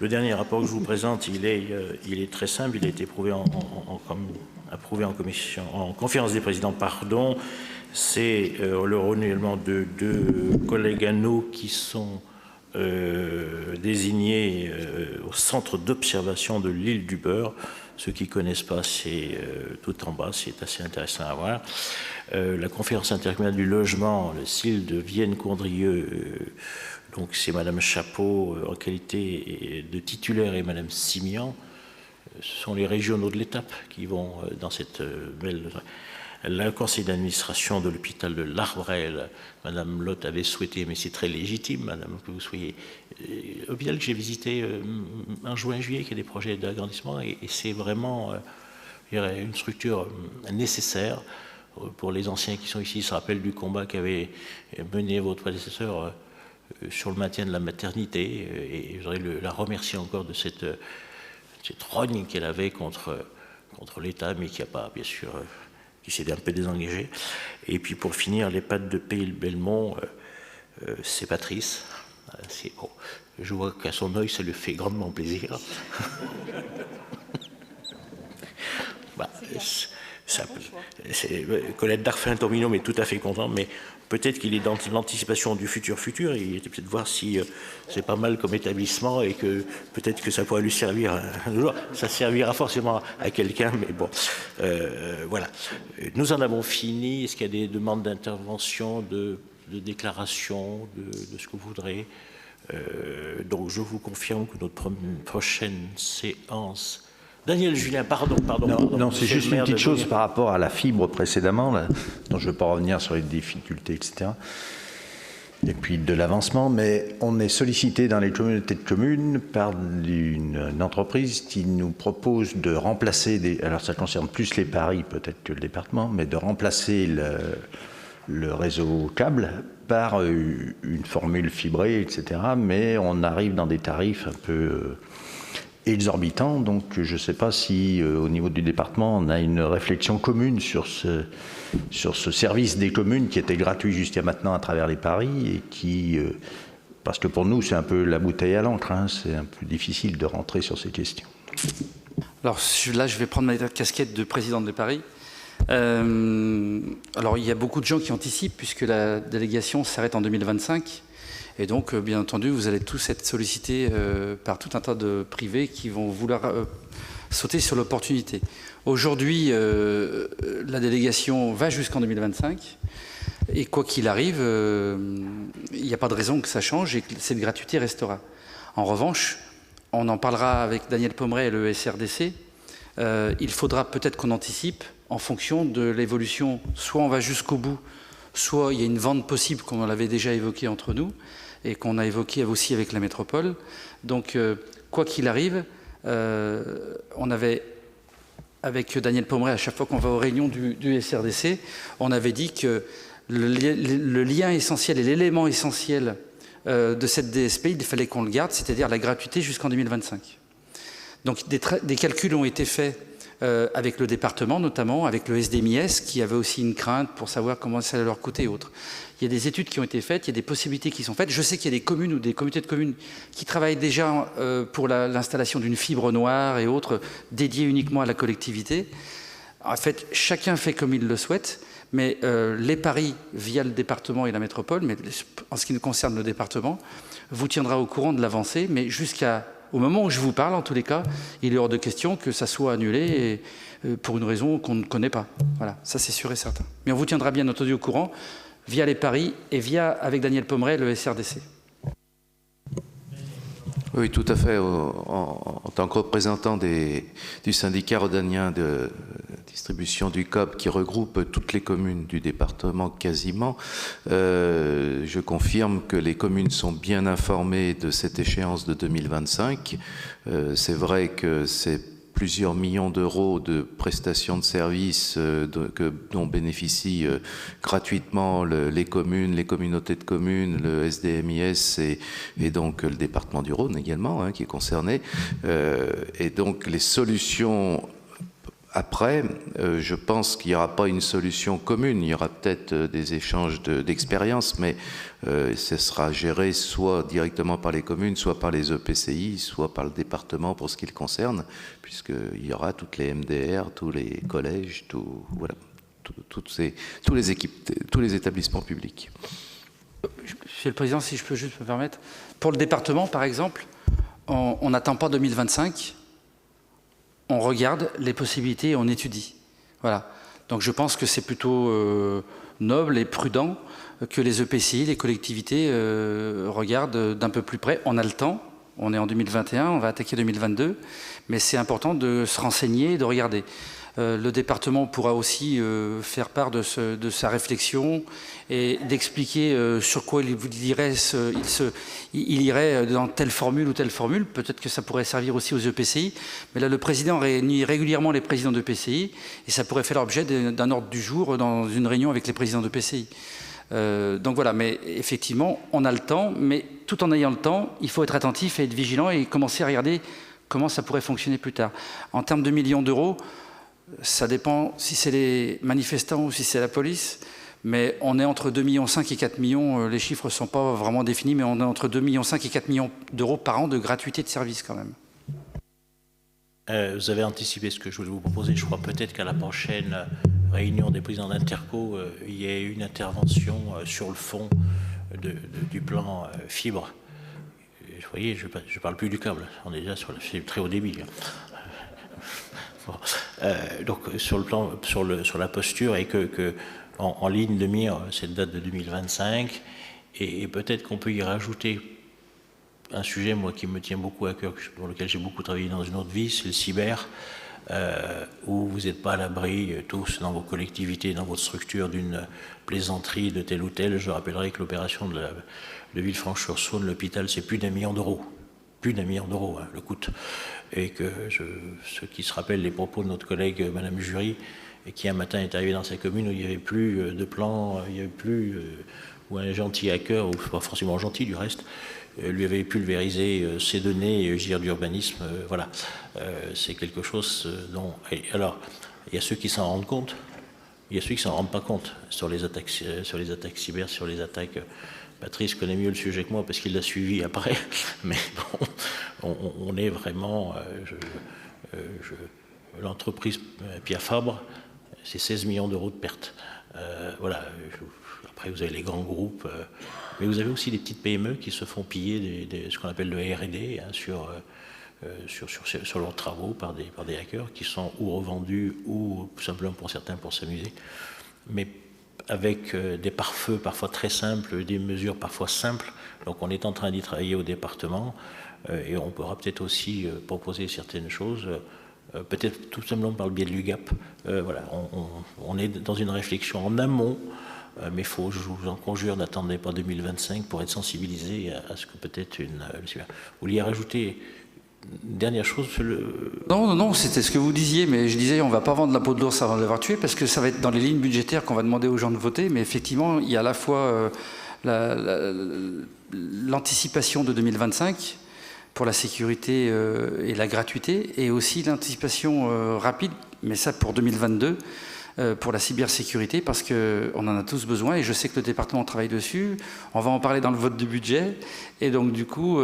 Le dernier rapport que je vous présente, il est très simple. Il a été approuvé en conférence des présidents. Pardon. C'est le renouvellement de deux collègues à nous qui sont désignés au centre d'observation de l'île du Beurre. Ceux qui ne connaissent pas, c'est tout en bas, c'est assez intéressant à voir. La conférence intercommunale du logement, le CIL de Vienne-Condrieu, donc c'est Madame Chapeau en qualité de titulaire et Madame Simian. Ce sont les régionaux de l'étape qui vont dans cette belle... Le conseil d'administration de l'hôpital de l'Arbrel, Madame Lotte avait souhaité, mais c'est très légitime, Madame, que vous soyez... Hôpital que j'ai visité en juin-juillet, qui a des projets d'agrandissement, et c'est vraiment une structure nécessaire pour les anciens qui sont ici. Ils se rappellent du combat qu'avait mené votre prédécesseur sur le maintien de la maternité, et je voudrais la remercier encore de cette rogne qu'elle avait contre l'État, mais qui n'a pas, bien sûr... qui s'est un peu désengagé. Et puis pour finir, les pâtes de Pays-le-Belmont, c'est Patrice. Bon, je vois qu'à son œil, ça lui fait grandement plaisir. Colette Darfin Tomino est tout à fait content, mais peut-être qu'il est dans l'anticipation du futur. Il était peut-être voir si c'est pas mal comme établissement et que peut-être que ça pourrait lui servir un jour. Ça servira forcément à quelqu'un, mais bon, voilà. Nous en avons fini. Est-ce qu'il y a des demandes d'intervention, de déclaration, de ce que vous voudrez? Donc je vous confirme que notre prochaine séance... Daniel Julien, pardon. Non, c'est juste une petite chose par rapport à la fibre précédemment, là, dont je ne vais pas revenir sur les difficultés, etc. Et puis de l'avancement, mais on est sollicité dans les communautés de communes par une entreprise qui nous propose de remplacer, alors ça concerne plus les paris peut-être que le département, mais de remplacer le réseau câble par une formule fibrée, etc. Mais on arrive dans des tarifs un peu... exorbitant, donc je ne sais pas si au niveau du département on a une réflexion commune sur ce service des communes qui était gratuit jusqu'à maintenant à travers les paris et qui, parce que pour nous c'est un peu la bouteille à l'encre, hein, c'est un peu difficile de rentrer sur ces questions. Alors là je vais prendre ma casquette de président des paris. Alors il y a beaucoup de gens qui anticipent puisque la délégation s'arrête en 2025. Et donc, bien entendu, vous allez tous être sollicités par tout un tas de privés qui vont vouloir sauter sur l'opportunité. Aujourd'hui, la délégation va jusqu'en 2025. Et quoi qu'il arrive, il n'y a pas de raison que ça change et que cette gratuité restera. En revanche, on en parlera avec Daniel Pommeret et le SRDC. Il faudra peut-être qu'on anticipe en fonction de l'évolution. Soit on va jusqu'au bout, soit il y a une vente possible, comme on l'avait déjà évoqué entre nous, et qu'on a évoqué aussi avec la métropole. Donc, quoi qu'il arrive, on avait, avec Daniel Pommeret, à chaque fois qu'on va aux réunions du SRDC, on avait dit que le lien essentiel et l'élément essentiel de cette DSP, il fallait qu'on le garde, c'est-à-dire la gratuité jusqu'en 2025. Donc, des calculs ont été faits avec le département, notamment avec le SDMIS, qui avait aussi une crainte pour savoir comment ça allait leur coûter et autres. Il y a des études qui ont été faites, il y a des possibilités qui sont faites. Je sais qu'il y a des communes ou des communautés de communes qui travaillent déjà pour l'installation d'une fibre noire et autres, dédiée uniquement à la collectivité. En fait, chacun fait comme il le souhaite, mais les paris via le département et la métropole, mais en ce qui nous concerne le département, vous tiendra au courant de l'avancée, mais au moment où je vous parle, en tous les cas, il est hors de question que ça soit annulé pour une raison qu'on ne connaît pas. Voilà, ça c'est sûr et certain. Mais on vous tiendra bien entendu au courant via les paris et avec Daniel Pommeret, le SRDC. Oui, tout à fait. En tant que représentant du syndicat rhodanien de distribution du COP qui regroupe toutes les communes du département quasiment, je confirme que les communes sont bien informées de cette échéance de 2025. C'est vrai que c'est plusieurs millions d'euros de prestations de services dont bénéficient gratuitement les communes, les communautés de communes, le SDMIS et donc le département du Rhône également, hein, qui est concerné. Et donc les solutions Après, je pense qu'il n'y aura pas une solution commune. Il y aura peut-être des échanges d'expériences, mais ce sera géré soit directement par les communes, soit par les EPCI, soit par le département pour ce qui le concerne, puisqu'il y aura toutes les MDR, tous les collèges, voilà, tous les établissements publics. Monsieur le Président, si je peux juste me permettre, pour le département, par exemple, on n'attend pas 2025, on regarde les possibilités et on étudie. Voilà. Donc je pense que c'est plutôt noble et prudent que les EPCI, les collectivités, regardent d'un peu plus près. On a le temps, on est en 2021, on va attaquer 2022, mais c'est important de se renseigner et de regarder. Le département pourra aussi faire part de sa réflexion et d'expliquer sur quoi il irait dans telle formule ou telle formule. Peut-être que ça pourrait servir aussi aux EPCI. Mais là, le président réunit régulièrement les présidents d'EPCI et ça pourrait faire l'objet d'un ordre du jour dans une réunion avec les présidents d'EPCI. Donc voilà, mais effectivement, on a le temps, mais tout en ayant le temps, il faut être attentif et être vigilant et commencer à regarder comment ça pourrait fonctionner plus tard. En termes de millions d'euros, ça dépend si c'est les manifestants ou si c'est la police, mais on est entre 2,5 millions et 4 millions, les chiffres ne sont pas vraiment définis, mais on est entre 2,5 millions et 4 millions d'euros par an de gratuité de service quand même. Vous avez anticipé ce que je voulais vous proposer. Je crois peut-être qu'à la prochaine réunion des présidents d'Interco, il y ait une intervention sur le fond du plan fibre. Vous voyez, je ne parle plus du câble, on est déjà sur le très haut débit. Donc sur le plan, sur la posture, et que en ligne de mire cette date de 2025, et peut-être qu'on peut y rajouter un sujet, moi, qui me tient beaucoup à cœur, pour lequel j'ai beaucoup travaillé dans une autre vie, c'est le cyber, où vous n'êtes pas à l'abri, tous, dans vos collectivités, dans votre structure, d'une plaisanterie de tel ou tel. Je rappellerai que l'opération de Villefranche-sur-Saône, l'hôpital, c'est plus d'1 million d'euros. Plus d'1 million d'euros, le coût. Et que ceux qui se rappellent les propos de notre collègue Madame Jury, et qui un matin est arrivé dans sa commune où il n'y avait plus de plan, il n'y avait plus, où un gentil hacker, ou pas forcément gentil du reste, lui avait pulvérisé ses données d'urbanisme. Voilà, c'est quelque chose dont... Alors, il y a ceux qui s'en rendent compte, il y a ceux qui ne s'en rendent pas compte sur les attaques cyber, sur les attaques... Patrice connaît mieux le sujet que moi parce qu'il l'a suivi après, mais bon, on est vraiment... l'entreprise Pierre Fabre, c'est 16 millions d'euros de pertes. Voilà. Après, vous avez les grands groupes, mais vous avez aussi des petites PME qui se font piller ce qu'on appelle le R&D, hein, sur leurs travaux par des hackers qui sont ou revendus ou simplement pour certains pour s'amuser. Mais avec des pare-feux parfois très simples, des mesures parfois simples. Donc on est en train d'y travailler au département et on pourra peut-être aussi proposer certaines choses, peut-être tout simplement par le biais de l'UGAP. Voilà, on est dans une réflexion en amont, mais je vous en conjure, n'attendez pas 2025 pour être sensibilisé à ce que peut-être vous vouliez rajouter une dernière chose. Non, c'était ce que vous disiez, mais je disais on ne va pas vendre la peau de l'ours avant de l'avoir tué, parce que ça va être dans les lignes budgétaires qu'on va demander aux gens de voter, mais effectivement, il y a à la fois l'anticipation de 2025 pour la sécurité et la gratuité, et aussi l'anticipation rapide, mais ça pour 2022, pour la cybersécurité, parce qu'on en a tous besoin, et je sais que le département travaille dessus. On va en parler dans le vote de budget, et donc du coup,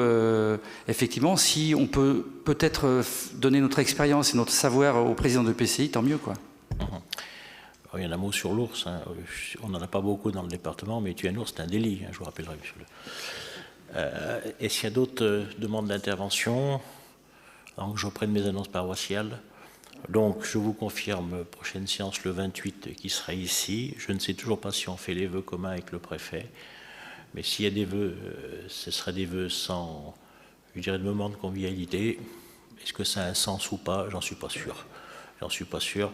effectivement, si on peut peut-être donner notre expérience et notre savoir au président de PCI, tant mieux, quoi. Il y a un mot sur l'ours, hein. On n'en a pas beaucoup dans le département, mais tuer un ours, c'est un délit, hein, je vous rappellerai, monsieur le... Est-ce qu'il y a d'autres demandes d'intervention avant que je reprenne mes annonces paroissiales? Donc, je vous confirme, prochaine séance le 28 qui sera ici. Je ne sais toujours pas si on fait les vœux communs avec le préfet, mais s'il y a des vœux, ce sera des vœux sans, je dirais, de moment de convivialité. Est-ce que ça a un sens ou pas? J'en suis pas sûr. J'en suis pas sûr.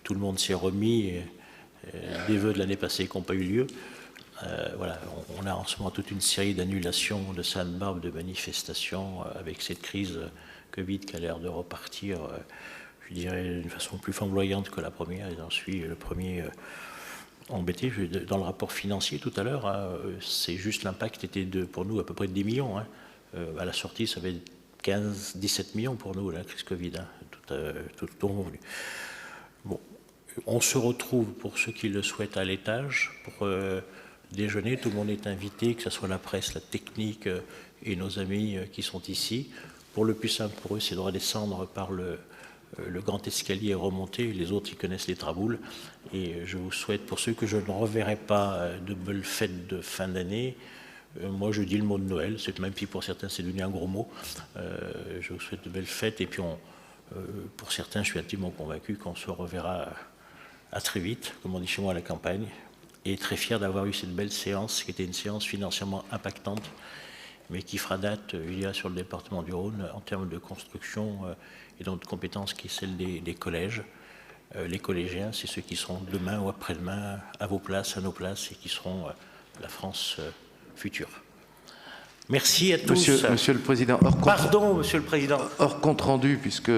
Tout le monde s'est remis des vœux de l'année passée qui n'ont pas eu lieu. Voilà, on a en ce moment toute une série d'annulations de Sainte-Barbe, de manifestations avec cette crise Covid qui a l'air de repartir, je dirais, d'une façon plus flamboyante que la première, et j'en suis le premier embêté. Dans le rapport financier tout à l'heure, hein, c'est juste l'impact était pour nous à peu près de 10 millions. Hein. À la sortie, ça fait 15-17 millions pour nous, la crise Covid, hein, tout convenu. Bon, on se retrouve pour ceux qui le souhaitent à l'étage pour déjeuner. Tout le monde est invité, que ce soit la presse, la technique et nos amis qui sont ici. Pour le plus simple pour eux, c'est de redescendre par le grand escalier et remonter. Les autres, ils connaissent les traboules. Et je vous souhaite, pour ceux que je ne reverrai pas, de belles fêtes de fin d'année. Moi, je dis le mot de Noël. Même si pour certains, c'est devenu un gros mot. Je vous souhaite de belles fêtes. Et puis, pour certains, je suis intimement convaincu qu'on se reverra à très vite, comme on dit chez moi à la campagne. Et très fier d'avoir eu cette belle séance, qui était une séance financièrement impactante, mais qui fera date, il y a sur le département du Rhône, en termes de construction et d'autres compétences, qui est celle des collèges. Les collégiens, c'est ceux qui seront demain ou après-demain à vos places, à nos places, et qui seront la France future. Merci à tous. Monsieur le Président, pardon, Monsieur le Président. Hors compte rendu, puisque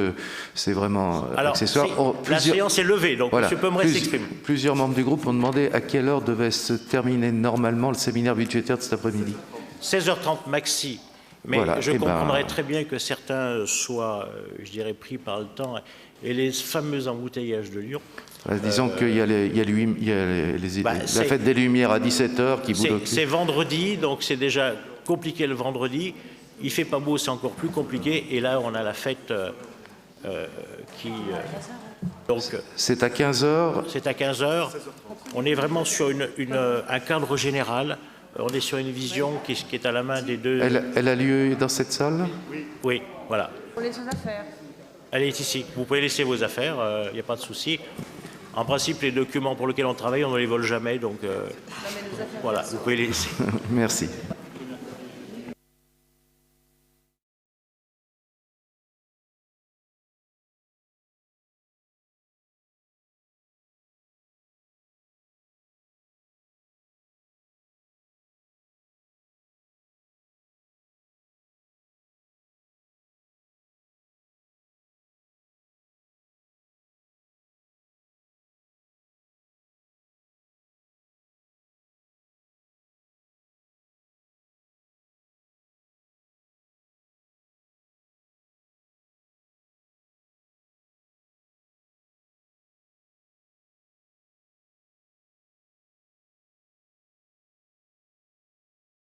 c'est vraiment accessoire. La séance est levée, donc voilà, Monsieur Pomeré s'exprime. Plusieurs membres du groupe ont demandé à quelle heure devait se terminer normalement le séminaire budgétaire de cet après-midi. 16h30 maxi, mais voilà, je comprendrais très bien que certains soient, je dirais, pris par le temps et les fameux embouteillages de Lyon. Disons qu'il y a, la fête des Lumières à 17h qui vous occupe. C'est vendredi, donc c'est déjà compliqué le vendredi. Il fait pas beau, c'est encore plus compliqué. Et là, on a la fête donc c'est à 15h. C'est à 15h. On est vraiment sur un cadre général. On est sur une vision qui est à la main des deux. Elle a lieu dans cette salle? Oui, voilà. Pour les affaires. Elle est ici. Vous pouvez laisser vos affaires, il n'y a pas de souci. En principe, les documents pour lesquels on travaille, on ne les vole jamais, donc voilà, vous pouvez les laisser. Merci.